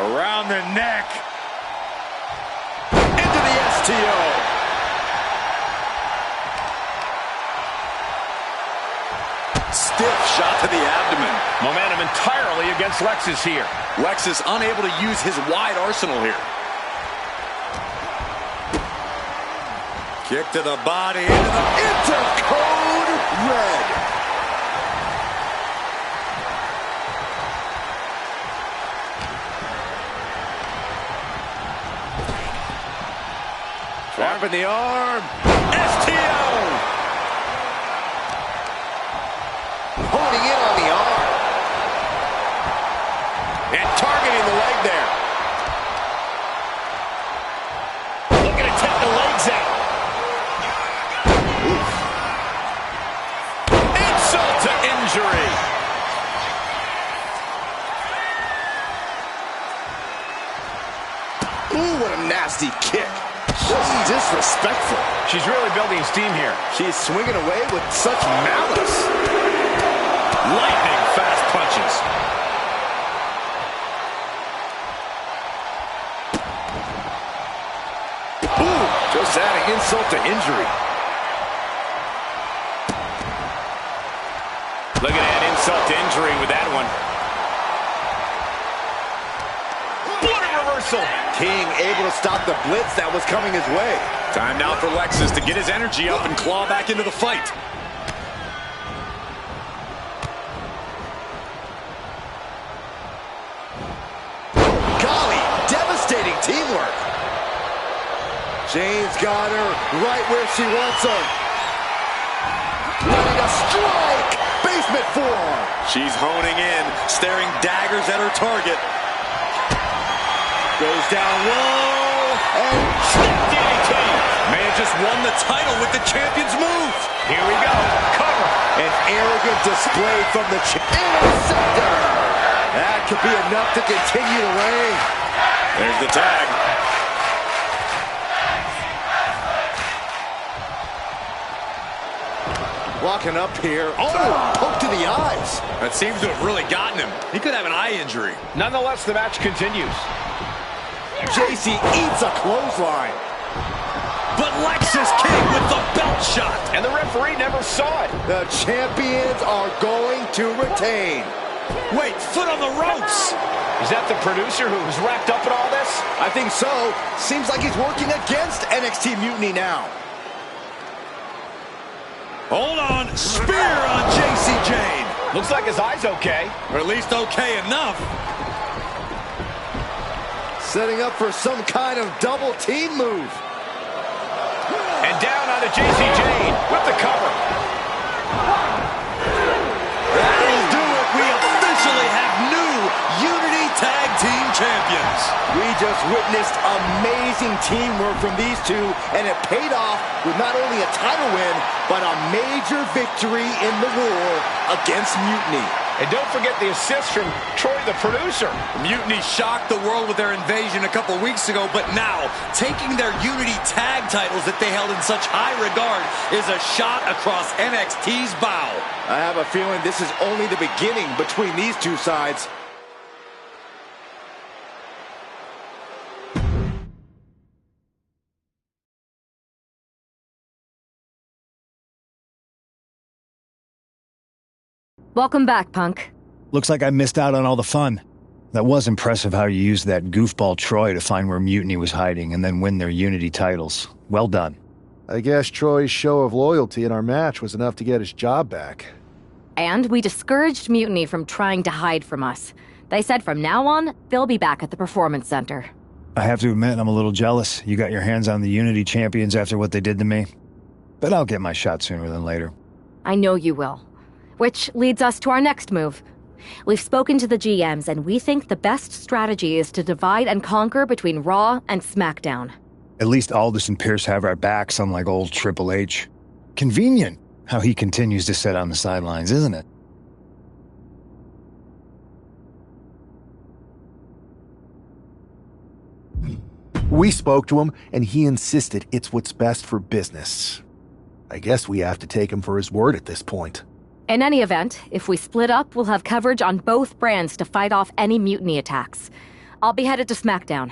Around the neck. Into the STO. Stiff shot to the abdomen. Momentum entirely against Lexis here. Lexis unable to use his wide arsenal here. Kick to the body. Into code red. Driving the arm. STO. Honing in on the arm. And targeting the leg there. Looking to take the legs out. Oof. Insult to injury. Ooh, what a nasty kick. Just disrespectful. She's really building steam here. She's swinging away with such malice. Lightning fast punches. Ooh, just adding insult to injury. Look at that insult to injury with that one. What a reversal. King able to stop the blitz that was coming his way. Time now for Lexus to get his energy up and claw back into the fight. Golly, devastating teamwork. Jane's got her right where she wants her. Letting a strike. Basement forearm. She's honing in, staring daggers at her target. Goes down low and snap DDT. Man just won the title with the champion's move. Here we go. Cover. An arrogant display from the interceptor. That could be enough to continue to reign. There's the tag. Walking up here. Oh, poke to the eyes. That seems to have really gotten him. He could have an eye injury. Nonetheless, the match continues. JC eats a clothesline. But Lexus King with the belt shot. And the referee never saw it. The champions are going to retain. Wait, foot on the ropes. Is that the producer who was wrapped up in all this? I think so. Seems like he's working against NXT Mutiny now. Hold on. Spear on JC Jane. Looks like his eye's okay. Or at least okay enough. Setting up for some kind of double team move. And down onto JC Jane with the cover. That'll do it. We officially have new Unity Tag Team Champions. We just witnessed amazing teamwork from these two, and it paid off with not only a title win, but a major victory in the war against Mutiny. And don't forget the assist from Troy, the producer. Mutiny shocked the world with their invasion a couple weeks ago, but now, taking their Unity tag titles that they held in such high regard is a shot across NXT's bow. I have a feeling this is only the beginning between these two sides. Welcome back, Punk. Looks like I missed out on all the fun. That was impressive how you used that goofball Troy to find where Mutiny was hiding and then win their Unity titles. Well done. I guess Troy's show of loyalty in our match was enough to get his job back. And we discouraged Mutiny from trying to hide from us. They said from now on, they'll be back at the Performance Center. I have to admit, I'm a little jealous. You got your hands on the Unity champions after what they did to me. But I'll get my shot sooner than later. I know you will. Which leads us to our next move. We've spoken to the GMs, and we think the best strategy is to divide and conquer between Raw and SmackDown. At least Aldous and Pierce have our backs, unlike old Triple H. Convenient how he continues to sit on the sidelines, isn't it? We spoke to him, and he insisted it's what's best for business. I guess we have to take him for his word at this point. In any event, if we split up, we'll have coverage on both brands to fight off any Mutiny attacks. I'll be headed to SmackDown.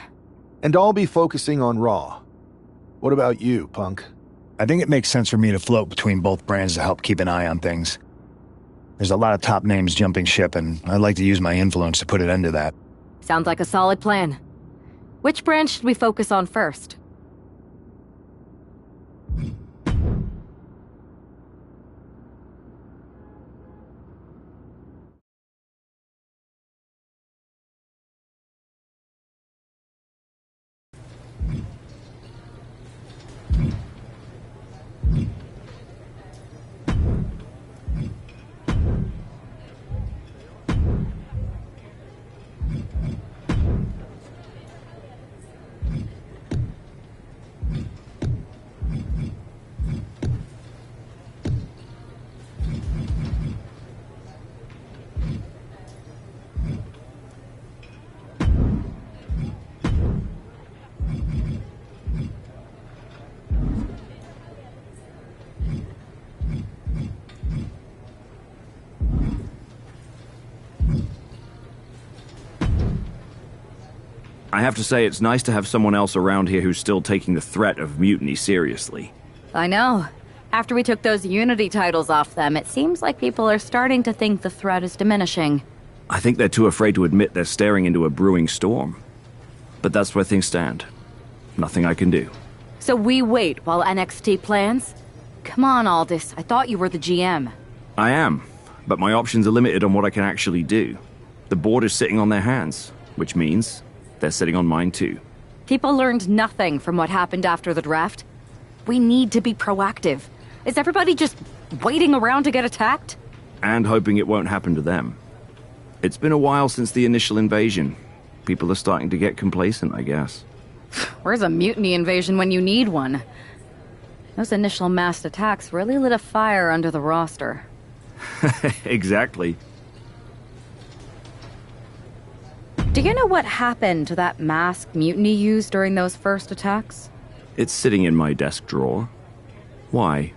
And I'll be focusing on Raw. What about you, Punk? I think it makes sense for me to float between both brands to help keep an eye on things. There's a lot of top names jumping ship, and I'd like to use my influence to put an end to that. Sounds like a solid plan. Which brand should we focus on first? I have to say it's nice to have someone else around here who's still taking the threat of mutiny seriously. I know. After we took those Unity titles off them, it seems like people are starting to think the threat is diminishing. I think they're too afraid to admit they're staring into a brewing storm. But that's where things stand. Nothing I can do. So we wait while NXT plans? Come on, Aldis. I thought you were the GM. I am, but my options are limited on what I can actually do. The board is sitting on their hands, which means they're sitting on mine too. People learned nothing from what happened after the draft. We need to be proactive. Is everybody just waiting around to get attacked? And hoping it won't happen to them. It's been a while since the initial invasion. People are starting to get complacent, I guess. Where's a mutiny invasion when you need one? Those initial massed attacks really lit a fire under the roster. Exactly. Do you know what happened to that masked mutiny used during those first attacks? It's sitting in my desk drawer. Why?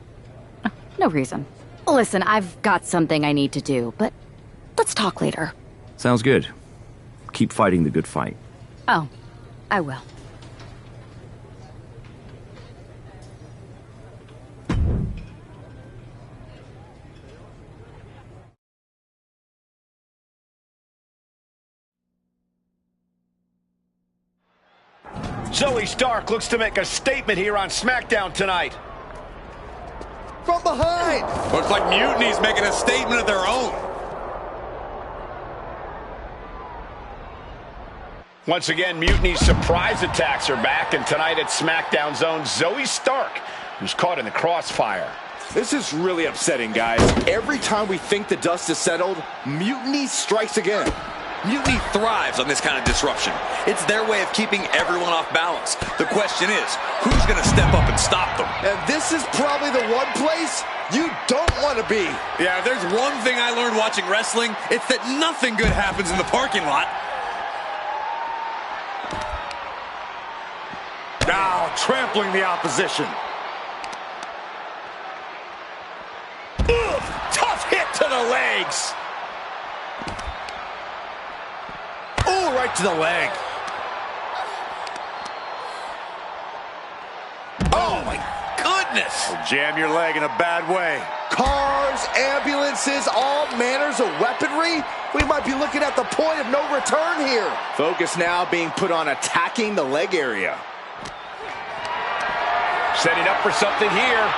No reason. Listen, I've got something I need to do, but let's talk later. Sounds good. Keep fighting the good fight. Oh, I will. Zoe Stark looks to make a statement here on SmackDown tonight. From behind! Looks like Mutiny's making a statement of their own. Once again, Mutiny's surprise attacks are back, and tonight at SmackDown Zone, Zoe Stark, who's caught in the crossfire. This is really upsetting, guys. Every time we think the dust is settled, Mutiny strikes again. Mutiny thrives on this kind of disruption. It's their way of keeping everyone off balance. The question is, who's going to step up and stop them? And this is probably the one place you don't want to be. Yeah, if there's one thing I learned watching wrestling, it's that nothing good happens in the parking lot. Now trampling the opposition. Ugh, tough hit to the legs. Oh, right to the leg. Oh, my goodness. Jam your leg in a bad way. Cars, ambulances, all manners of weaponry. We might be looking at the point of no return here. Focus now being put on attacking the leg area. Setting up for something here.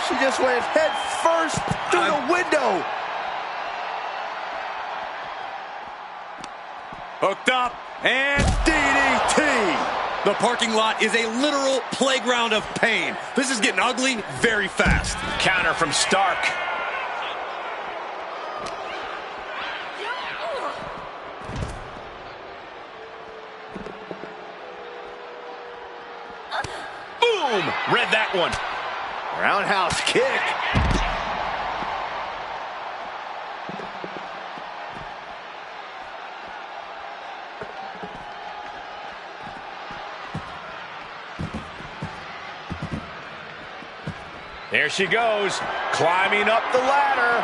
She just went head first through the window. Hooked up and DDT. The parking lot is a literal playground of pain. This is getting ugly very fast. Counter from Stark. Boom! Read that one. Roundhouse kick. There she goes, climbing up the ladder.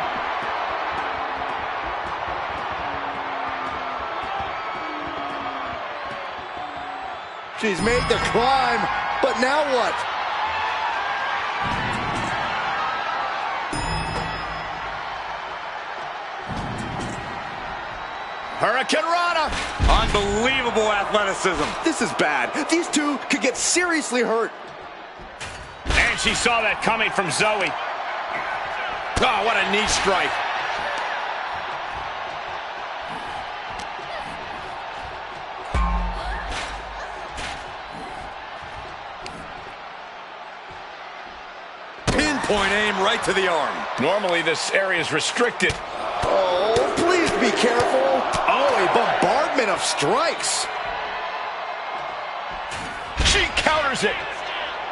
She's made the climb, but now what? Hurricane Rana. Unbelievable athleticism. This is bad. These two could get seriously hurt. And she saw that coming from Zoe. Oh, what a knee strike. Pinpoint aim right to the arm. Normally this area is restricted. Oh, please be careful. Oh, a bombardment of strikes. She counters it.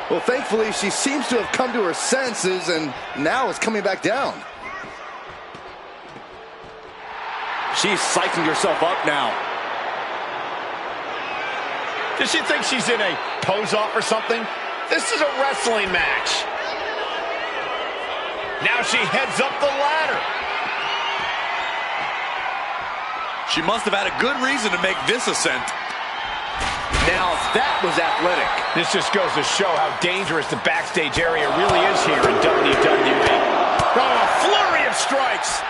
Well, thankfully, she seems to have come to her senses and now is coming back down. She's psyching herself up now. Does she think she's in a pose-off or something? This is a wrestling match. Now she heads up the ladder. She must have had a good reason to make this ascent. Now that was athletic. This just goes to show how dangerous the backstage area really is here in WWE. Oh, a flurry of strikes.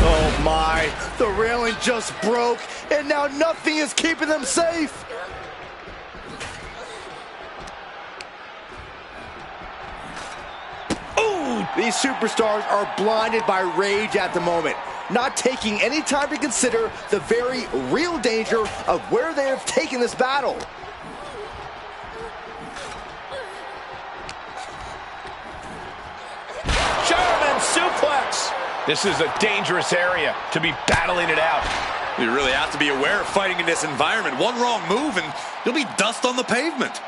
Oh my, the railing just broke, and now nothing is keeping them safe. Ooh, these superstars are blinded by rage at the moment, not taking any time to consider the very real danger of where they have taken this battle. German suplex. This is a dangerous area to be battling it out. You really have to be aware of fighting in this environment. One wrong move and you'll be dust on the pavement.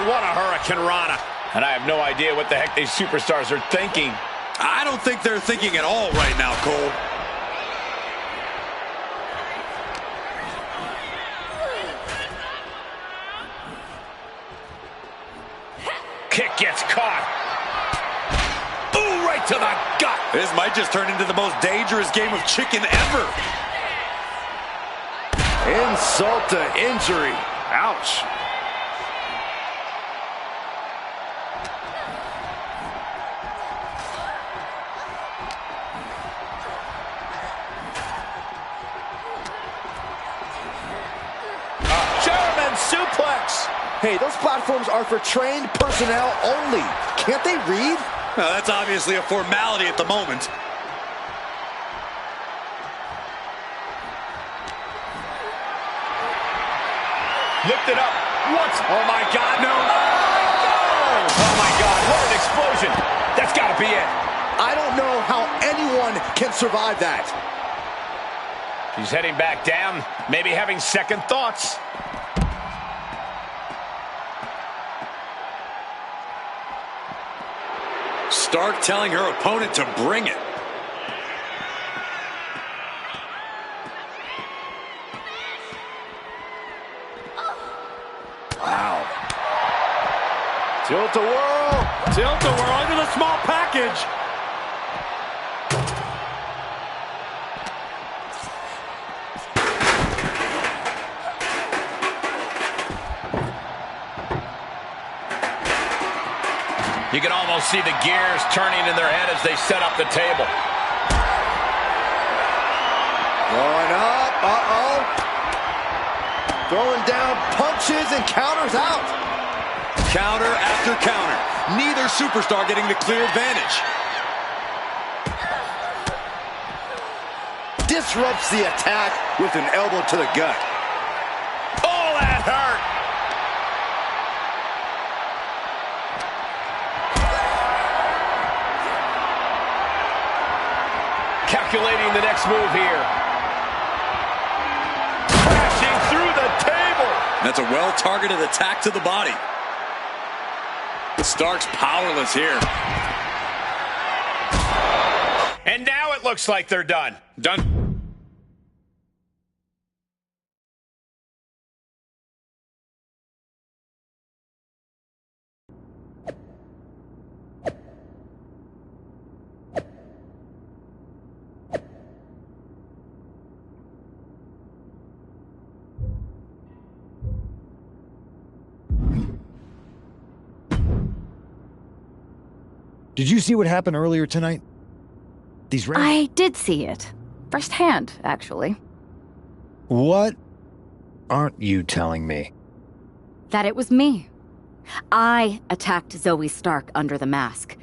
What a Hurricane Rana. And I have no idea what the heck these superstars are thinking. I don't think they're thinking at all right now, Cole. Kick gets caught. Ooh, right to the gut. This might just turn into the most dangerous game of chicken ever. Insult to injury. Ouch. Suplex. Hey, those platforms are for trained personnel only. Can't they read? Well, that's obviously a formality at the moment. Lift it up. What? Oh, my God, no. Oh, my God, what an explosion. That's got to be it. I don't know how anyone can survive that. She's heading back down, maybe having second thoughts. Stark telling her opponent to bring it. Wow. Tilt-a-whirl. Tilt-a-whirl into the small package. You can almost see the gears turning in their head as they set up the table. Going up, uh-oh. Throwing down punches and counters out. Counter after counter. Neither superstar getting the clear advantage. Disrupts the attack with an elbow to the gut. Oh, that hurt. Calculating the next move here. Crashing through the table. That's a well-targeted attack to the body. Stark's powerless here. And now it looks like they're done. Done. Did you see what happened earlier tonight? These rains? I did see it. Firsthand, actually. What aren't you telling me? That it was me. I attacked Zoe Stark under the mask.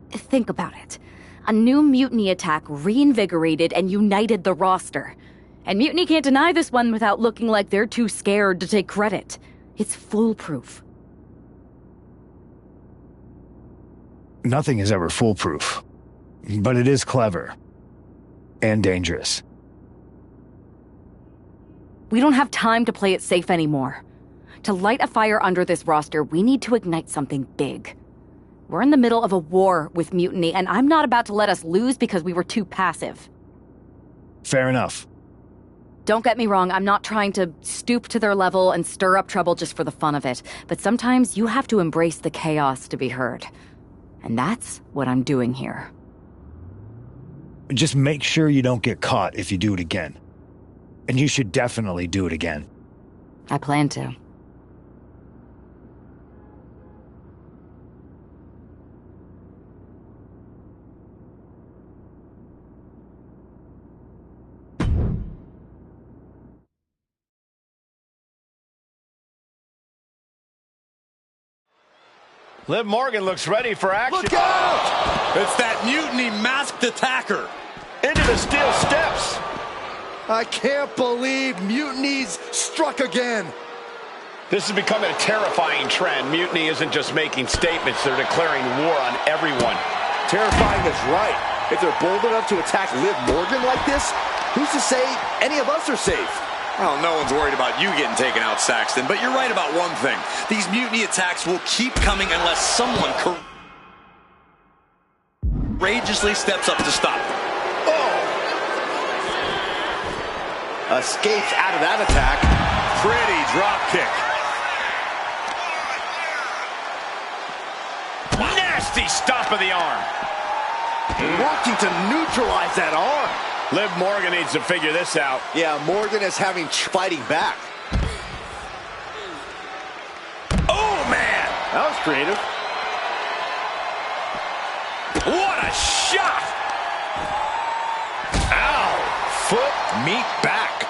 Think about it. A new mutiny attack reinvigorated and united the roster. And Mutiny can't deny this one without looking like they're too scared to take credit. It's foolproof. Nothing is ever foolproof, but it is clever. and dangerous. We don't have time to play it safe anymore. To light a fire under this roster, we need to ignite something big. We're in the middle of a war with Mutiny, and I'm not about to let us lose because we were too passive. Fair enough. Don't get me wrong, I'm not trying to stoop to their level and stir up trouble just for the fun of it, but sometimes you have to embrace the chaos to be heard. And that's what I'm doing here. Just make sure you don't get caught if you do it again. And you should definitely do it again. I plan to. Liv Morgan looks ready for action. Look out! It's that Mutiny masked attacker. Into the steel steps. I can't believe Mutiny's struck again. This is becoming a terrifying trend. Mutiny isn't just making statements, they're declaring war on everyone. Terrifying is right. If they're bold enough to attack Liv Morgan like this, who's to say any of us are safe? Well, no one's worried about you getting taken out, Saxton, but you're right about one thing. These Mutiny attacks will keep coming unless someone courageously steps up to stop them. Oh! Escapes out of that attack. Pretty drop kick. Nasty stomp of the arm. Working to neutralize that arm. Liv Morgan needs to figure this out. Yeah, Morgan is fighting back. Oh, man! That was creative. What a shot! Ow! Foot, meet back.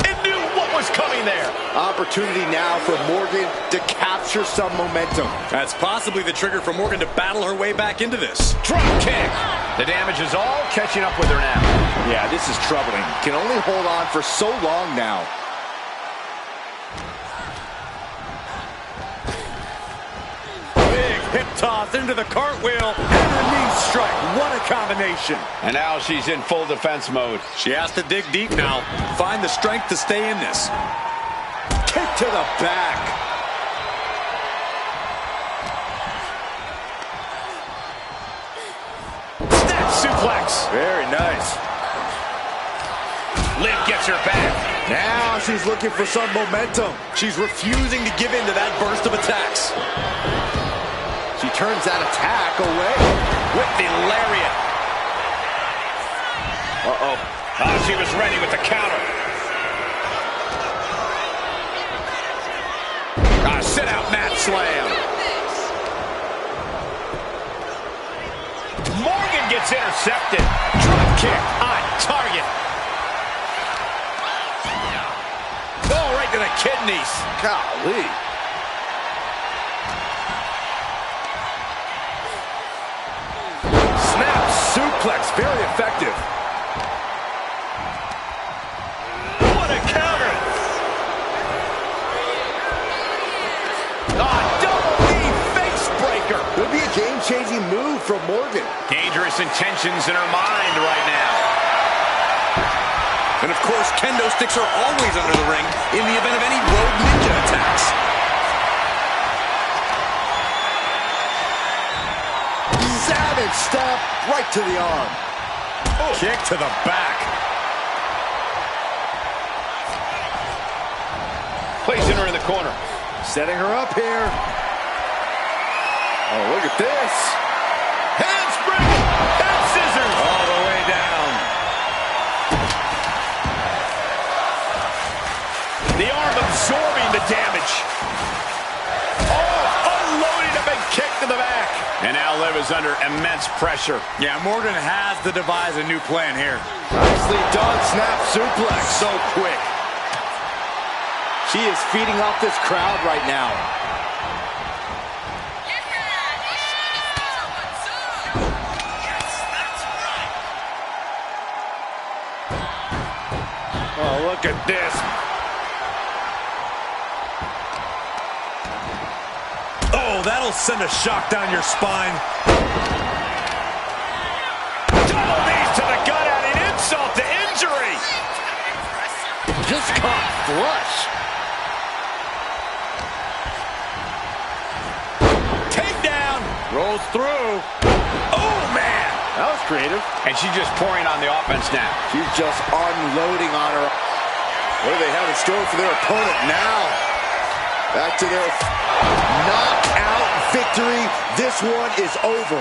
It knew what was coming there. Opportunity now for Morgan to capture some momentum. That's possibly the trigger for Morgan to battle her way back into this. Drop kick. The damage is all catching up with her now. Yeah, this is troubling. Can only hold on for so long now. Big hip toss into the cartwheel and a knee strike. What a combination. And now she's in full defense mode. She has to dig deep now. Find the strength to stay in this. Kick to the back. Suplex. Very nice. Liv gets her back. Now she's looking for some momentum. She's refusing to give in to that burst of attacks. She turns that attack away. With the lariat. Uh-oh. Oh, she was ready with the counter. Sit-out mat slam. Morgan gets intercepted. Drop kick on target. Oh, right to the kidneys. Golly. Snap suplex, very effective. What a counter. Double knee face breaker. Would be a game-changing move from Morgan. Dangerous intentions in her mind right now. And of course, kendo sticks are always under the ring in the event of any rogue ninja attacks. Savage stomp right to the arm. Oh. Kick to the back. Placing her in the corner. Setting her up here. Oh, look at this. Handspring. And scissors. All the way down. The arm absorbing the damage. Oh, unloading a big kick to the back. And now Liv is under immense pressure. Yeah, Morgan has to devise a new plan here. Nicely done, snap suplex. So quick. She is feeding off this crowd right now. Oh, look at this. Oh, that'll send a shock down your spine. Double knee just caught flush. Takedown. Rolls through. Oh, man. That was creative. And she's just pouring on the offense now. She's just unloading on her. What do they have in store for their opponent now? Back to their knockout victory. This one is over.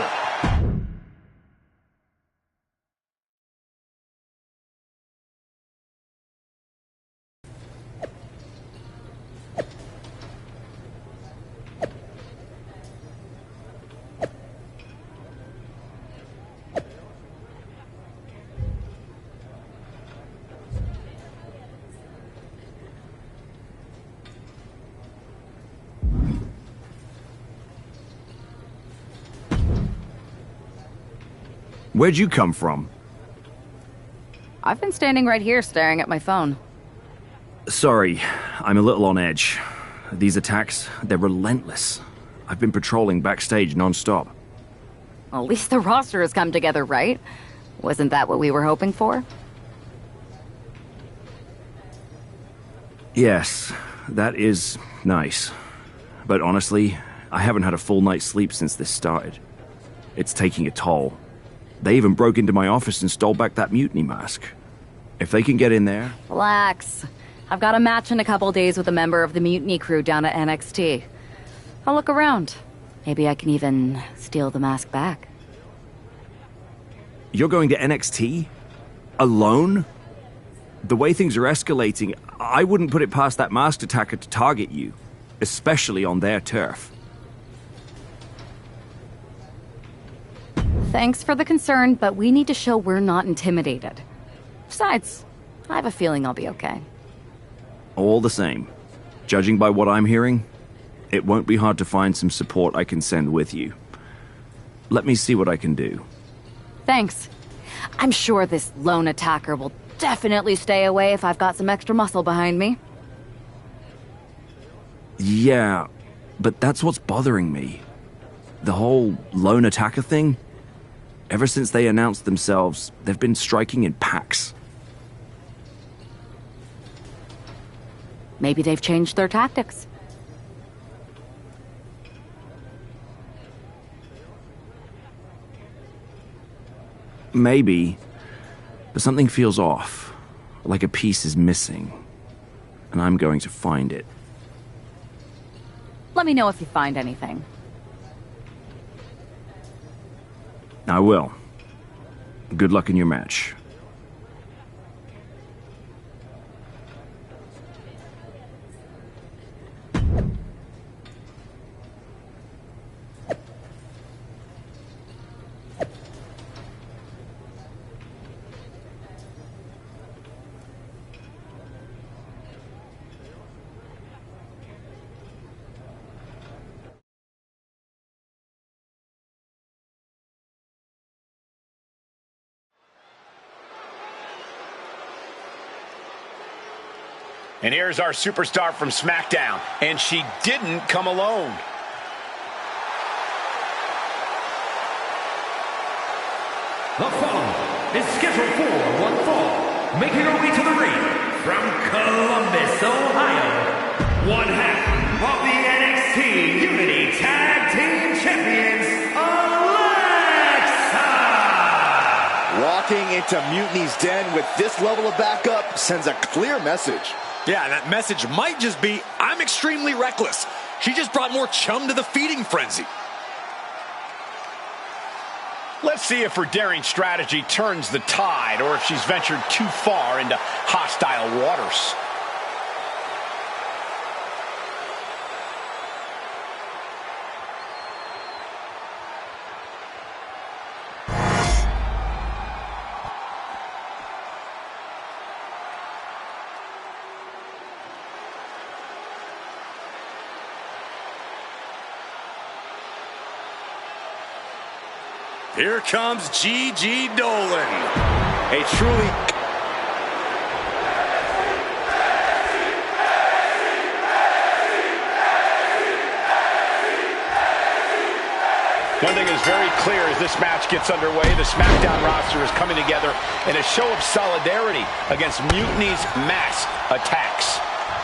Where'd you come from? I've been standing right here staring at my phone. Sorry, I'm a little on edge. These attacks, they're relentless. I've been patrolling backstage non-stop. Well, at least the roster has come together, right? Wasn't that what we were hoping for? Yes, that is nice. But honestly, I haven't had a full night's sleep since this started. It's taking a toll. They even broke into my office and stole back that mutiny mask. If they can get in there... Relax. I've got a match in a couple days with a member of the mutiny crew down at NXT. I'll look around. Maybe I can even steal the mask back. You're going to NXT? Alone? The way things are escalating, I wouldn't put it past that masked attacker to target you. Especially on their turf. Thanks for the concern, but we need to show we're not intimidated. Besides, I have a feeling I'll be okay. All the same, judging by what I'm hearing, it won't be hard to find some support I can send with you. Let me see what I can do. Thanks. I'm sure this lone attacker will definitely stay away if I've got some extra muscle behind me. Yeah, but that's what's bothering me. The whole lone attacker thing? Ever since they announced themselves, they've been striking in packs. Maybe they've changed their tactics. Maybe, but something feels off, like a piece is missing, and I'm going to find it. Let me know if you find anything. I will. Good luck in your match. And here's our superstar from SmackDown. And she didn't come alone. The following is scheduled for one fall. Making her way to the ring from Columbus, Ohio. One half of the NXT Unity Tag Team Champions, Alexa! Walking into Mutiny's den with this level of backup sends a clear message. Yeah, that message might just be, I'm extremely reckless. She just brought more chum to the feeding frenzy. Let's see if her daring strategy turns the tide or if she's ventured too far into hostile waters. Here comes Gigi Dolan. A truly... One thing is very clear as this match gets underway, the SmackDown roster is coming together in a show of solidarity against Mutiny's mass attacks.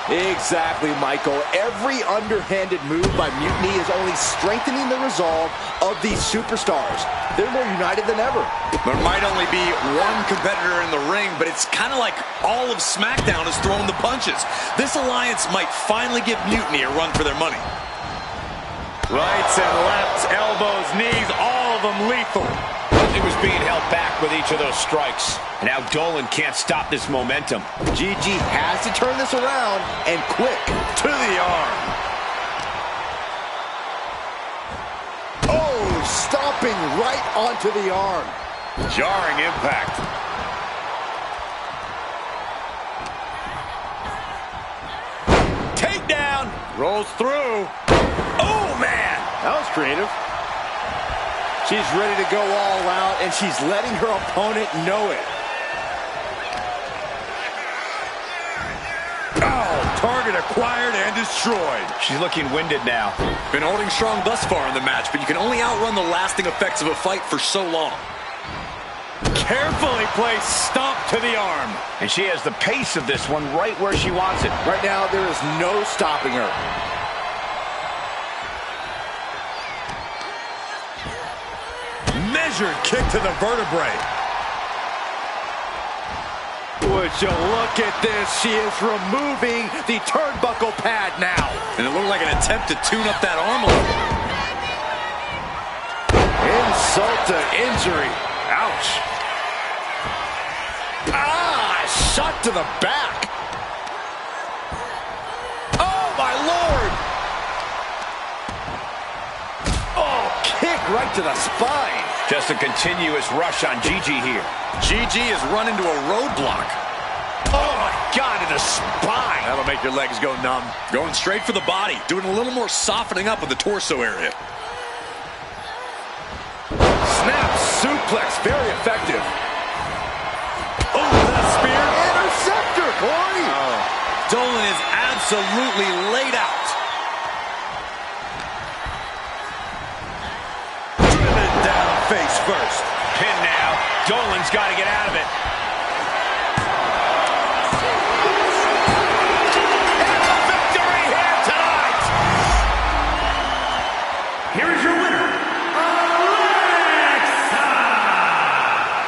Exactly, Michael. Every underhanded move by Mutiny is only strengthening the resolve of these superstars. They're more united than ever. There might only be one competitor in the ring, but it's kind of like all of SmackDown is throwing the punches. This alliance might finally give Mutiny a run for their money. Rights and lefts, elbows, knees, all of them lethal. He was being held back with each of those strikes. And now Dolan can't stop this momentum. Gigi has to turn this around, and quick. To the arm. Oh, stomping right onto the arm. Jarring impact. Takedown. Rolls through. Oh, man. That was creative. She's ready to go all out, and she's letting her opponent know it. Oh, target acquired and destroyed. She's looking winded now. Been holding strong thus far in the match, but you can only outrun the lasting effects of a fight for so long. Carefully placed stomp to the arm. And she has the pace of this one right where she wants it. Right now, there is no stopping her. Measured kick to the vertebrae. Would you look at this? She is removing the turnbuckle pad now. And it looked like an attempt to tune up that arm a little. Insult to injury. Ouch. Ah, shot to the back. Oh, my Lord. Oh, kick right to the spine. Just a continuous rush on Gigi here. Gigi has run into a roadblock. Oh, my God, in the spine. That'll make your legs go numb. Going straight for the body, doing a little more softening up of the torso area. Snap suplex, very effective. Oh, that spear. Interceptor, Corey. Oh. Dolan is absolutely laid out. Driven down face first. Pin now. Dolan's got to get out of it. And the victory here tonight. Here is your winner, Alexa!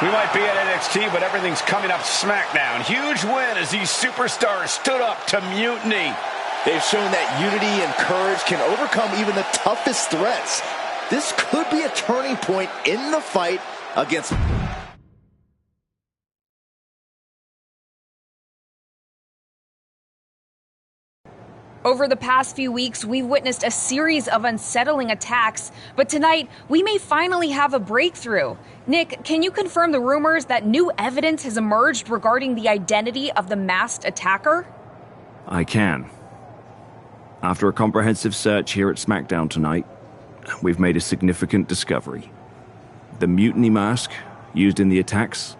We might be at NXT, but everything's coming up SmackDown. Huge win as these superstars stood up to Mutiny. They've shown that unity and courage can overcome even the toughest threats. This could be a turning point in the fight against... Over the past few weeks, we've witnessed a series of unsettling attacks, but tonight, we may finally have a breakthrough. Nick, can you confirm the rumors that new evidence has emerged regarding the identity of the masked attacker? I can. After a comprehensive search here at SmackDown tonight, we've made a significant discovery. The mutiny mask used in the attacks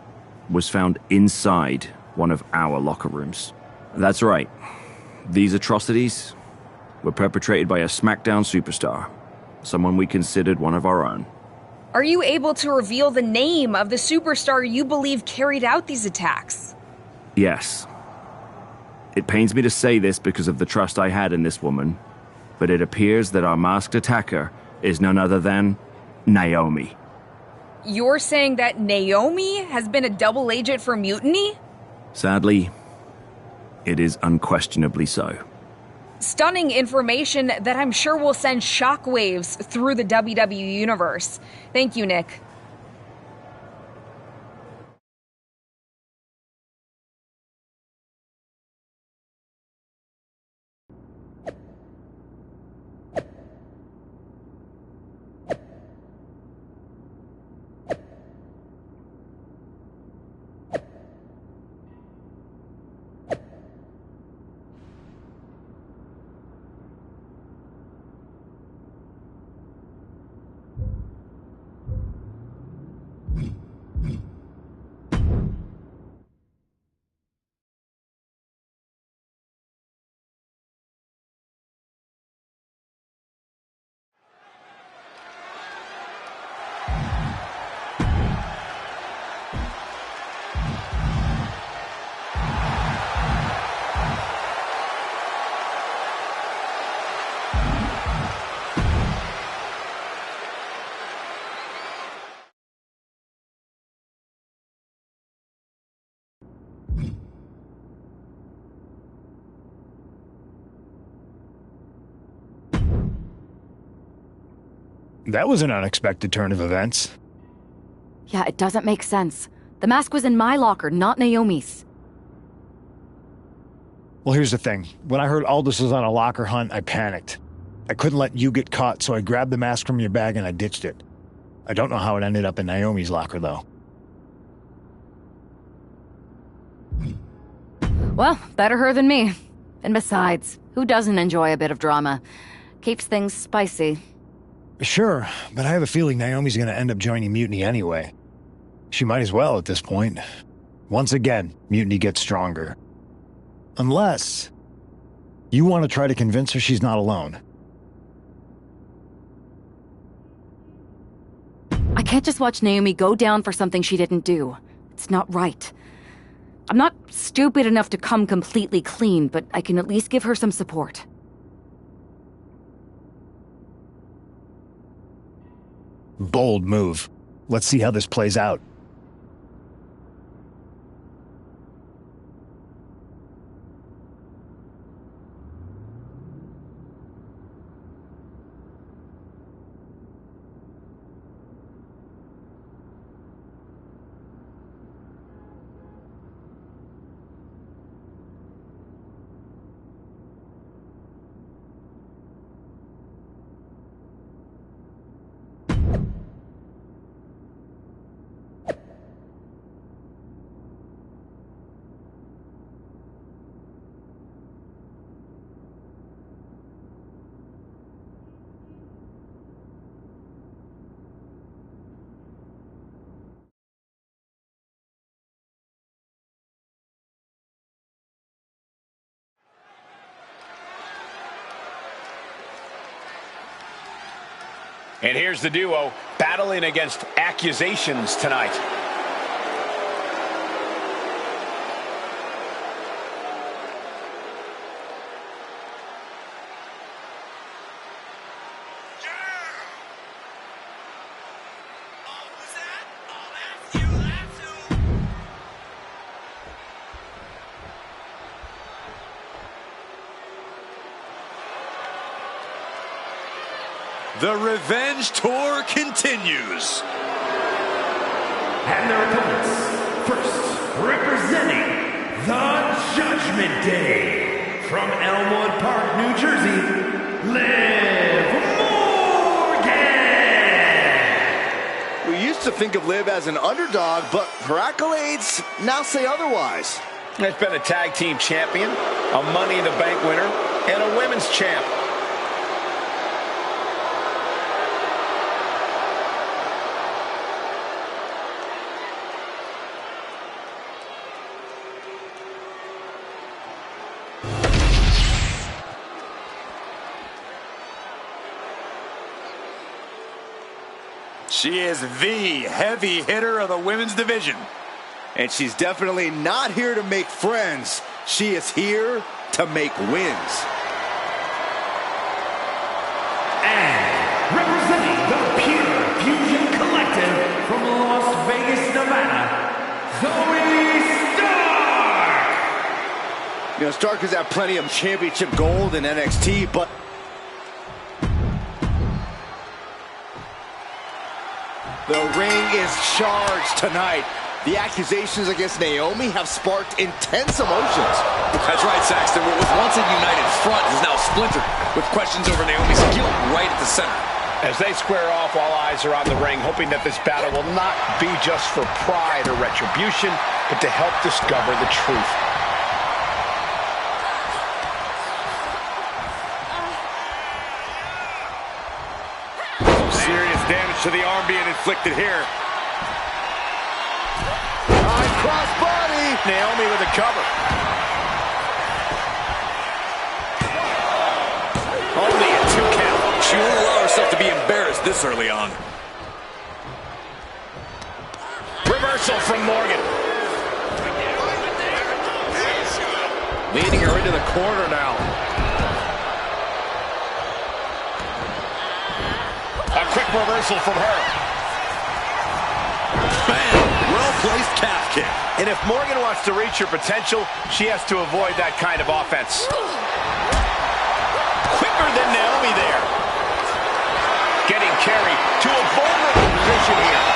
was found inside one of our locker rooms. That's right. These atrocities were perpetrated by a SmackDown superstar, someone we considered one of our own. Are you able to reveal the name of the superstar you believe carried out these attacks? Yes. It pains me to say this because of the trust I had in this woman, but it appears that our masked attacker is none other than Naomi. You're saying that Naomi has been a double agent for Mutiny? Sadly, it is unquestionably so. Stunning information that I'm sure will send shockwaves through the WWE universe. Thank you, Nick. That was an unexpected turn of events. Yeah, it doesn't make sense. The mask was in my locker, not Naomi's. Well, here's the thing. When I heard Aldous was on a locker hunt, I panicked. I couldn't let you get caught, so I grabbed the mask from your bag and I ditched it. I don't know how it ended up in Naomi's locker, though. Well, better her than me. And besides, who doesn't enjoy a bit of drama? Keeps things spicy. Sure, but I have a feeling Naomi's gonna end up joining Mutiny anyway. She might as well at this point. Once again, Mutiny gets stronger. Unless you want to try to convince her she's not alone. I can't just watch Naomi go down for something she didn't do. It's not right. I'm not stupid enough to come completely clean, but I can at least give her some support. Bold move. Let's see how this plays out. And here's the duo battling against accusations tonight. The revenge tour continues. And their opponents, first representing the Judgment Day from Elmwood Park, New Jersey, Liv Morgan. We used to think of Liv as an underdog, but her accolades now say otherwise. It's been a tag team champion, a Money in the Bank winner, and a women's champ. She is the heavy hitter of the women's division. And she's definitely not here to make friends. She is here to make wins. And representing the Pure Fusion Collective from Las Vegas, Nevada, Zoe Stark! You know, Stark has had plenty of championship gold in NXT, but the ring is charged tonight. The accusations against Naomi have sparked intense emotions. That's right, Saxton. What was once a united front is now splintered, with questions over Naomi's guilt right at the center. As they square off, all eyes are on the ring, hoping that this battle will not be just for pride or retribution, but to help discover the truth. Serious damage to the arm being inflicted here. High cross body. Naomi with a cover. Only a 2 count. She won't allow herself to be embarrassed this early on. Reversal from Morgan. Leading her into the corner now. A quick reversal from her. Bam! Well-placed calf kick. And if Morgan wants to reach her potential, she has to avoid that kind of offense. Quicker than Naomi there. Getting carry to a vulnerable position here.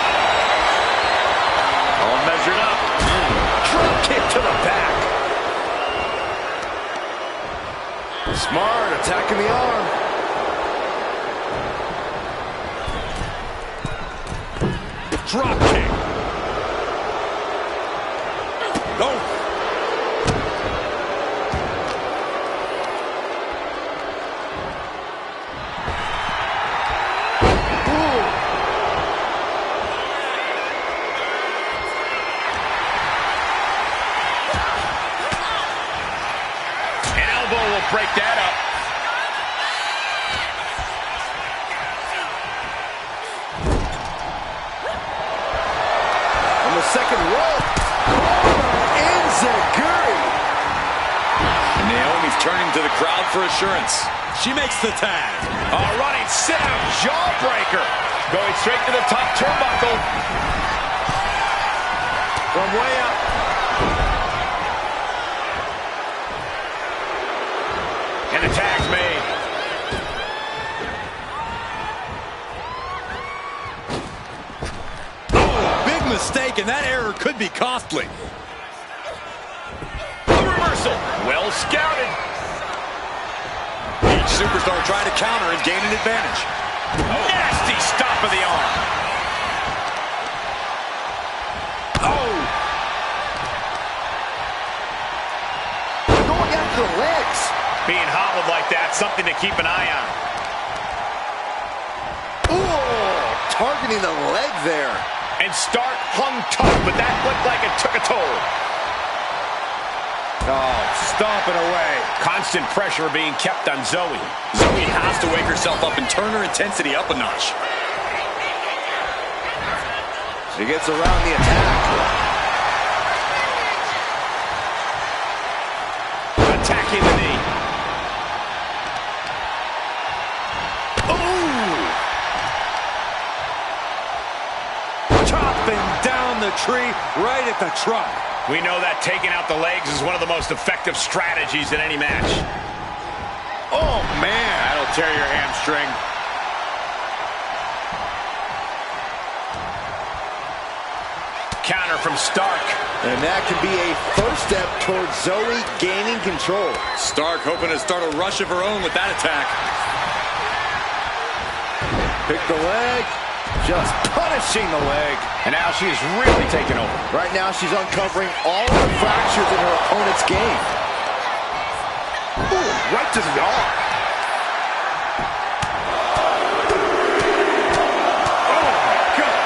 All measured up. Drop kick to the back. Smart, attacking the arm. Drop kick. No. An elbow will break that up. On the second rope. Enziguri. Naomi's turning to the crowd for assurance. She makes the tag. A running sit-out jawbreaker. Going straight to the top turnbuckle. From way up. And the tag's made. Big mistake, and that error could be costly. A reversal. Well scouted. Each superstar trying to counter and gain an advantage. Nasty stop of the arm. Oh! Going after the legs. Being hobbled like that, something to keep an eye on. Ooh! Targeting the leg there. And Stark hung tough, but that looked like it took a toll. Oh, stomping away. Constant pressure being kept on Zoe. Zoe has to wake herself up and turn her intensity up a notch. She gets around the attack. Attacking the knee. Ooh! Chopping down the tree right at the trunk. We know that taking out the legs is one of the most effective strategies in any match. Oh, man. That'll tear your hamstring. Counter from Stark. And that can be a first step towards Zoe gaining control. Stark hoping to start a rush of her own with that attack. Pick the leg. Just punishing the leg. And now she's really taking over. Right now, she's uncovering all the fractures in her opponent's game. Ooh, right to the arm. Oh, my God.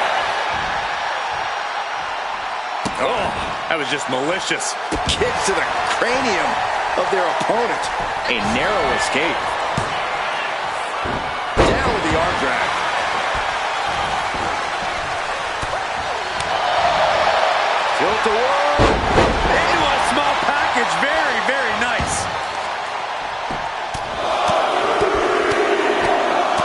Oh, that was just malicious. Kick to the cranium of their opponent. A narrow escape. Down with the arm drag. Tilt the world. Into a small package. Very, very nice.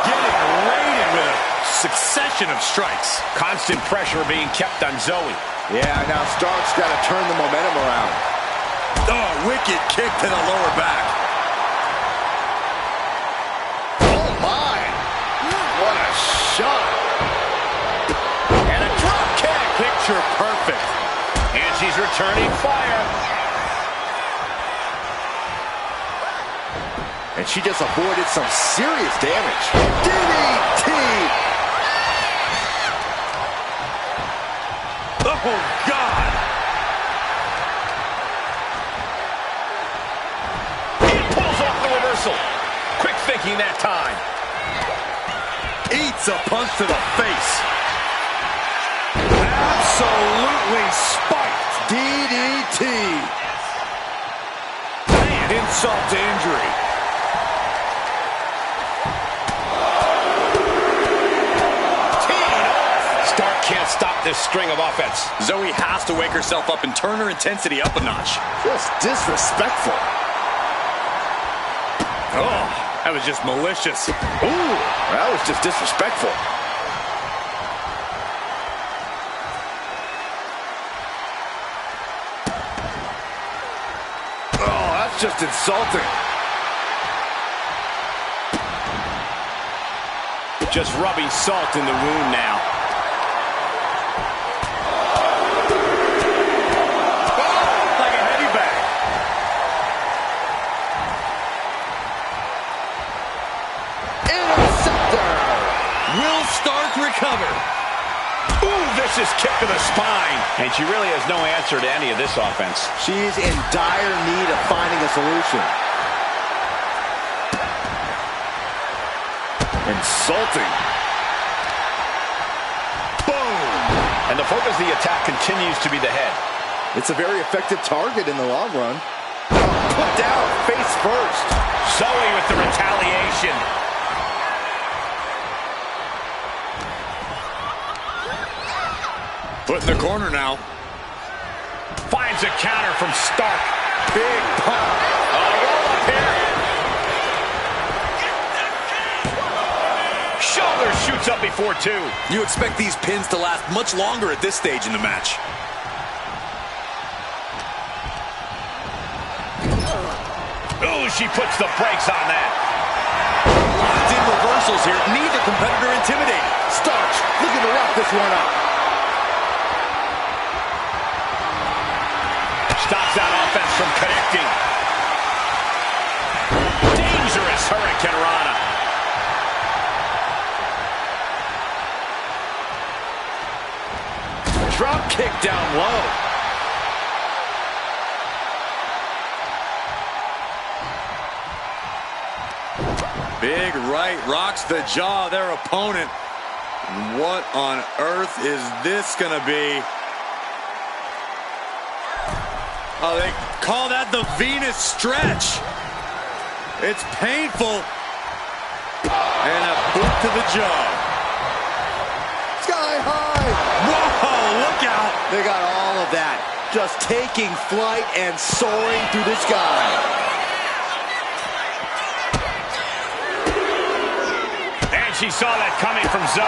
Getting raided with a succession of strikes. Constant pressure being kept on Zoe. Yeah, now Stark's got to turn the momentum around. Oh, wicked kick to the lower back. Oh, my. What a shot. And a drop kick. Picture perfect. And she's returning fire. And she just avoided some serious damage. DDT! Oh, God! It pulls off the reversal. Quick thinking that time. Eats a punch to the face. Absolutely spiked. DDT. Man, insult to injury. Stark can't stop this string of offense. Zoe has to wake herself up and turn her intensity up a notch. Just disrespectful. Oh, that was just malicious. Ooh, that was just disrespectful. Oh, that's just insulting. Just rubbing salt in the wound now. Oh, like a heavy bag. Interceptor. Will Stark recover? Ooh, vicious kick to the spine. And she really has no answer to any of this offense. She's in dire need of finding a solution. Insulting. Boom! And the focus of the attack continues to be the head. It's a very effective target in the long run. Put down, face first. Zoe with the retaliation. Put in the corner now. Finds a counter from Stark. Big pump. Roll up here. Shoulder shoots up before two. You expect these pins to last much longer at this stage in the match. Ooh, she puts the brakes on that. Locked in reversals here. Neither competitor intimidated. Starks looking to wrap this one up. Stops that offense from connecting. Dangerous Hurricane Rana. Drop kick down low. Big right rocks the jaw of their opponent. What on earth is this going to be? Oh, they call that the Venus stretch. It's painful. And a boot to the jaw. Sky high. Whoa, look out. They got all of that. Just taking flight and soaring through the sky. And she saw that coming from Zoe.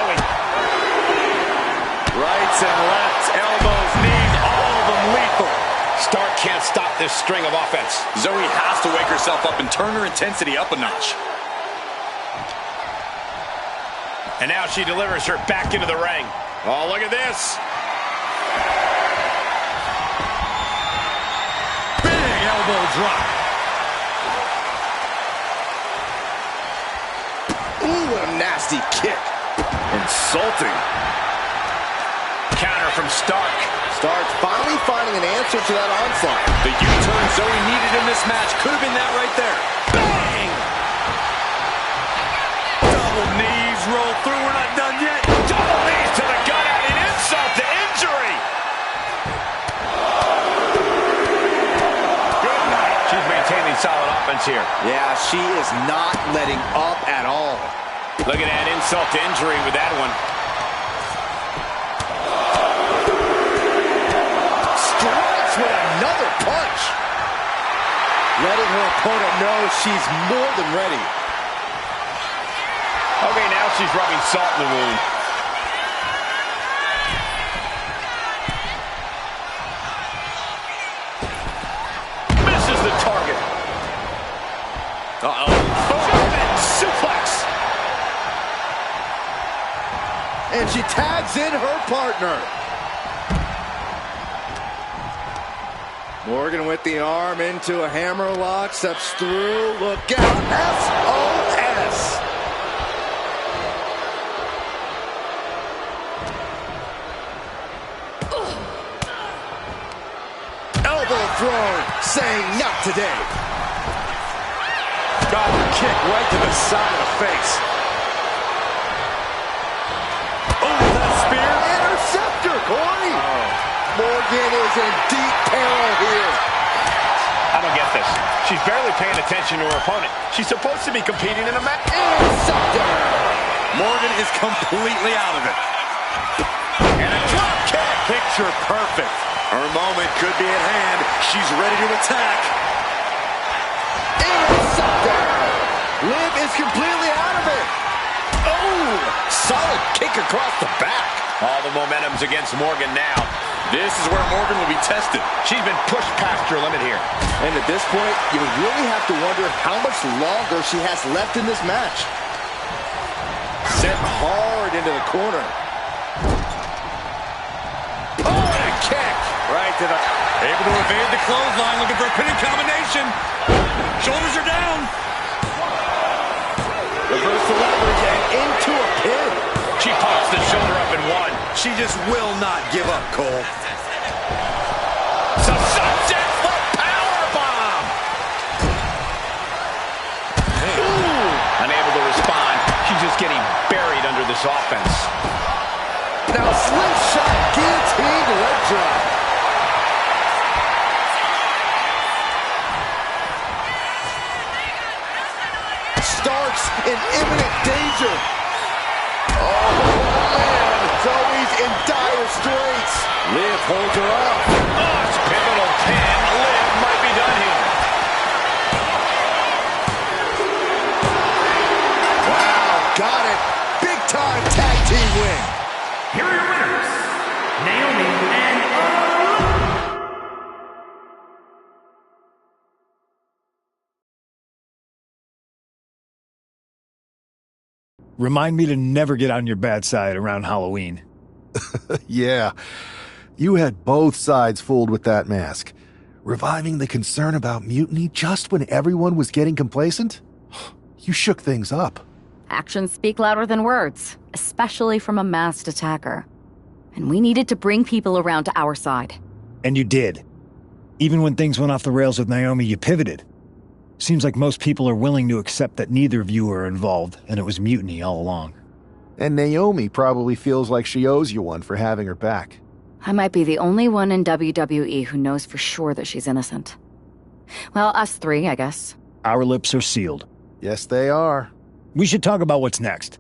Rights and lefts, elbows, knees, all of them lethal. Stark can't stop this string of offense. Zoe has to wake herself up and turn her intensity up a notch. And now she delivers her back into the ring. Oh, look at this. Big elbow drop. Ooh, what a nasty kick. Insulting. Counter from Stark. Stark finally finding an answer to that onslaught. The U-turn Zoe needed in this match could have been that right there. Bang! Double knees roll through. We're not done yet. Double knees to the gut, adding insult to injury. Good night. She's maintaining solid offense here. Yeah, she is not letting up at all. Look at that insult to injury with that one. Strikes with another punch. Letting her opponent know she's more than ready. Okay, now she's rubbing salt in the wound. Misses the target. Uh-oh. Suplex. And she tags in her partner. Morgan with the arm into a hammerlock, steps through, look out, SOS. Elbow thrown, saying not today. Got a kick right to the side of the face. Oh, that spear. Interceptor, Corey. Morgan is in deep peril here. I don't get this. She's barely paying attention to her opponent. She's supposed to be competing in a match. Interceptor. Morgan is completely out of it. And a drop kick. Picture perfect. Her moment could be at hand. She's ready to attack. Interceptor. Liv is completely out of it. Oh, solid kick across the back. All the momentum's against Morgan now. This is where Morgan will be tested. She's been pushed past her limit here. And at this point, you would really have to wonder how much longer she has left in this match. Sent hard into the corner. Oh, and a kick. Right to the... Able to evade the clothesline, looking for a pinning combination. Shoulders are down. Reverse the leverage and into a pin. She pops the shoulder up in one. She just will not give up, Cole. Some sunset flip powerbomb. Unable to respond. She's just getting buried under this offense. Now slingshot guillotine leg drop. Starks in imminent danger. Oh, man. Zoe's in dire straits. Liv holds her up. Oh, it's pivotal 10. Liv might be done here. Wow, got it. Big time tag team win. Here are your winners, Naomi and Remind me to never get on your bad side around Halloween. Yeah, you had both sides fooled with that mask. Reviving the concern about mutiny just when everyone was getting complacent? You shook things up. Actions speak louder than words, especially from a masked attacker. And we needed to bring people around to our side. And you did. Even when things went off the rails with Naomi, you pivoted. Seems like most people are willing to accept that neither of you are involved, and it was mutiny all along. And Naomi probably feels like she owes you one for having her back. I might be the only one in WWE who knows for sure that she's innocent. Well, us three, I guess. Our lips are sealed. Yes, they are. We should talk about what's next.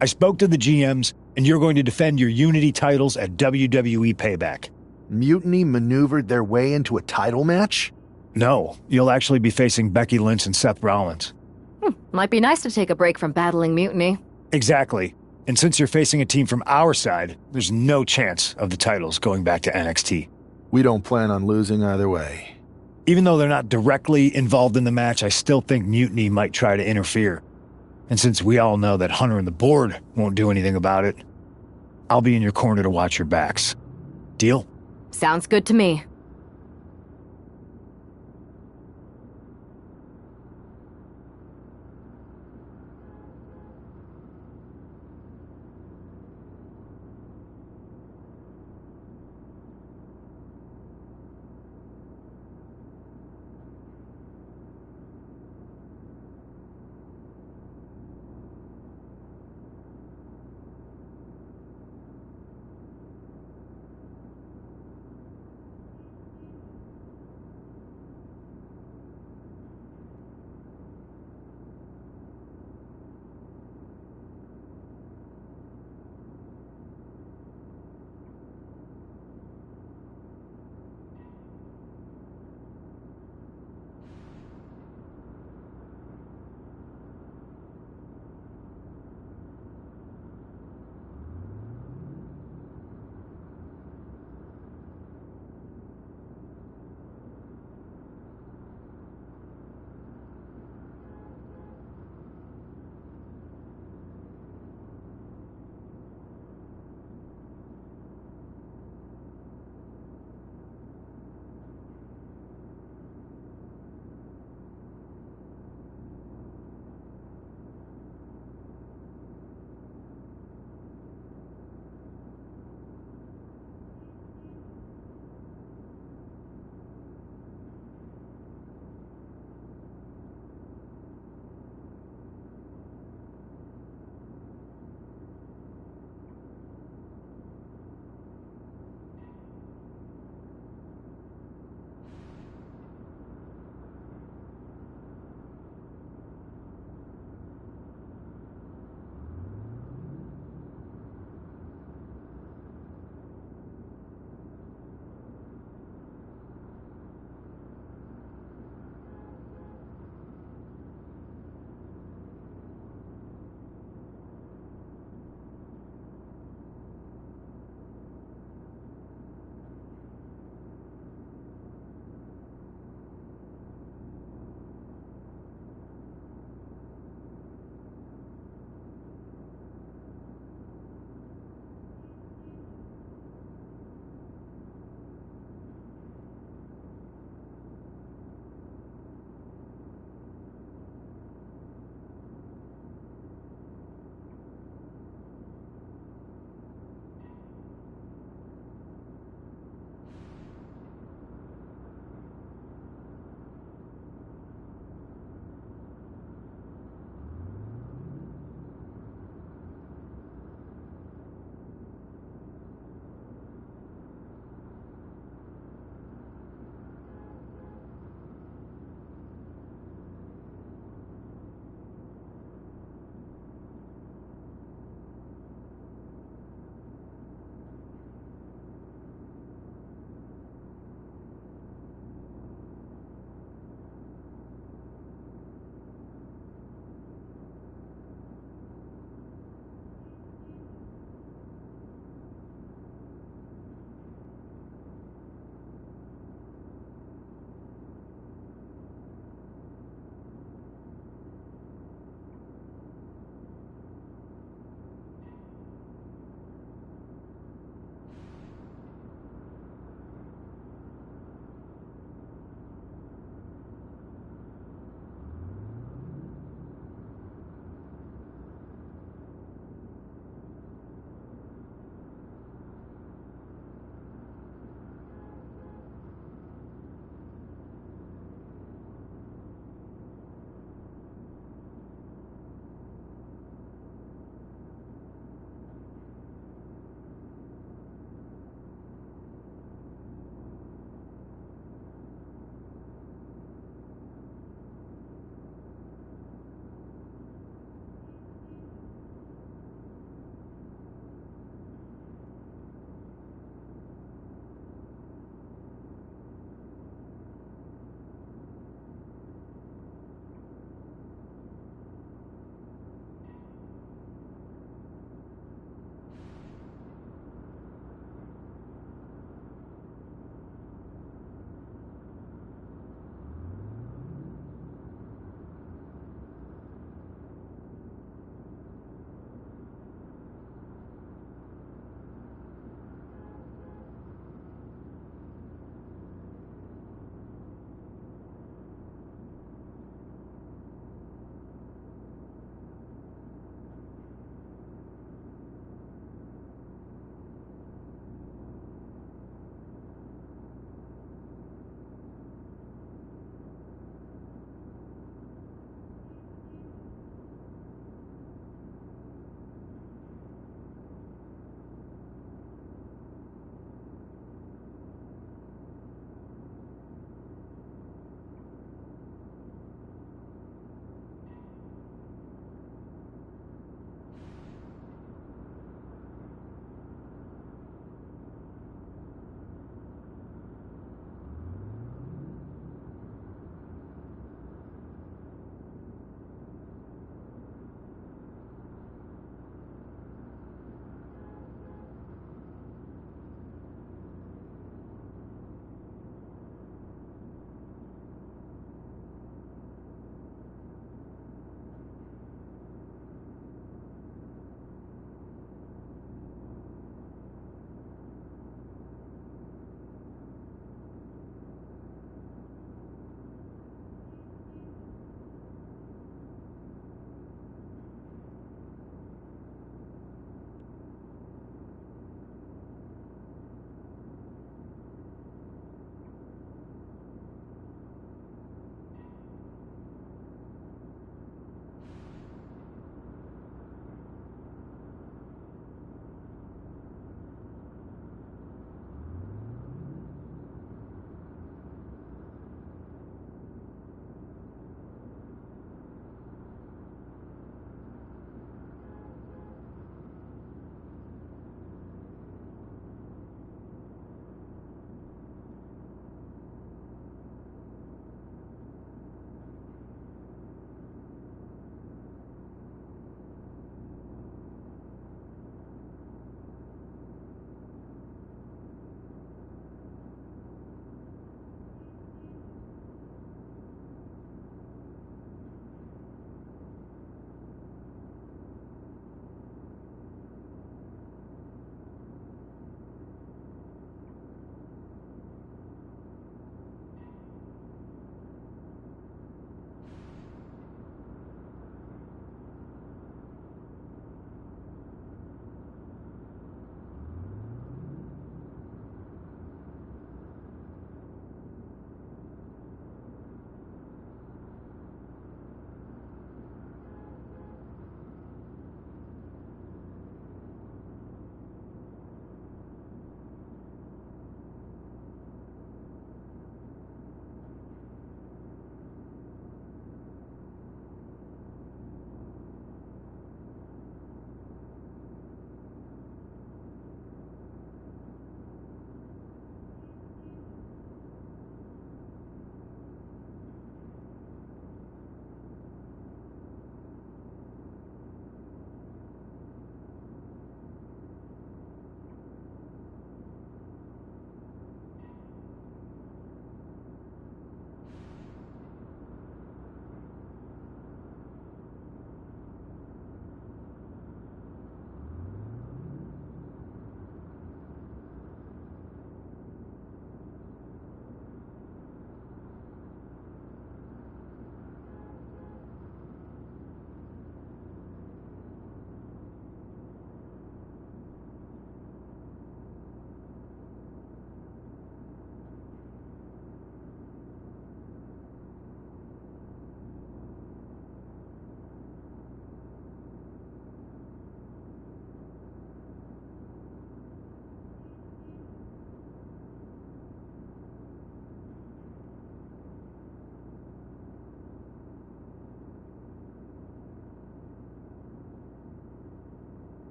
I spoke to the GMs, and you're going to defend your Unity titles at WWE Payback. Mutiny maneuvered their way into a title match? No, you'll actually be facing Becky Lynch and Seth Rollins. Might be nice to take a break from battling mutiny. Exactly. And since you're facing a team from our side, there's no chance of the titles going back to NXT. We don't plan on losing either way. Even though they're not directly involved in the match, I still think Mutiny might try to interfere. And since we all know that Hunter and the board won't do anything about it, I'll be in your corner to watch your backs. Deal? Sounds good to me.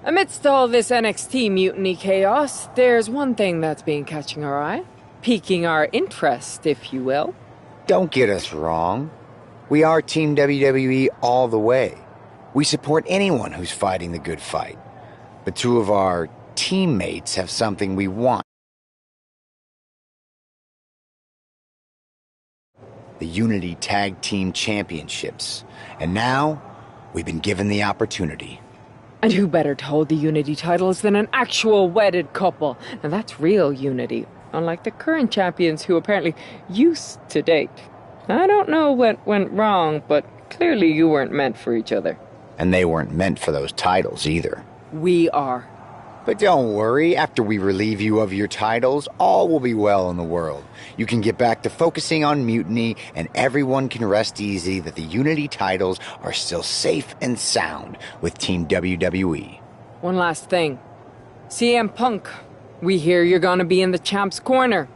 Amidst all this NXT mutiny chaos, there's one thing that's been catching our eye. Piquing our interest, if you will. Don't get us wrong. We are Team WWE all the way. We support anyone who's fighting the good fight. But two of our teammates have something we want. The Unity Tag Team Championships. And now, we've been given the opportunity. And who better to hold the Unity titles than an actual wedded couple? Now that's real unity, unlike the current champions who apparently used to date. I don't know what went wrong, but clearly you weren't meant for each other. And they weren't meant for those titles either. We are. But don't worry, after we relieve you of your titles, all will be well in the world. You can get back to focusing on Mutiny, and everyone can rest easy that the Unity titles are still safe and sound with Team WWE. One last thing. CM Punk, we hear you're gonna be in the champ's corner.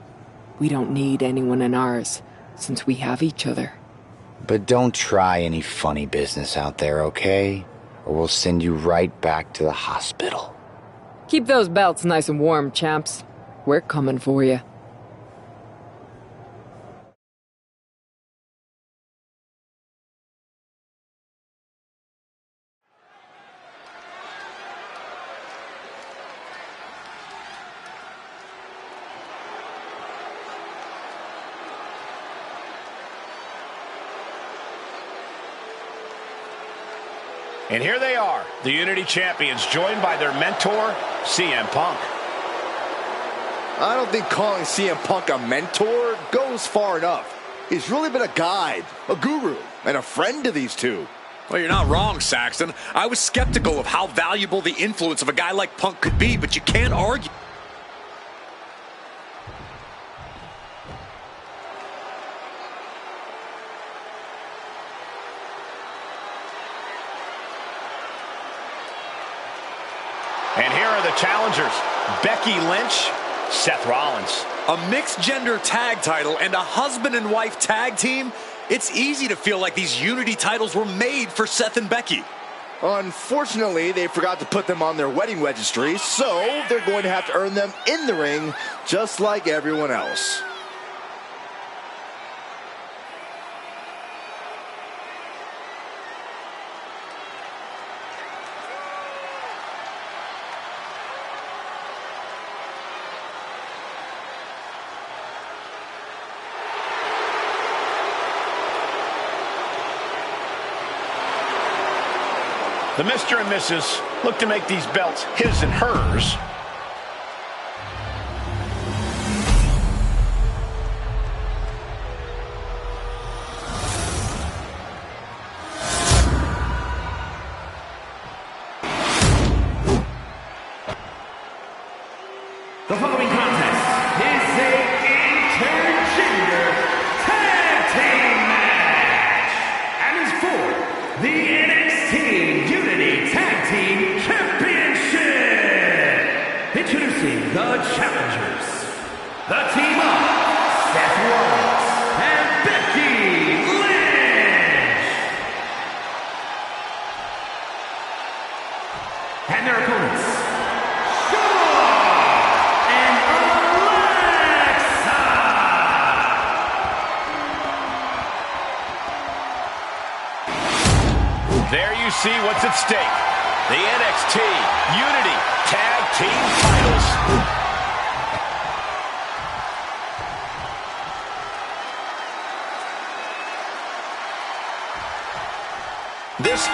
We don't need anyone in ours, since we have each other. But don't try any funny business out there, okay? Or we'll send you right back to the hospital. Keep those belts nice and warm, champs. We're coming for you. And here they are, the Unity Champions, joined by their mentor, CM Punk. I don't think calling CM Punk a mentor goes far enough. He's really been a guide, a guru, and a friend to these two. Well, you're not wrong, Saxton. I was skeptical of how valuable the influence of a guy like Punk could be, but you can't argue. And here are the challengers, Becky Lynch, Seth Rollins. A mixed-gender tag title and a husband and wife tag team? It's easy to feel like these Unity titles were made for Seth and Becky. Unfortunately, they forgot to put them on their wedding registry, so they're going to have to earn them in the ring, just like everyone else. The Mr. and Mrs. look to make these belts his and hers. The following contest is a intergender tag team match and is for the NXT Unity Tag Team Championship. Introducing the challengers, the team of Seth Rollins and Becky Lynch, and their opponents, There you see what's at stake. The NXT Unity Tag Team titles. This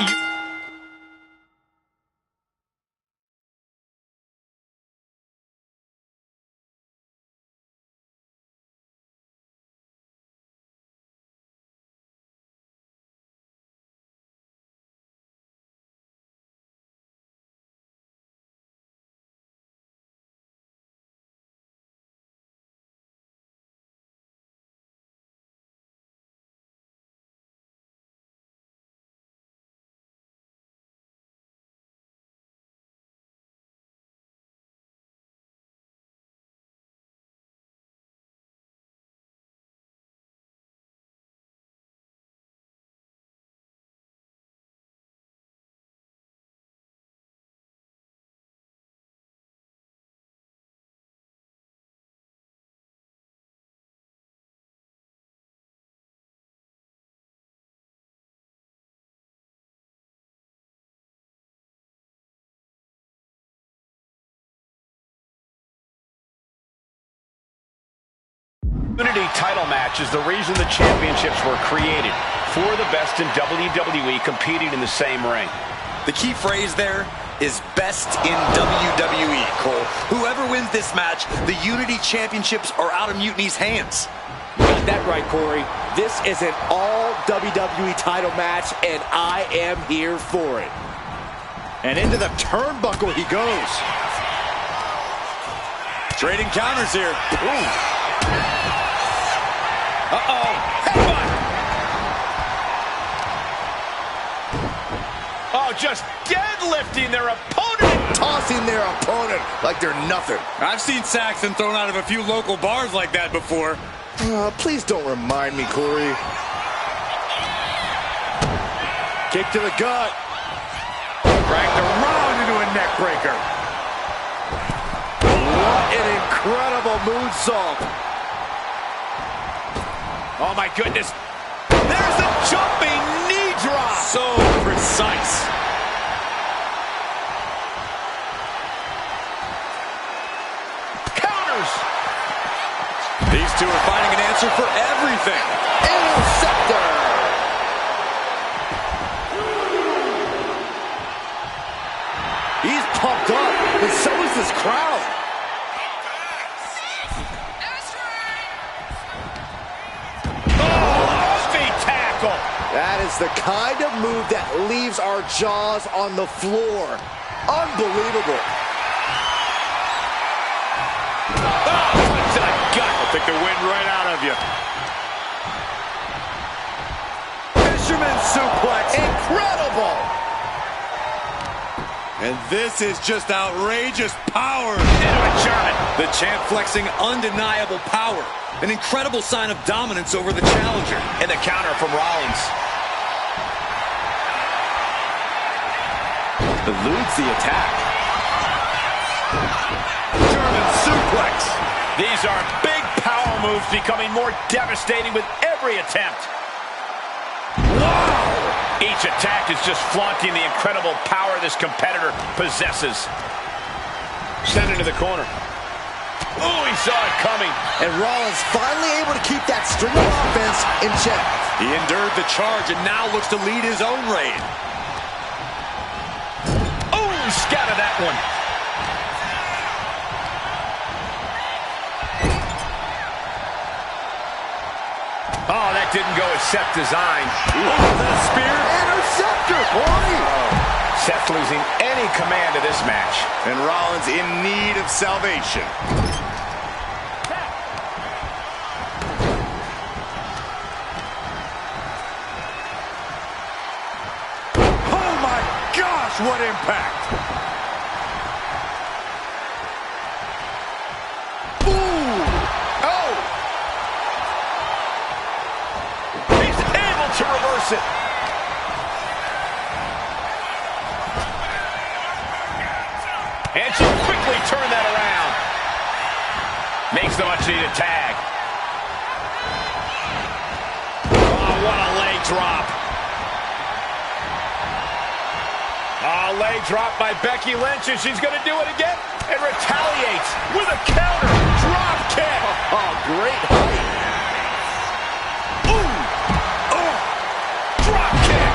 Unity title match is the reason the championships were created. For the best in WWE competing in the same ring. The key phrase there is best in WWE, Cole. Whoever wins this match, the Unity Championships are out of Mutiny's hands. You got that right, Corey. This is an all WWE title match, and I am here for it. And into the turnbuckle he goes. Trading counters here. Ooh. Uh-oh. Headbutt. Oh, just deadlifting their opponent. Tossing their opponent like they're nothing. I've seen Saxton thrown out of a few local bars like that before. Please don't remind me, Corey. Kick to the gut. Dragged around into a neck breaker. What an incredible moonsault. Oh, my goodness. There's a jumping knee drop. So precise. Counters. These two are finding an answer for everything. Interceptor. He's pumped up, and so is this crowd. That is the kind of move that leaves our jaws on the floor. Unbelievable. Oh, punch to the gut. I'll take the wind right out of you. Fisherman suplex. Incredible. And this is just outrageous power. Into a German. The champ flexing undeniable power. An incredible sign of dominance over the challenger. And the counter from Rollins. Eludes the attack. German suplex. These are big power moves becoming more devastating with every attempt. Wow! Each attack is just flaunting the incredible power this competitor possesses. Sent into the corner. Oh, he saw it coming. And Rollins finally able to keep that string of offense in check. He endured the charge and now looks to lead his own reign. Oh, he scattered that one. Oh, that didn't go as Seth designed. Ooh, the spear. Interceptor, boy. Seth losing any command of this match. And Rollins in need of salvation. Oh my gosh, what impact! Ooh! Oh! He's able to reverse it. And she quickly turned that around. Makes the much-needed tag. Oh, what a leg drop. Oh, leg drop by Becky Lynch, and she's going to do it again. And retaliates with a counter. Drop kick. Oh, great height. Ooh! Oh! Drop kick.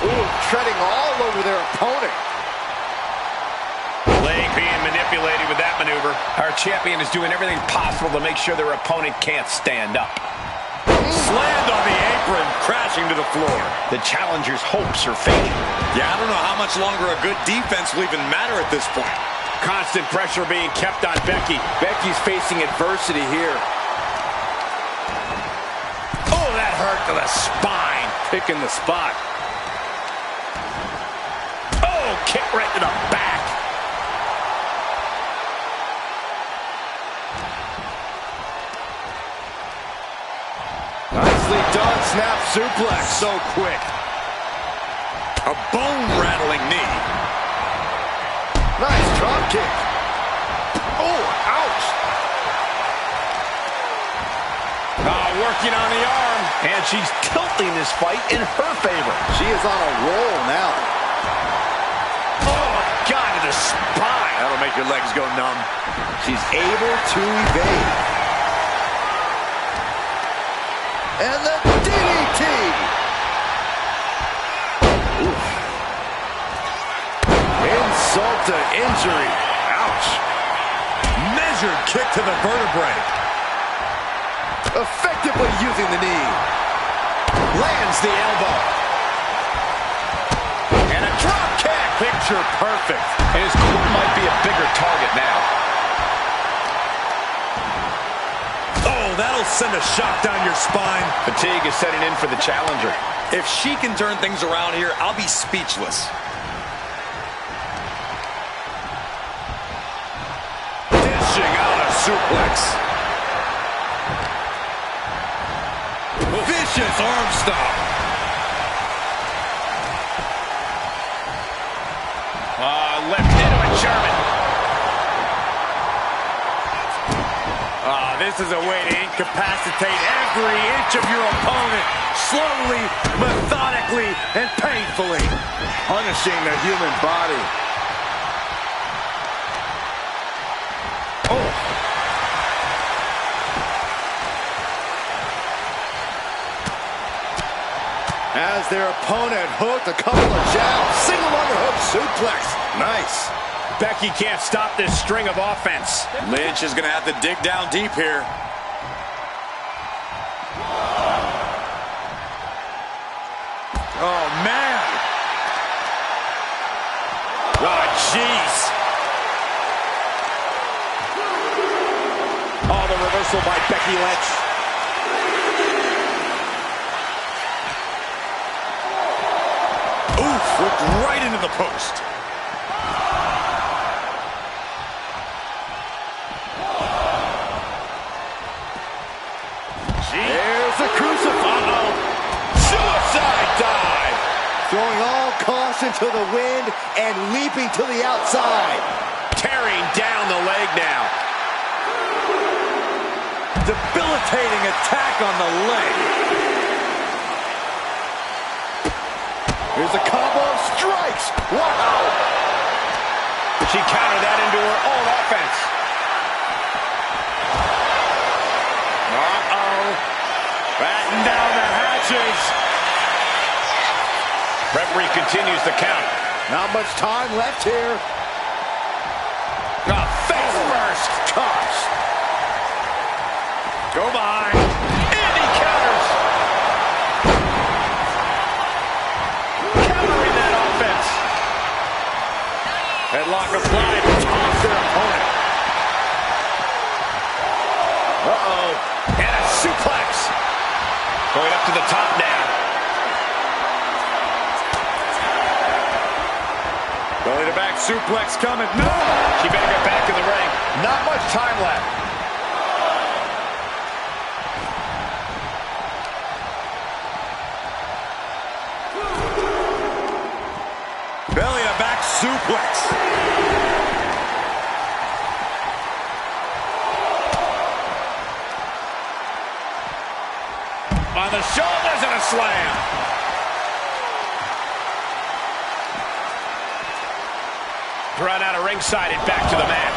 Ooh, treading all over their opponent. Leg being manipulated with that maneuver. Our champion is doing everything possible to make sure their opponent can't stand up. Slammed on the apron, crashing to the floor. The challenger's hopes are fading. Yeah, I don't know how much longer a good defense will even matter at this point. Constant pressure being kept on Becky. Becky's facing adversity here. Oh, that hurt to the spine. Picking the spot. Oh, kick right to the back. Nicely done, snap suplex. So quick. A bone-rattling knee. Nice drop kick. Oh, ouch. Working on the arm. And she's tilting this fight in her favor. She is on a roll now. Oh, my God, to the spine. That'll make your legs go numb. She's able to evade. And the DDT! Oof. Insult to injury. Ouch. Measured kick to the vertebrae. Effectively using the knee. Lands the elbow. And a drop kick. Picture perfect. And his core might be a bigger target now. Oh, that'll send a shock down your spine. Fatigue is setting in for the challenger. If she can turn things around here, I'll be speechless. Dishing out a suplex. Vicious arm stomp. Left into a German. This is a way to incapacitate every inch of your opponent. Slowly, methodically, and painfully. Punishing the human body. Oh. As their opponent hooked a couple of jabs. Single underhook suplex. Nice. Becky can't stop this string of offense. Lynch is going to have to dig down deep here. Oh, man. Oh, jeez. Oh, the reversal by Becky Lynch. Oof, whipped right into the post. There's the crucifix. Suicide dive. Throwing all caution to the wind and leaping to the outside. Tearing down the leg now. Debilitating attack on the leg. Here's a combo of strikes. Wow. She countered that into her own offense. Batten down the hatches. Referee continues the count. Not much time left here. Face first. Gosh. Go behind. And he counters. Countering that offense. Headlock applied. Toss their opponent. Uh-oh. And a suplex. Going up to the top now. Belly to back suplex coming. No! She better get back in the ring. Not much time left. Belly to back suplex. On the shoulders and a slam. Run out of ringside and back to the mat.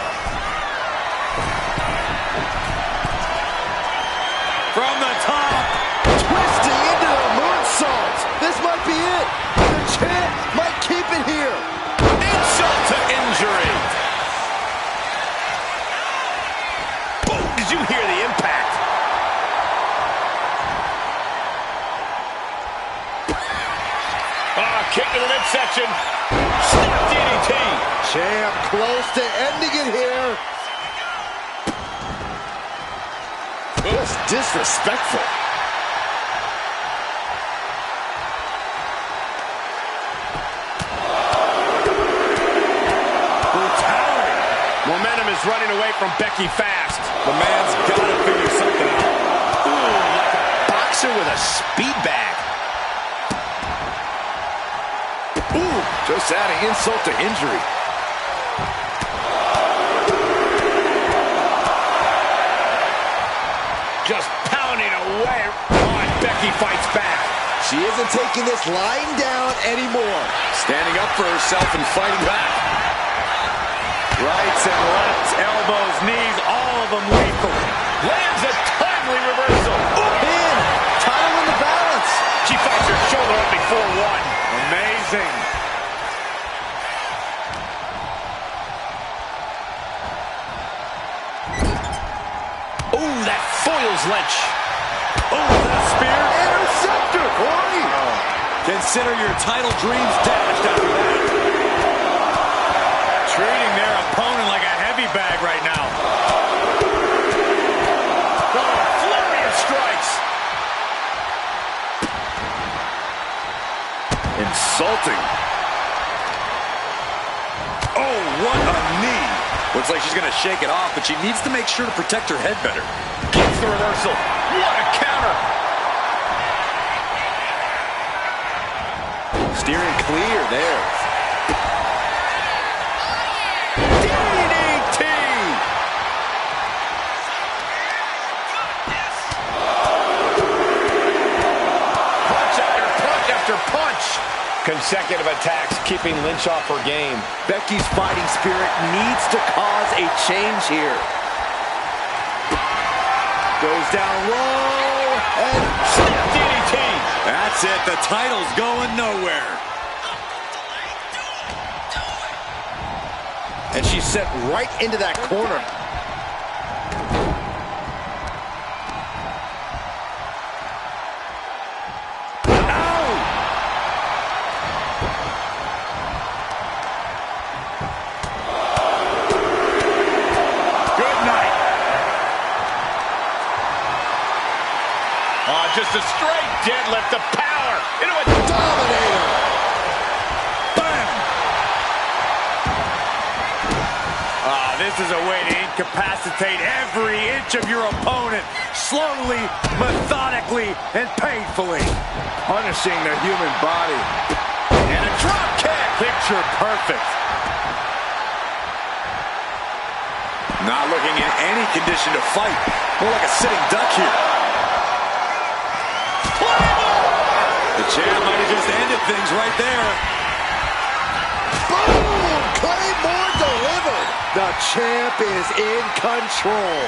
From the top. Twisting into the moonsault. This might be it. The champ might keep it here. Insult to injury. Boom, did you hear the impact? Kick to the midsection. Snap DDT. Champ close to ending it here. Just disrespectful. Brutality. Momentum is running away from Becky fast. The man's got to figure something out. Ooh, like a boxer with a speed bag. Ooh, just adding insult to injury. Just pounding away. Oh, and Becky fights back. She isn't taking this lying down anymore. Standing up for herself and fighting back. Rights and lefts, elbows, knees, all of them lethal. Lands a timely reversal. Pin. Title in the balance. She fights her shoulder up before one. Amazing. Oh, that foils Lynch. Oh, that spear. Interceptor, Corey. Consider your title dreams dashed after that. Treating their opponent like a heavy bag right now. Oh, flurry of strikes. Insulting. Oh, what a knee. Looks like she's going to shake it off, but she needs to make sure to protect her head better. Gets the reversal. What a counter. Steering clear there. DDT! Punch after punch after punch. Consecutive attacks keeping Lynch off her game. Becky's fighting spirit needs to cause a change here. Goes down low and DDT. That's it. The title's going nowhere. and she's set right into that corner. Just a straight deadlift of power into a dominator. Bam! This is a way to incapacitate every inch of your opponent, slowly, methodically, and painfully. Punishing the human body. And a drop kick. Picture perfect. Not looking in any condition to fight. More like a sitting duck here. The champ might have just ended things right there. Boom! Claymore delivered. The champ is in control.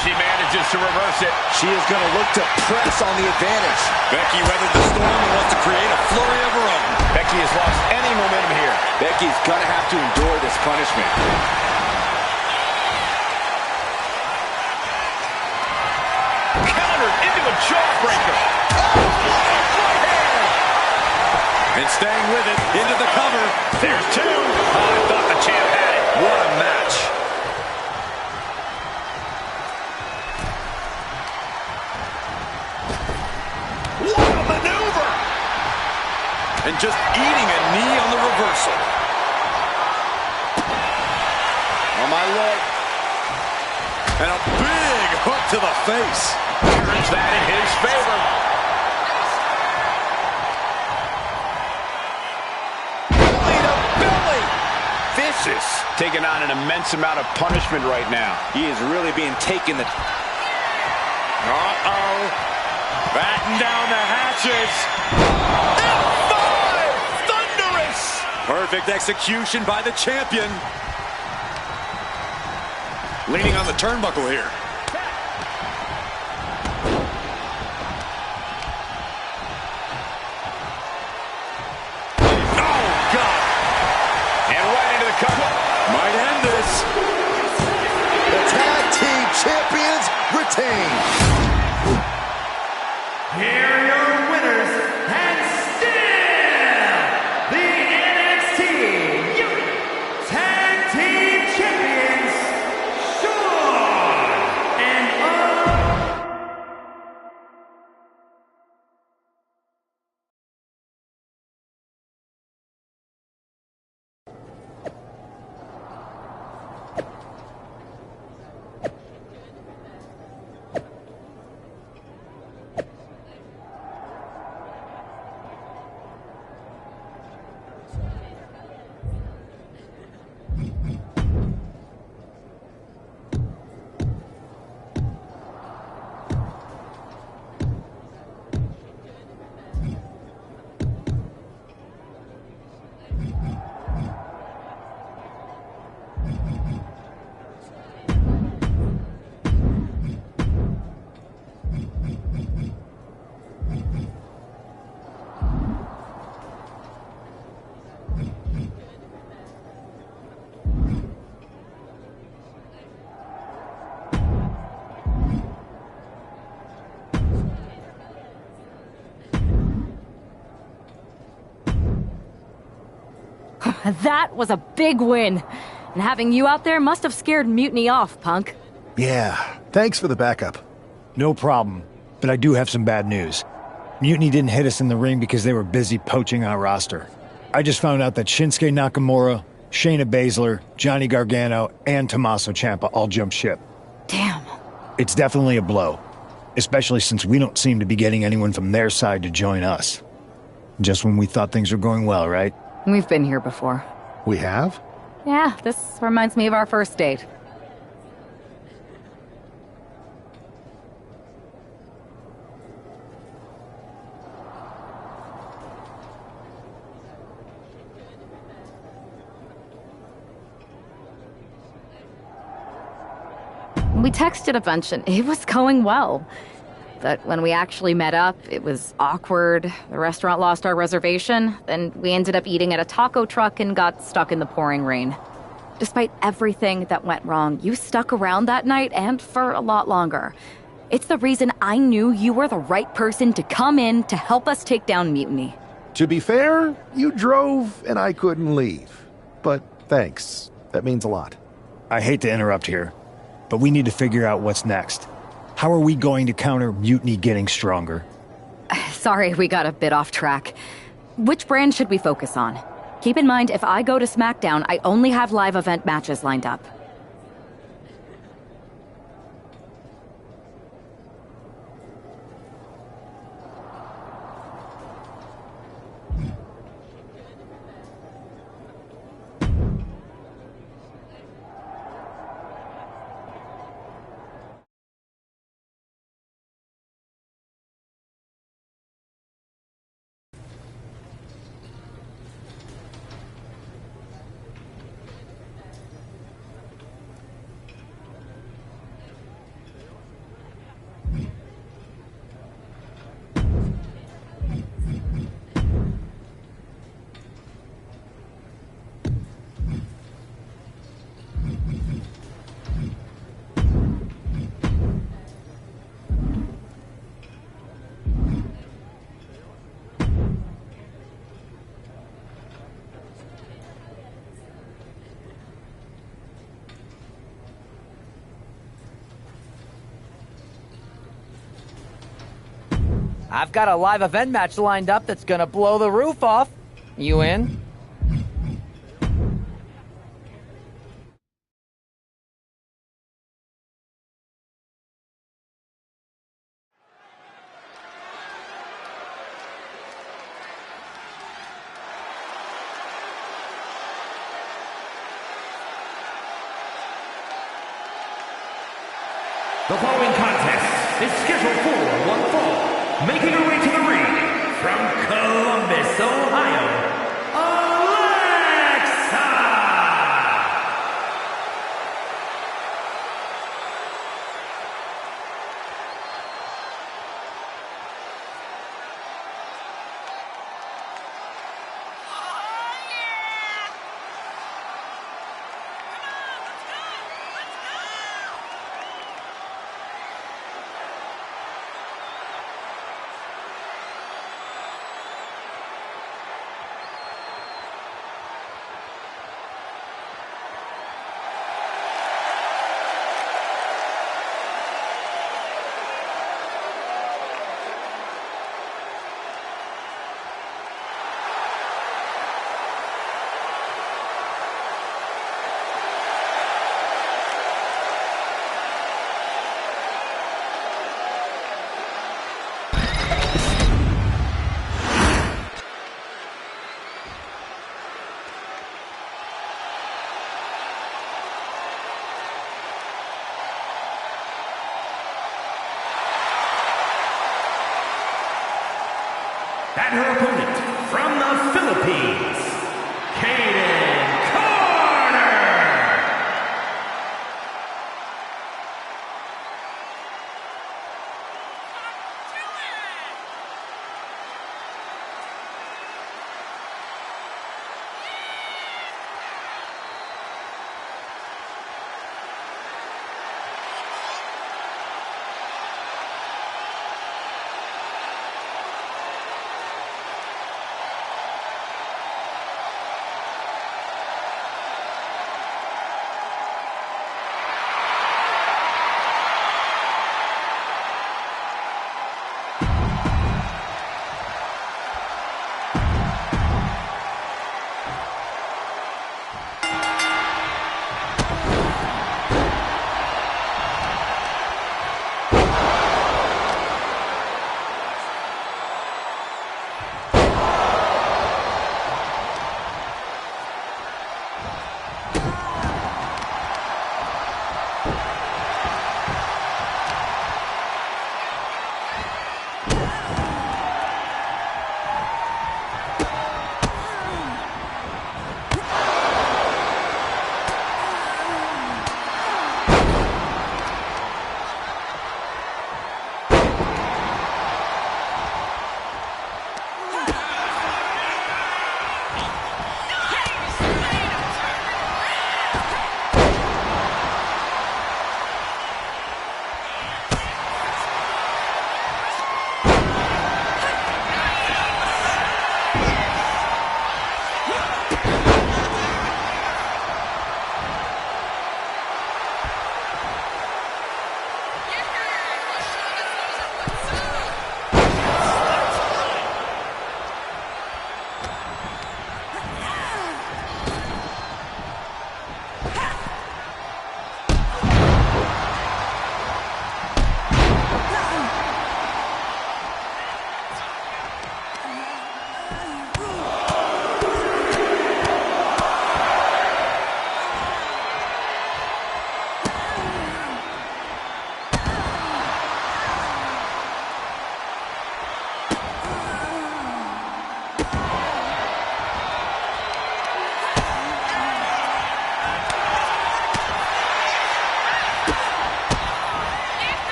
She manages to reverse it. She is going to look to press on the advantage. Becky weathered the storm and wants to create a flurry of her own. Becky has lost any momentum here. Becky's going to have to endure this punishment. Countered into a jawbreaker. And staying with it, into the cover. There's two. I thought the champ had it. What a match. What a maneuver. And just eating a knee on the reversal. On my leg. And a big hook to the face. Turns that in his favor. Vicious. Taking on an immense amount of punishment right now. He is really being taken the... Uh-oh. Batten down the hatches. F5! Thunderous! Perfect execution by the champion. Leaning on the turnbuckle here. Might end this. The tag team champions retain. Here are your winners, and still the NXT Tag Team Champions, Shawn That was a big win. And having you out there must have scared Mutiny off, Punk. Yeah, thanks for the backup. No problem, but I do have some bad news. Mutiny didn't hit us in the ring because they were busy poaching our roster. I just found out that Shinsuke Nakamura, Shayna Baszler, Johnny Gargano, and Tommaso Ciampa all jumped ship. Damn. It's definitely a blow, especially since we don't seem to be getting anyone from their side to join us. Just when we thought things were going well, right? We've been here before. We have? Yeah, this reminds me of our first date. We texted a bunch and it was going well. But when we actually met up, it was awkward. The restaurant lost our reservation. Then we ended up eating at a taco truck and got stuck in the pouring rain. Despite everything that went wrong, you stuck around that night and for a lot longer. It's the reason I knew you were the right person to come in to help us take down Mutiny. To be fair, you drove and I couldn't leave. But thanks. That means a lot. I hate to interrupt here, but we need to figure out what's next. How are we going to counter Mutiny getting stronger? Sorry, we got a bit off track. Which brand should we focus on? Keep in mind, if I go to SmackDown, I only have live event matches lined up. I've got a live event match lined up that's gonna blow the roof off. You in? The following contest is scheduled for one fall. Making her way to the ring from Columbus, Ohio, Alexa! And her opponent from the Philippines, Kaden Carter!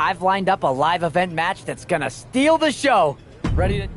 I've lined up a live event match that's gonna steal the show. Ready to...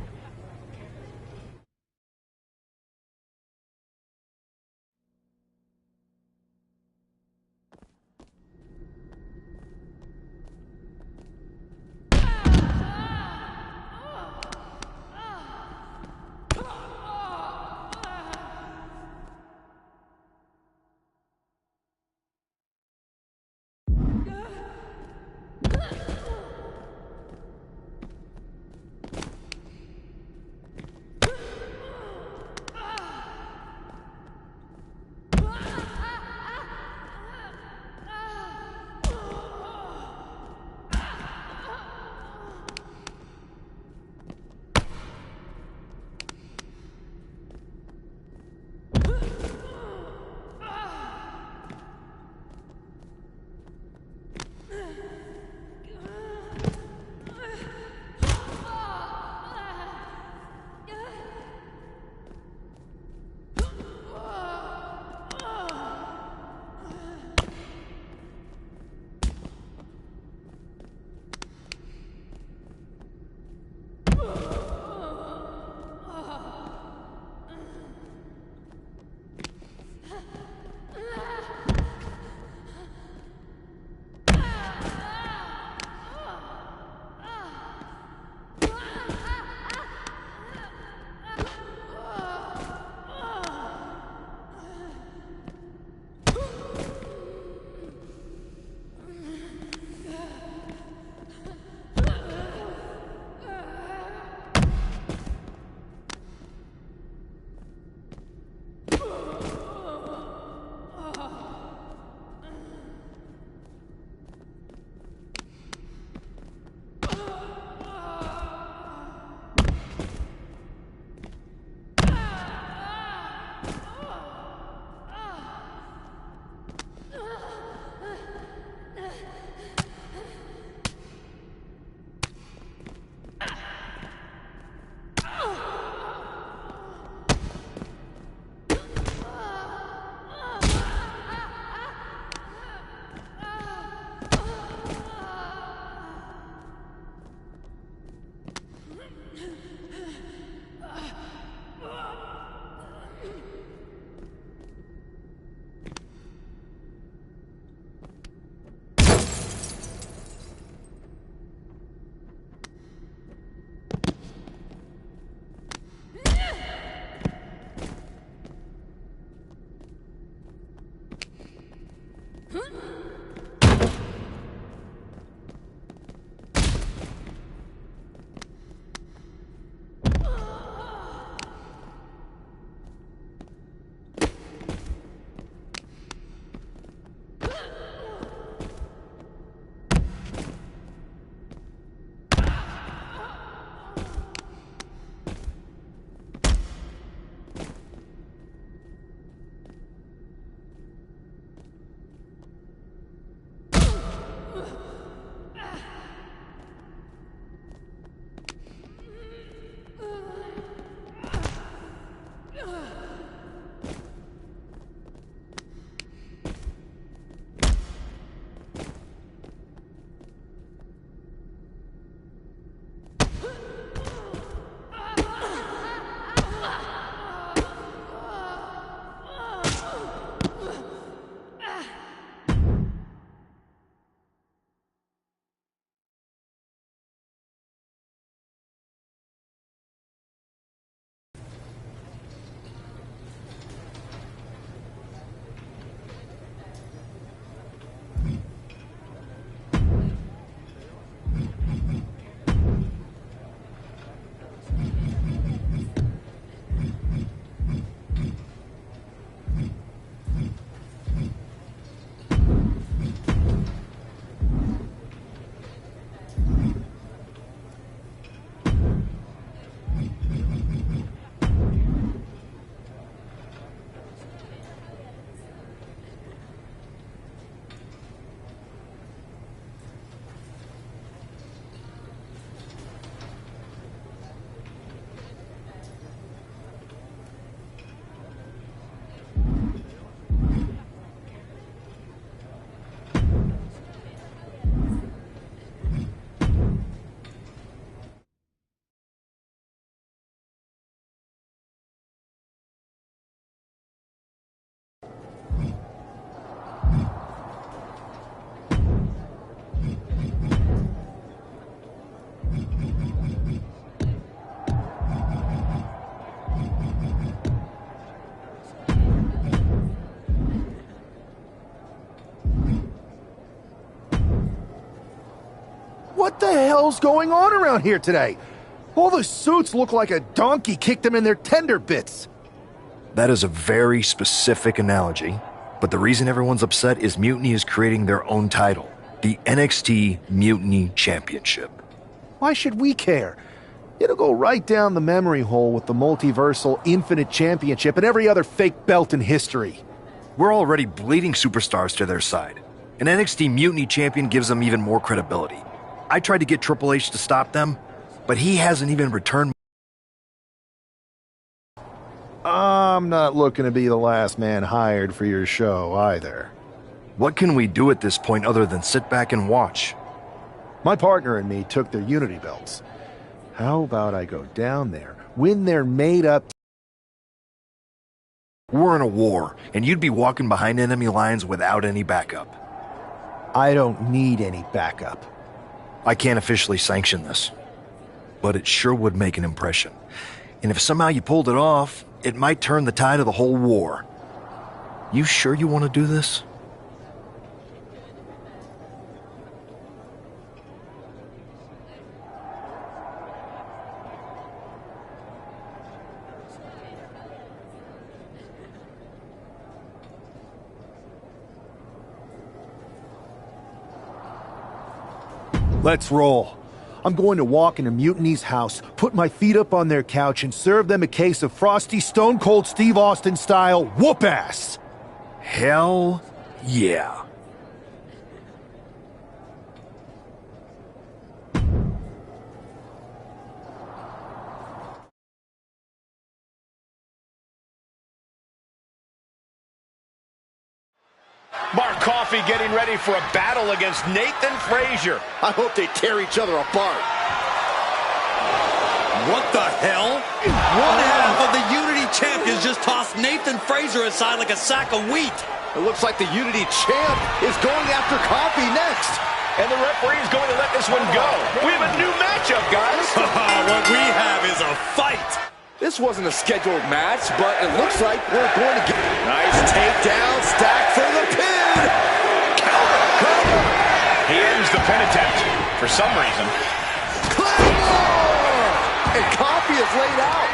the hell's going on around here today? All the suits look like a donkey kicked them in their tender bits. That is a very specific analogy, but the reason everyone's upset is Mutiny is creating their own title, the NXT Mutiny Championship. Why should we care? It'll go right down the memory hole with the Multiversal Infinite Championship and every other fake belt in history. We're already bleeding superstars to their side. An NXT Mutiny champion gives them even more credibility. I tried to get Triple H to stop them, but he hasn't even returned. I'm not looking to be the last man hired for your show either. What can we do at this point other than sit back and watch? My partner and me took their Unity belts. How about I go down there, win their made-up... We're in a war, and you'd be walking behind enemy lines without any backup. I don't need any backup. I can't officially sanction this, but it sure would make an impression. And if somehow you pulled it off, it might turn the tide of the whole war. You sure you want to do this? Let's roll. I'm going to walk into Mutiny's house, put my feet up on their couch, and serve them a case of frosty Stone Cold Steve Austin style whoop-ass. Hell yeah. Mark Coffey getting ready for a battle against Nathan Frazier. I hope they tear each other apart. What the hell? One half of the Unity champions just tossed Nathan Frazier aside like a sack of wheat. It looks like the Unity champ is going after Coffey next. And the referee is going to let this one go. We have a new matchup, guys. What we have is a fight. This wasn't a scheduled match, but it looks like we're going to get... Nice takedown, stack for the pin! Counter! He ends the pin attempt for some reason. Claymore! And Coffey is laid out.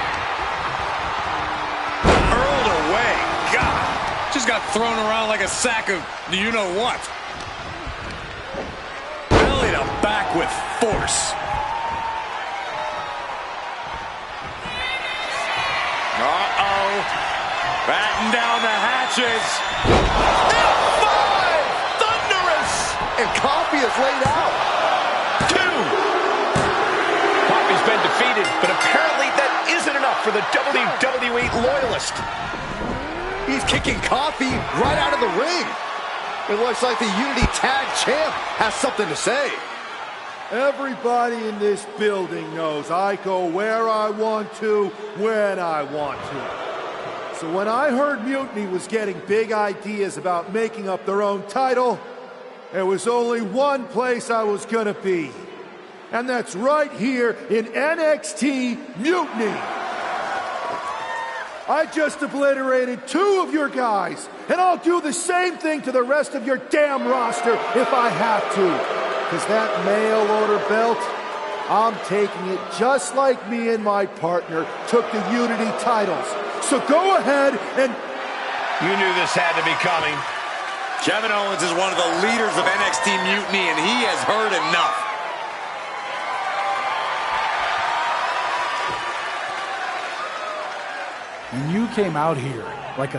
Hurled away. God. Just got thrown around like a sack of you-know-what. Belly to back with force. Uh-oh. Batten down the hatches. F5! Thunderous! And Coffey is laid out. 2. Coffey's been defeated, but apparently that isn't enough for the WWE loyalist. He's kicking Coffey right out of the ring. It looks like the Unity Tag Champ has something to say. Everybody in this building knows I go where I want to, when I want to. So when I heard Mutiny was getting big ideas about making up their own title, there was only one place I was gonna be. And that's right here in NXT Mutiny. I just obliterated 2 of your guys, and I'll do the same thing to the rest of your damn roster if I have to. Because that mail order belt, I'm taking it just like me and my partner took the Unity titles. So go ahead and... You knew this had to be coming. Kevin Owens is one of the leaders of NXT Mutiny, and he has heard enough. And you came out here like a